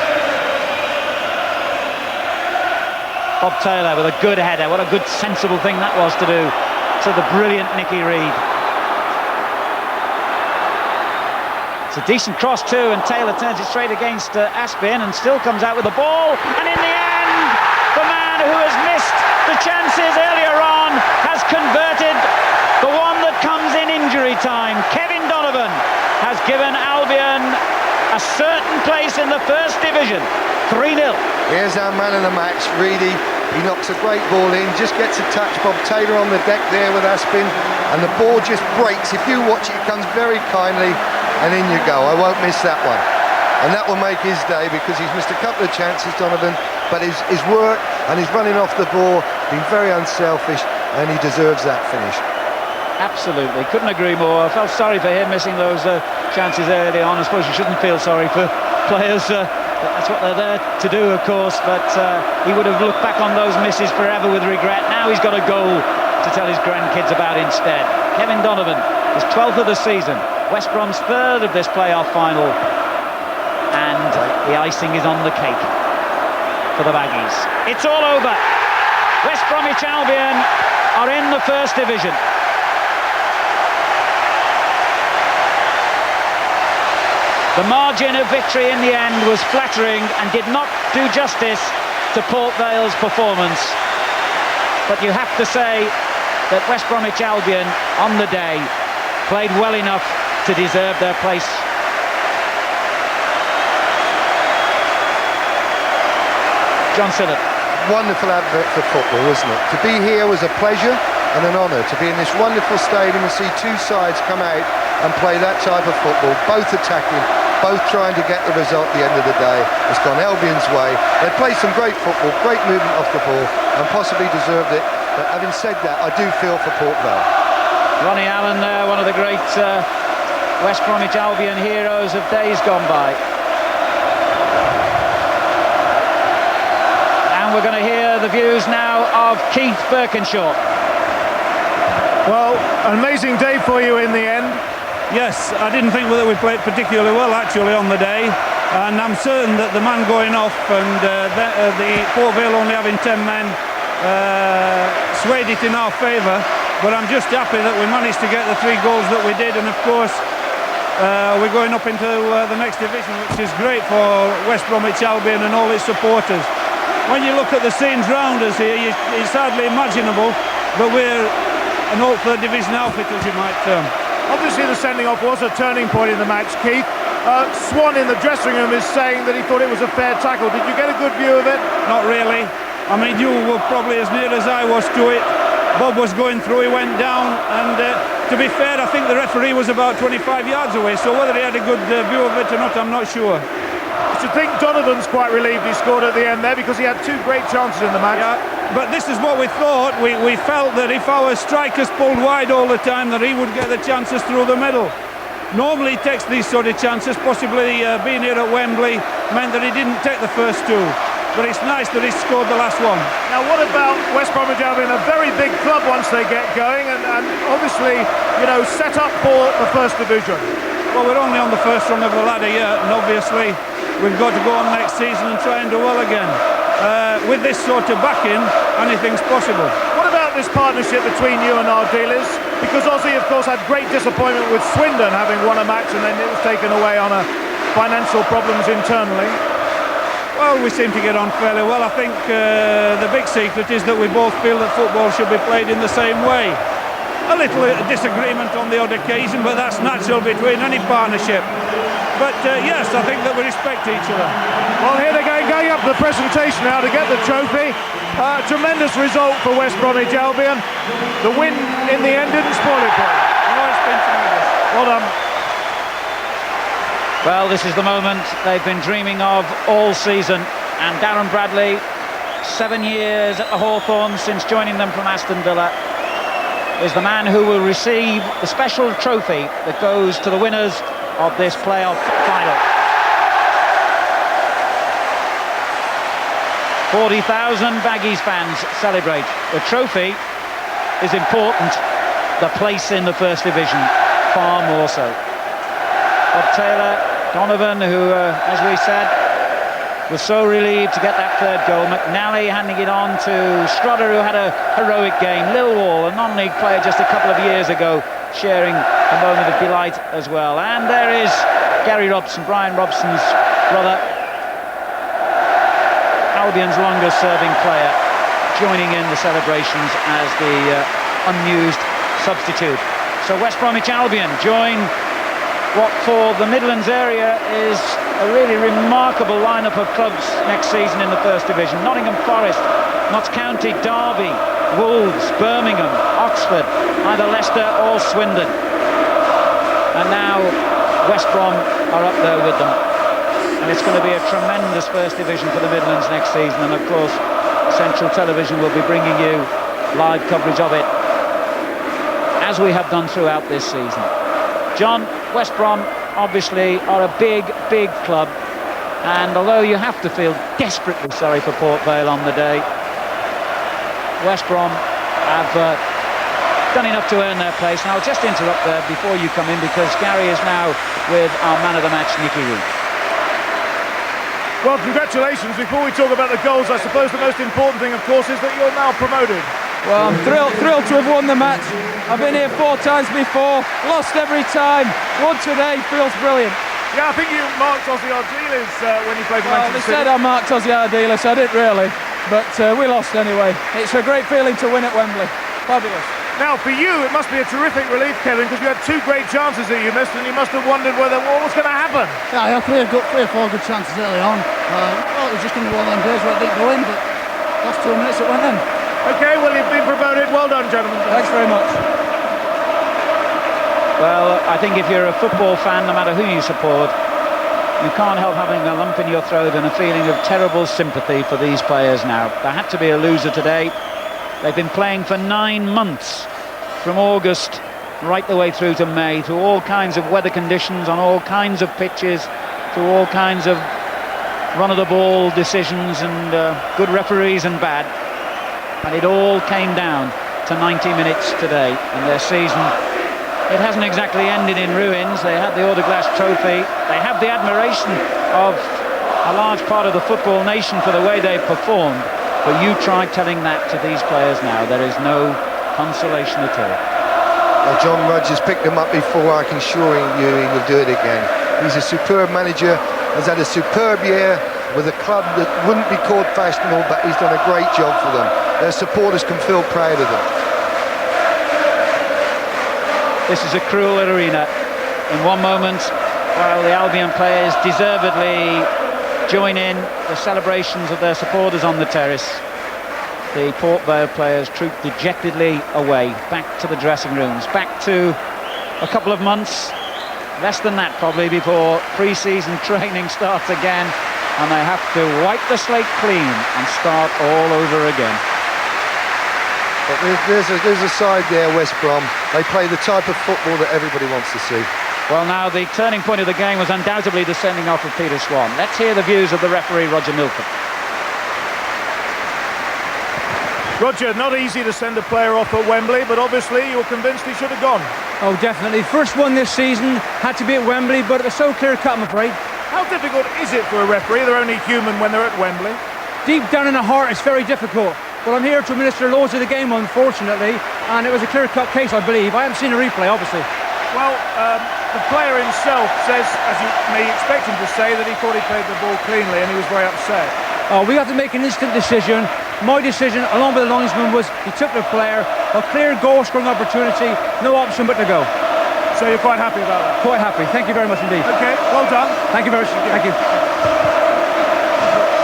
Bob Taylor with a good header. What a good sensible thing that was to do to the brilliant Nicky Reed. It's a decent cross too, and Taylor turns it straight against Aspin and still comes out with the ball. And in the end, the man who has missed the chances earlier on has converted the one that comes in injury time. Kevin Donovan has given Albion a certain place in the First Division. 3-0. Here's our man of the match, Reedy. He knocks a great ball in, just gets a touch. Bob Taylor on the deck there with Aspin, and the ball just breaks. If you watch it, it comes very kindly, and in you go. I won't miss that one. And that will make his day, because he's missed a couple of chances, Donovan, but his work and his running off the ball, been very unselfish, and he deserves that finish. Absolutely, couldn't agree more. I felt sorry for him missing those chances early on. I suppose you shouldn't feel sorry for players. That's what they're there to do, of course, but he would have looked back on those misses forever with regret. Now he's got a goal to tell his grandkids about instead. Kevin Donovan, his 12th of the season, West Brom's 3rd of this playoff final, and the icing is on the cake for the Baggies. It's all over. West Bromwich Albion are in the First Division. The margin of victory in the end was flattering and did not do justice to Port Vale's performance. But you have to say that West Bromwich Albion, on the day, played well enough to deserve their place. John Sinnott. Wonderful advert for football, wasn't it? To be here was a pleasure and an honour. To be in this wonderful stadium and see two sides come out and play that type of football, both attacking, both trying to get the result at the end of the day. It's gone Albion's way. They played some great football, great movement off the ball, and possibly deserved it. But having said that, I do feel for Port Vale. Ronnie Allen there, one of the great West Bromwich Albion heroes of days gone by. And we're going to hear the views now of Keith Birkinshaw. Well, an amazing day for you in the end. Yes, I didn't think that we played particularly well actually on the day, and I'm certain that the man going off and the Port Vale only having 10 men swayed it in our favour, but I'm just happy that we managed to get the 3 goals that we did, and of course we're going up into the next division, which is great for West Bromwich Albion and all its supporters. When you look at the scenes round us here, it's hardly imaginable, but we're an old 3rd division outfit, as you might term. Obviously the sending off was a turning point in the match, Keith. Swan in the dressing room is saying that he thought it was a fair tackle. Did you get a good view of it? Not really. I mean, you were probably as near as I was to it. Bob was going through, he went down, and to be fair, I think the referee was about 25 yards away, so whether he had a good view of it or not, I'm not sure. I should think Donovan's quite relieved he scored at the end there, because he had 2 great chances in the match. Yeah, but this is what we thought. We felt that if our strikers pulled wide all the time, that he would get the chances through the middle. Normally he takes these sort of chances, possibly being here at Wembley meant that he didn't take the first 2. But it's nice that he scored the last one. Now what about West Bromwich Albion, a very big club once they get going, and obviously, you know, set up for the First Division? Well, we're only on the first rung of the ladder yet, and obviously we've got to go on next season and try and do well again. With this sort of backing, anything's possible. What about this partnership between you and our dealers? Because Aussie, of course, had great disappointment with Swindon having won a match and then it was taken away on financial problems internally. Well, we seem to get on fairly well. I think the big secret is that we both feel that football should be played in the same way. A little disagreement on the odd occasion, but that's natural between any partnership. But yes, I think that we respect each other. Well, here they go, going up to the presentation now to get the trophy. Tremendous result for West Bromwich Albion. The win in the end didn't spoil it for them. Oh, it's been tremendous. Well done. Well, this is the moment they've been dreaming of all season. And Darren Bradley, 7 years at the Hawthorns since joining them from Aston Villa, is the man who will receive the special trophy that goes to the winners of this playoff final. 40,000 Baggies fans celebrate. The trophy is important, the place in the First Division far more so. Bob Taylor, Donovan, who, as we said, was so relieved to get that third goal. McNally handing it on to Strodder, who had a heroic game. Lilwall, a non-league player just a couple of years ago, sharing a moment of delight as well. And there is Gary Robson, Brian Robson's brother, Albion's longest-serving player, joining in the celebrations as the unused substitute. So West Bromwich Albion join what for the Midlands area is a really remarkable lineup of clubs next season in the First Division. Nottingham Forest, Notts County, Derby, Wolves, Birmingham, Oxford, either Leicester or Swindon. And now West Brom are up there with them. And it's going to be a tremendous First Division for the Midlands next season. And of course, Central Television will be bringing you live coverage of it, as we have done throughout this season. John, West Brom obviously are a big, big club, and although you have to feel desperately sorry for Port Vale on the day, West Brom have done enough to earn their place. And I'll just interrupt there before you come in, because Gary is now with our man of the match, Nicky Reed. Well, congratulations. Before we talk about the goals, I suppose the most important thing, of course, is that you're now promoted. Well, I'm thrilled to have won the match. I've been here 4 times before, lost every time. Won today, feels brilliant. Yeah, I think you marked Ozzy Ardiles when you played for Manchester City. They said I marked Ozzy Ardiles, I didn't really, but we lost anyway. It's a great feeling to win at Wembley. Fabulous. Now, for you, it must be a terrific relief, Kevin, because you had 2 great chances that you missed, and you must have wondered what was going to happen. Yeah, I had 3 or 4 good chances early on. Well, it was just going to be one of them days where it didn't go in, but last 2 minutes it went in. OK, well, you've been promoted. Well done, gentlemen. Thanks very much. Well, I think if you're a football fan, no matter who you support, you can't help having a lump in your throat and a feeling of terrible sympathy for these players now. There had to be a loser today. They've been playing for 9 months, from August right the way through to May, through all kinds of weather conditions, on all kinds of pitches, through all kinds of run-of-the-ball decisions and good referees and bad. And it all came down to 90 minutes today, and their season, it hasn't exactly ended in ruins. They had the Autoglass Trophy. They have the admiration of a large part of the football nation for the way they've performed. But you try telling that to these players now. There is no consolation at all. Well, John Rudge has picked them up before. I can assure you he will do it again. He's a superb manager, has had a superb year with a club that wouldn't be called fashionable, but he's done a great job for them. Their supporters can feel proud of them. This is a cruel arena. In one moment, while the Albion players deservedly join in the celebrations of their supporters on the terrace, the Port Vale players troop dejectedly away, back to the dressing rooms, back to a couple of months, less than that probably, before pre-season training starts again, and they have to wipe the slate clean and start all over again. But there's a side there, West Brom. They play the type of football that everybody wants to see. Well, now the turning point of the game was undoubtedly the sending off of Peter Swan. Let's hear the views of the referee, Roger Milford. Roger, not easy to send a player off at Wembley, but obviously you're convinced he should have gone. Oh, definitely. First one this season, had to be at Wembley, but it was so clear-cut, I'm afraid. How difficult is it for a referee? They're only human when they're at Wembley. Deep down in the heart, it's very difficult. But I'm here to administer laws of the game, unfortunately, and it was a clear-cut case, I believe. I haven't seen a replay, obviously. Well, the player himself says, as you may expect him to say, that he thought he played the ball cleanly and he was very upset. Oh, we have to make an instant decision. My decision, along with the linesman, was he took the player, a clear goal-scoring opportunity, no option but to go. So you're quite happy about that? Quite happy. Thank you very much indeed. Okay, well done. Thank you very much. Thank you.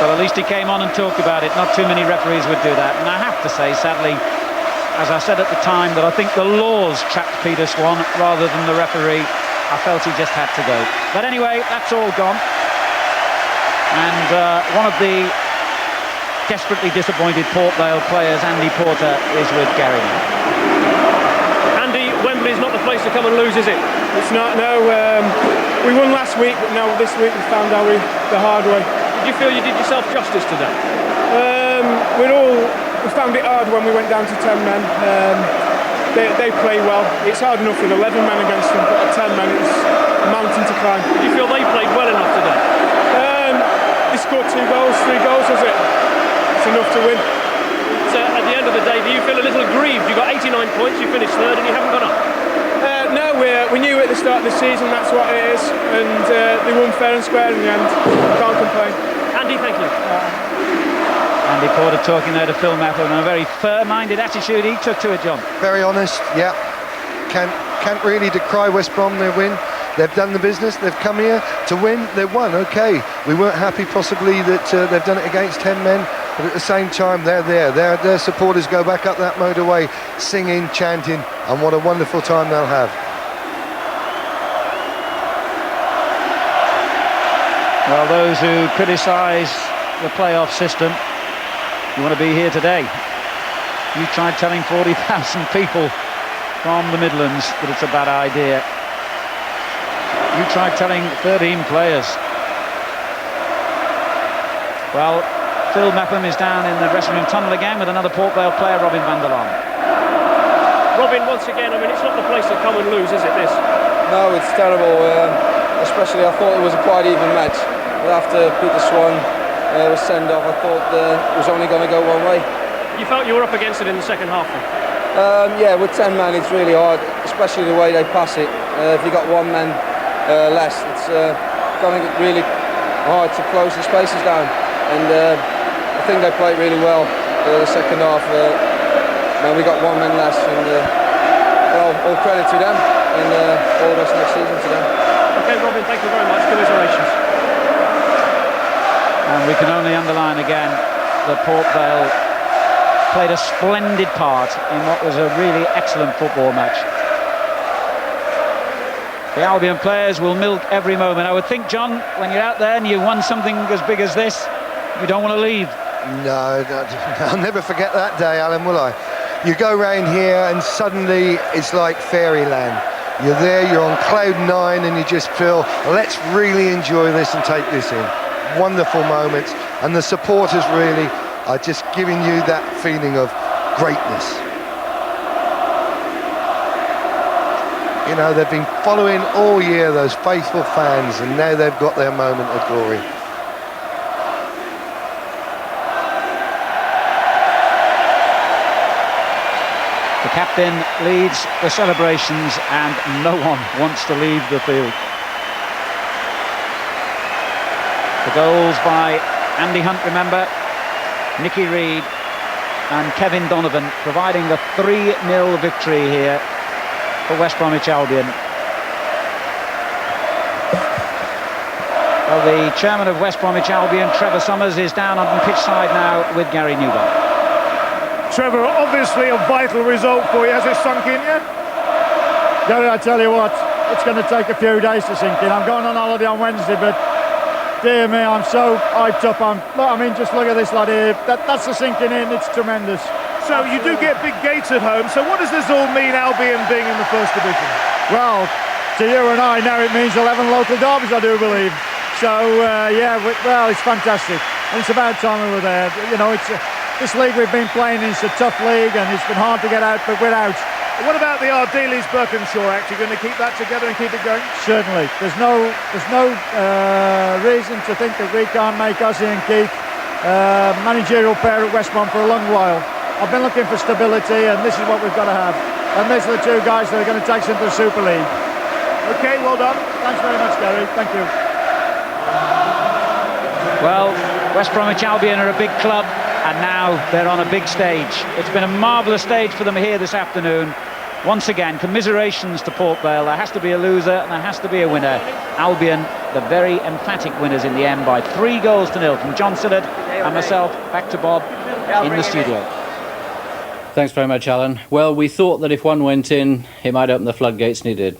Well, at least he came on and talked about it. Not too many referees would do that. And I have to say, sadly, as I said at the time, that I think the laws trapped Peter Swan rather than the referee. I felt he just had to go. But anyway, that's all gone. And one of the desperately disappointed Port Vale players, Andy Porter, is with Gary. Andy, Wembley's not the place to come and lose, is it? It's not, no. We won last week, but now this week we found out the hard way. Did you feel you did yourself justice today? We found it hard when we went down to 10 men. They play well. It's hard enough with 11 men against them, but at 10 men it's a mountain to climb. Did you feel they played well enough today? They scored 3 goals, was it? It's enough to win. So at the end of the day, do you feel a little grieved? You got 89 points, you finished third and you haven't gone up? No, we knew at the start of the season that's what it is, and they won fair and square in the end. Can't complain. Andy, thank you. Andy Porter talking there to Phil Mathern, and a very fair-minded attitude he took to it, John. Very honest, yeah. Can't really decry West Brom their win. They've done the business, they've come here to win, they've won, okay. We weren't happy possibly that they've done it against 10 men, but at the same time they're there. Their supporters go back up that motorway singing, chanting, and what a wonderful time they'll have. Well, those who criticise the playoff system, you want to be here today. You tried telling 40,000 people from the Midlands that it's a bad idea. You tried telling 13 players. Well, Phil Mepham is down in the dressing room tunnel again with another Port Vale player, Robin van der Laan. Robin, once again, I mean, it's not the place to come and lose, is it, this? No, it's terrible. Especially, I thought it was a quite even match. But after Peter Swan was sent off, I thought it was only going to go one way. You felt you were up against it in the second half, then? Yeah, with 10 men, it's really hard, especially the way they pass it. If you got 1 man less, it's going to get really hard to close the spaces down. And I think they played really well the second half. We got 1 man less, and well, all credit to them, and all the rest next season to them. Okay, Robin, thank you very much. Commiserations. And we can only underline again that Port Vale played a splendid part in what was a really excellent football match. The Albion players will milk every moment. I would think, John, when you're out there and you won something as big as this, you don't want to leave. No, I'll never forget that day, Alan, will I? You go round here and suddenly it's like fairyland. You're there, you're on cloud 9, and you just feel, let's really enjoy this and take this in. Wonderful moments, and the supporters really are just giving you that feeling of greatness. You know, they've been following all year, those faithful fans, and now they've got their moment of glory. The captain leads the celebrations and no one wants to leave the field. The goals by Andy Hunt, remember, Nicky Reed and Kevin Donovan providing the 3-0 victory here for West Bromwich Albion. Well, the chairman of West Bromwich Albion, Trevor Summers, is down on the pitch side now with Gary Newell. Trevor, obviously a vital result for you. Has it sunk in yet? Gary, I tell you what, it's going to take a few days to sink in. I'm going on holiday on Wednesday, but dear me, I'm so hyped up. I mean, just look at this lad here. That's the sinking in. It's tremendous. So you do get big gates at home. So what does this all mean, Albion being in the First Division? Well, to you and I, now it means 11 local derbies, I do believe. So, yeah, well, it's fantastic. And it's about time we were there. You know, this league we've been playing is a tough league, and it's been hard to get out, but we're out. What about the Ardeleys-Birkenshaw Act? You're going to keep that together and keep it going? Certainly. There's no reason to think that we can't make Ozzy and Keith managerial pair at West Brom for a long while. I've been looking for stability, and this is what we've got to have. And these are the 2 guys that are going to take us into the Super League. Okay, well done. Thanks very much, Gary. Thank you. Well, West Bromwich Albion are a big club, and now they're on a big stage. It's been a marvellous stage for them here this afternoon. Once again, commiserations to Port Vale. There has to be a loser and there has to be a winner. Albion, the very emphatic winners in the end by 3-0 from John Sillard and myself. Back to Bob in the studio. Thanks very much, Alan. Well, we thought that if one went in, it might open the floodgates, and it did.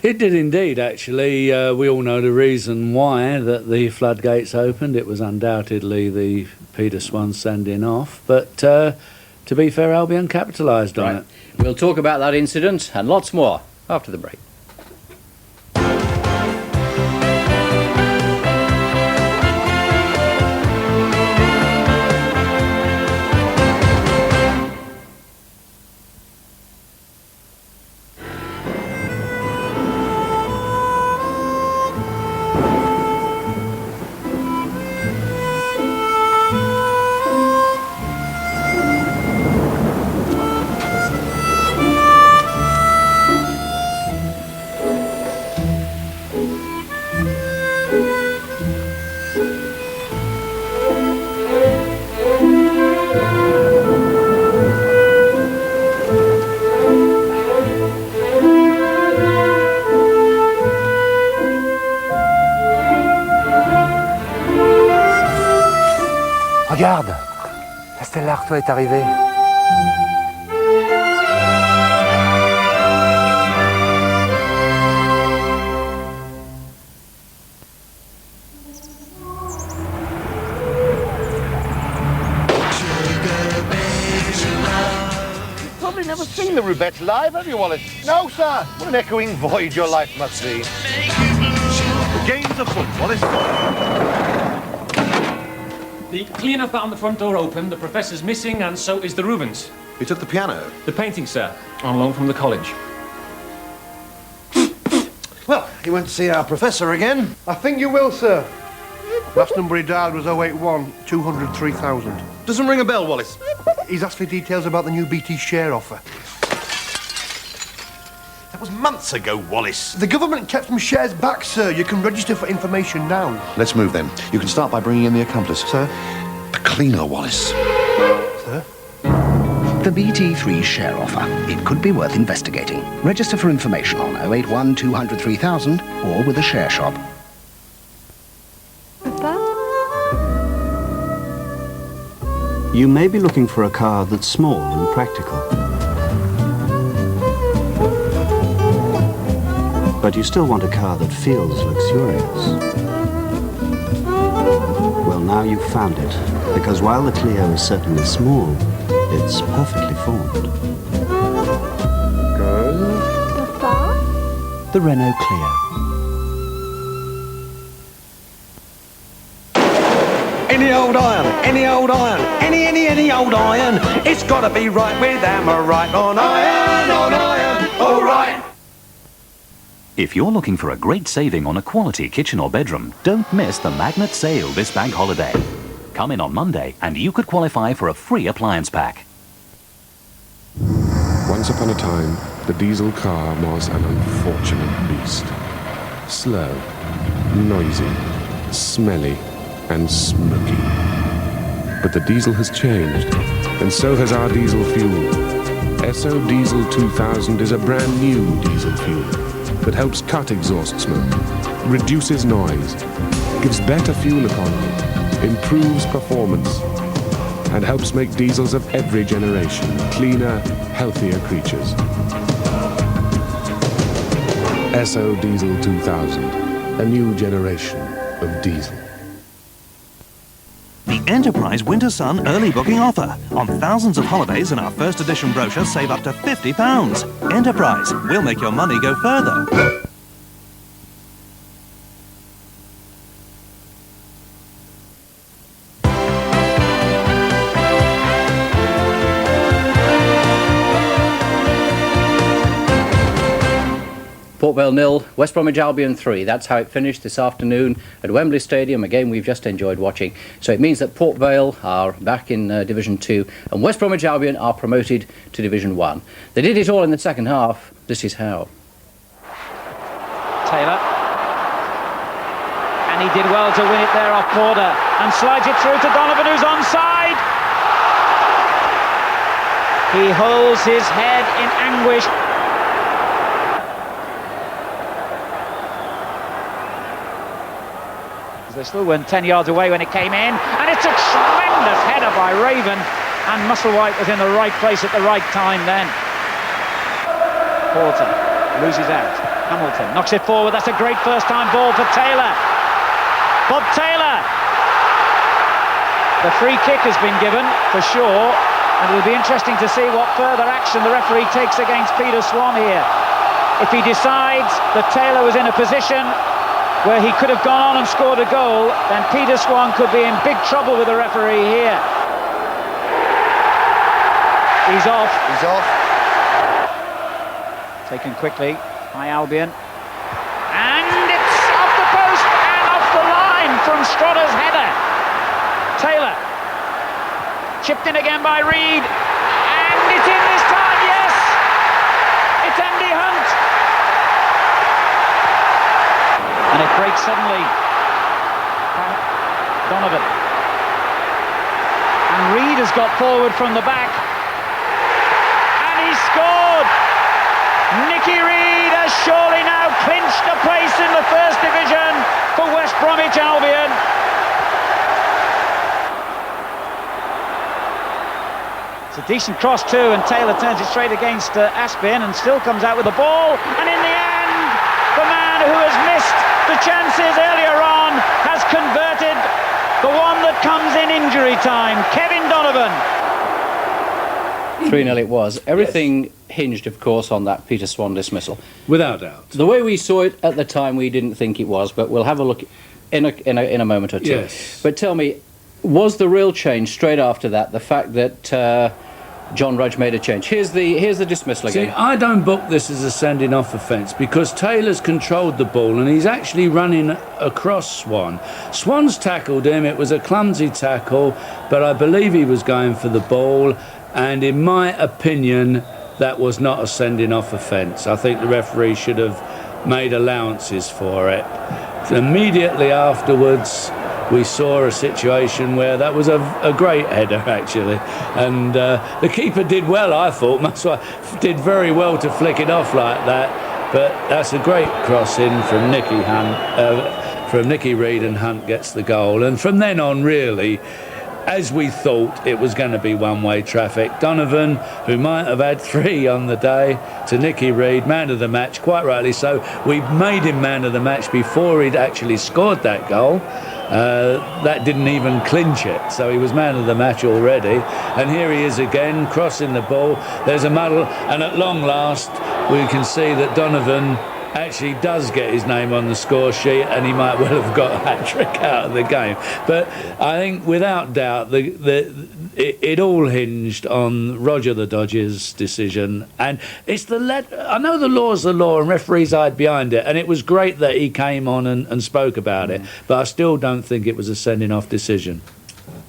It did indeed, actually. We all know the reason why that the floodgates opened. It was undoubtedly the Peter Swan sending off. But to be fair, Albion capitalised on it. We'll talk about that incident and lots more after the break. Regarde, la Stella Artois est arrivée. You've probably never seen the Rubettes live, have you, Wallace? No, sir. What an echoing void your life must be. The game's afoot, Wallace. The cleaner found the front door open, the professor's missing, and so is the Rubens. He took the piano? The painting, sir, on loan from the college. Well, you went to see our professor again? I think you will, sir. Last number he dialed was 081 203,000. Doesn't ring a bell, Wallace. He's asked for details about the new BT share offer. That was months ago, Wallace. The government kept some shares back, sir. You can register for information now. Let's move then. You can start by bringing in the accomplice. Sir? The cleaner, Wallace. Sir? The BT3 share offer. It could be worth investigating. Register for information on 081 200 3000 or with a share shop. You may be looking for a car that's small and practical. But you still want a car that feels luxurious. Well, now you've found it, because while the Clio is certainly small, it's perfectly formed. Good. Papa? The Renault Clio. Any old iron, any old iron, any old iron. It's gotta be right with hammer right on iron, all right. If you're looking for a great saving on a quality kitchen or bedroom, don't miss the Magnet sale this bank holiday. Come in on Monday and you could qualify for a free appliance pack. Once upon a time, the diesel car was an unfortunate beast. Slow, noisy, smelly, and smoky. But the diesel has changed, and so has our diesel fuel. SO Diesel 2000 is a brand new diesel fuel that helps cut exhaust smoke, reduces noise, gives better fuel economy, improves performance, and helps make diesels of every generation cleaner, healthier creatures. SO Diesel 2000, a new generation of diesel. The Enterprise Winter Sun early booking offer. On thousands of holidays in our first edition brochure, save up to £50. Enterprise, we'll make your money go further. Port Vale 0, West Bromwich Albion 3. That's how it finished this afternoon at Wembley Stadium, a game we've just enjoyed watching. So it means that Port Vale are back in Division 2 and West Bromwich Albion are promoted to Division 1. They did it all in the second half. This is how. Taylor. And he did well to win it there off Porter. And slides it through to Donovan, who's onside. He holds his head in anguish. They still weren't 10 yards away when it came in. And it's a tremendous header by Raven. And Musselwhite was in the right place at the right time then. Porter loses out. Hamilton knocks it forward. That's a great first-time ball for Taylor. Bob Taylor. The free kick has been given, for sure. And it'll be interesting to see what further action the referee takes against Peter Swan here. If he decides that Taylor was in a position where he could have gone on and scored a goal, then Peter Swan could be in big trouble with the referee here. He's off. He's off. Taken quickly by Albion. And it's off the post and off the line from Strotter's header. Taylor. Chipped in again by Reed. And it's in this time, yes! It's Andy Hunt. And it breaks suddenly. Donovan. And Reed has got forward from the back. And he scored! Nicky Reed has surely now clinched a place in the First Division for West Bromwich Albion. It's a decent cross too, and Taylor turns it straight against Aspin and still comes out with the ball. And in the end, the man who has missed the chances earlier on has converted the one that comes in injury time. Kevin Donovan. 3-0 it was. Everything hinged, of course, on that Peter Swan dismissal. Without doubt. The way we saw it at the time, we didn't think it was, but we'll have a look in a moment or two. Yes. But tell me, was the real change straight after that the fact that John Rudge made a change? Here's the dismissal again. See, I don't book this as a sending off offence because Taylor's controlled the ball and he's actually running across Swan. Swan's tackled him. It was a clumsy tackle, but I believe he was going for the ball. And in my opinion, that was not a sending off offence. I think the referee should have made allowances for it. Immediately afterwards, we saw a situation where that was a great header, actually. And the keeper did well, I thought. Musselwhite did very well to flick it off like that. But that's a great cross in from Nicky Reed, and Hunt gets the goal. And from then on, really, as we thought, it was going to be one-way traffic. Donovan, who might have had 3 on the day, to Nicky Reed, man of the match, quite rightly so. We made him man of the match before he'd actually scored that goal. That didn't even clinch it, so he was man of the match already. And here he is again, crossing the ball. There's a muddle, and at long last, we can see that Donovan actually does get his name on the score sheet, and he might well have got a hat-trick out of the game. But I think without doubt it all hinged on Roger the Dodger's decision, and it's I know the law's the law and referees hide behind it, and it was great that he came on and spoke about it, but I still don't think it was a sending off decision.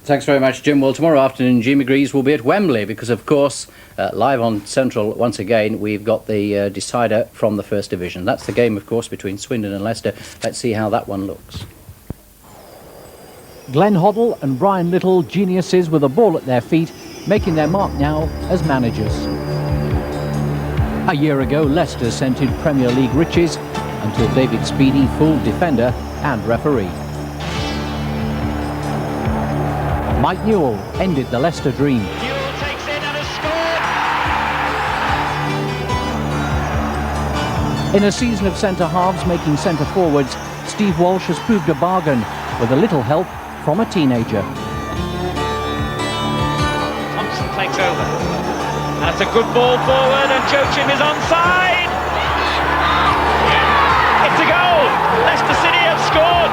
Thanks very much, Jim. Well, tomorrow afternoon, Jim agrees will be at Wembley because, of course, live on Central, once again, we've got the decider from the First Division. That's the game, of course, between Swindon and Leicester. Let's see how that one looks. Glenn Hoddle and Brian Little, geniuses with a ball at their feet, making their mark now as managers. A year ago, Leicester scented Premier League riches until David Speedy fooled defender and referee. Mike Newell ended the Leicester dream. Newell takes it and has scored. In a season of centre-halves making centre-forwards, Steve Walsh has proved a bargain with a little help from a teenager. Thompson takes over. And it's a good ball forward, and Joachim is onside. It's a goal. Leicester City have scored.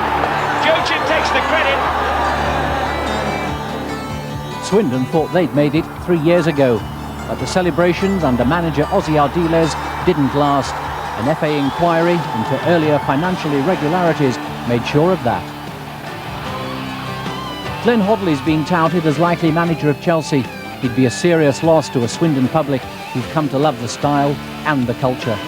Joachim takes the credit. Swindon thought they'd made it 3 years ago, but the celebrations under manager Ozzy Ardiles didn't last. An FA inquiry into earlier financial irregularities made sure of that. Glenn Hoddle is being touted as likely manager of Chelsea. He'd be a serious loss to a Swindon public who've come to love the style and the culture.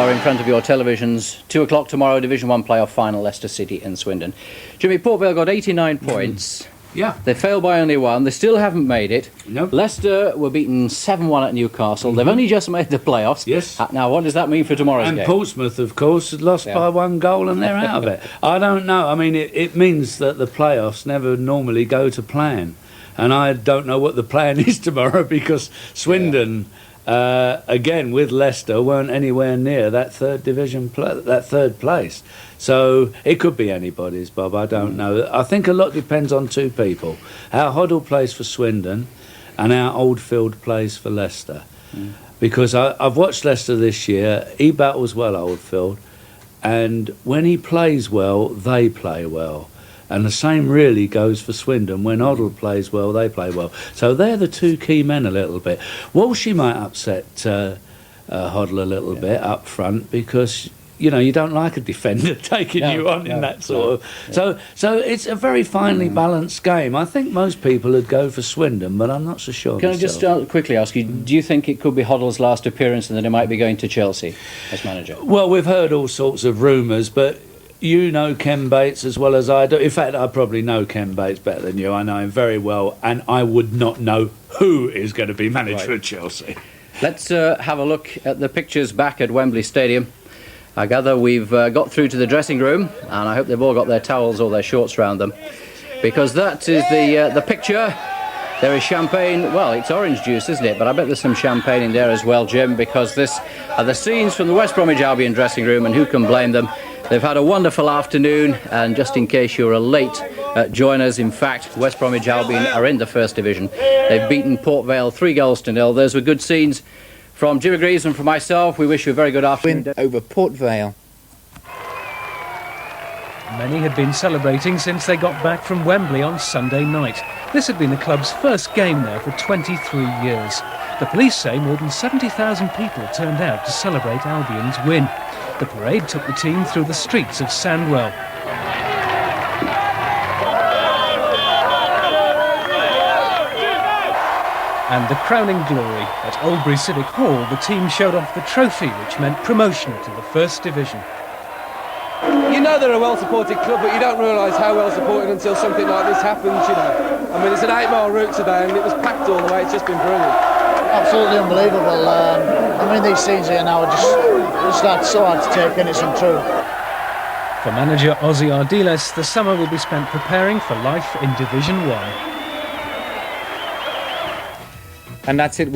are in front of your televisions. 2 o'clock tomorrow, Division 1 playoff final, Leicester City and Swindon. Jimmy, Port Vale got 89 points. Yeah. They failed by only 1. They still haven't made it. Nope. Leicester were beaten 7-1 at Newcastle. They've only just made the playoffs. Yes. Now, what does that mean for tomorrow's game? And Portsmouth, of course, lost by 1 goal and they're out of it. I don't know. I mean, it means that the playoffs never normally go to plan. And I don't know what the plan is tomorrow because Swindon, again, with Leicester, weren't anywhere near that third place. So it could be anybody's, Bob. I don't know. I think a lot depends on 2 people. How Hoddle plays for Swindon and how Oldfield plays for Leicester. Because I've watched Leicester this year. He battles well, Oldfield. And when he plays well, they play well. And the same really goes for Swindon. When Hoddle plays well, they play well. So they're the 2 key men a little bit. Walshy might upset Hoddle a little bit up front because, you know, you don't like a defender taking you on in that sort of... So it's a very finely balanced game. I think most people would go for Swindon, but I'm not so sure Can myself. I just quickly ask you, do you think it could be Hoddle's last appearance and that he might be going to Chelsea as manager? Well, we've heard all sorts of rumours, but... You know Ken Bates as well as I do. In fact, I probably know Ken Bates better than you. I know him very well, and I would not know who is going to be manager at Chelsea. Let's have a look at the pictures back at Wembley Stadium. I gather we've got through to the dressing room, and I hope they've all got their towels or their shorts around them, because that is the picture. There is champagne. Well, it's orange juice, isn't it? But I bet there's some champagne in there as well, Jim, because this are the scenes from the West Bromwich Albion dressing room, and who can blame them? They've had a wonderful afternoon, and just in case you're a late joiners, in fact, West Bromwich Albion are in the First Division. They've beaten Port Vale 3-0. Those were good scenes from Jimmy Greaves and from myself. We wish you a very good afternoon. Win over Port Vale. Many had been celebrating since they got back from Wembley on Sunday night. This had been the club's first game there for 23 years. The police say more than 70,000 people turned out to celebrate Albion's win. The parade took the team through the streets of Sandwell. And the crowning glory, at Oldbury Civic Hall, the team showed off the trophy, which meant promotion to the First Division. You know they're a well-supported club, but you don't realise how well-supported until something like this happens, you know. I mean, it's an 8-mile route today, and it was packed all the way. It's just been brilliant. Absolutely unbelievable. I mean, these scenes here now are just so hard to take in, it's untrue. For manager Ozzy Ardiles, the summer will be spent preparing for life in Division 1. And that's it.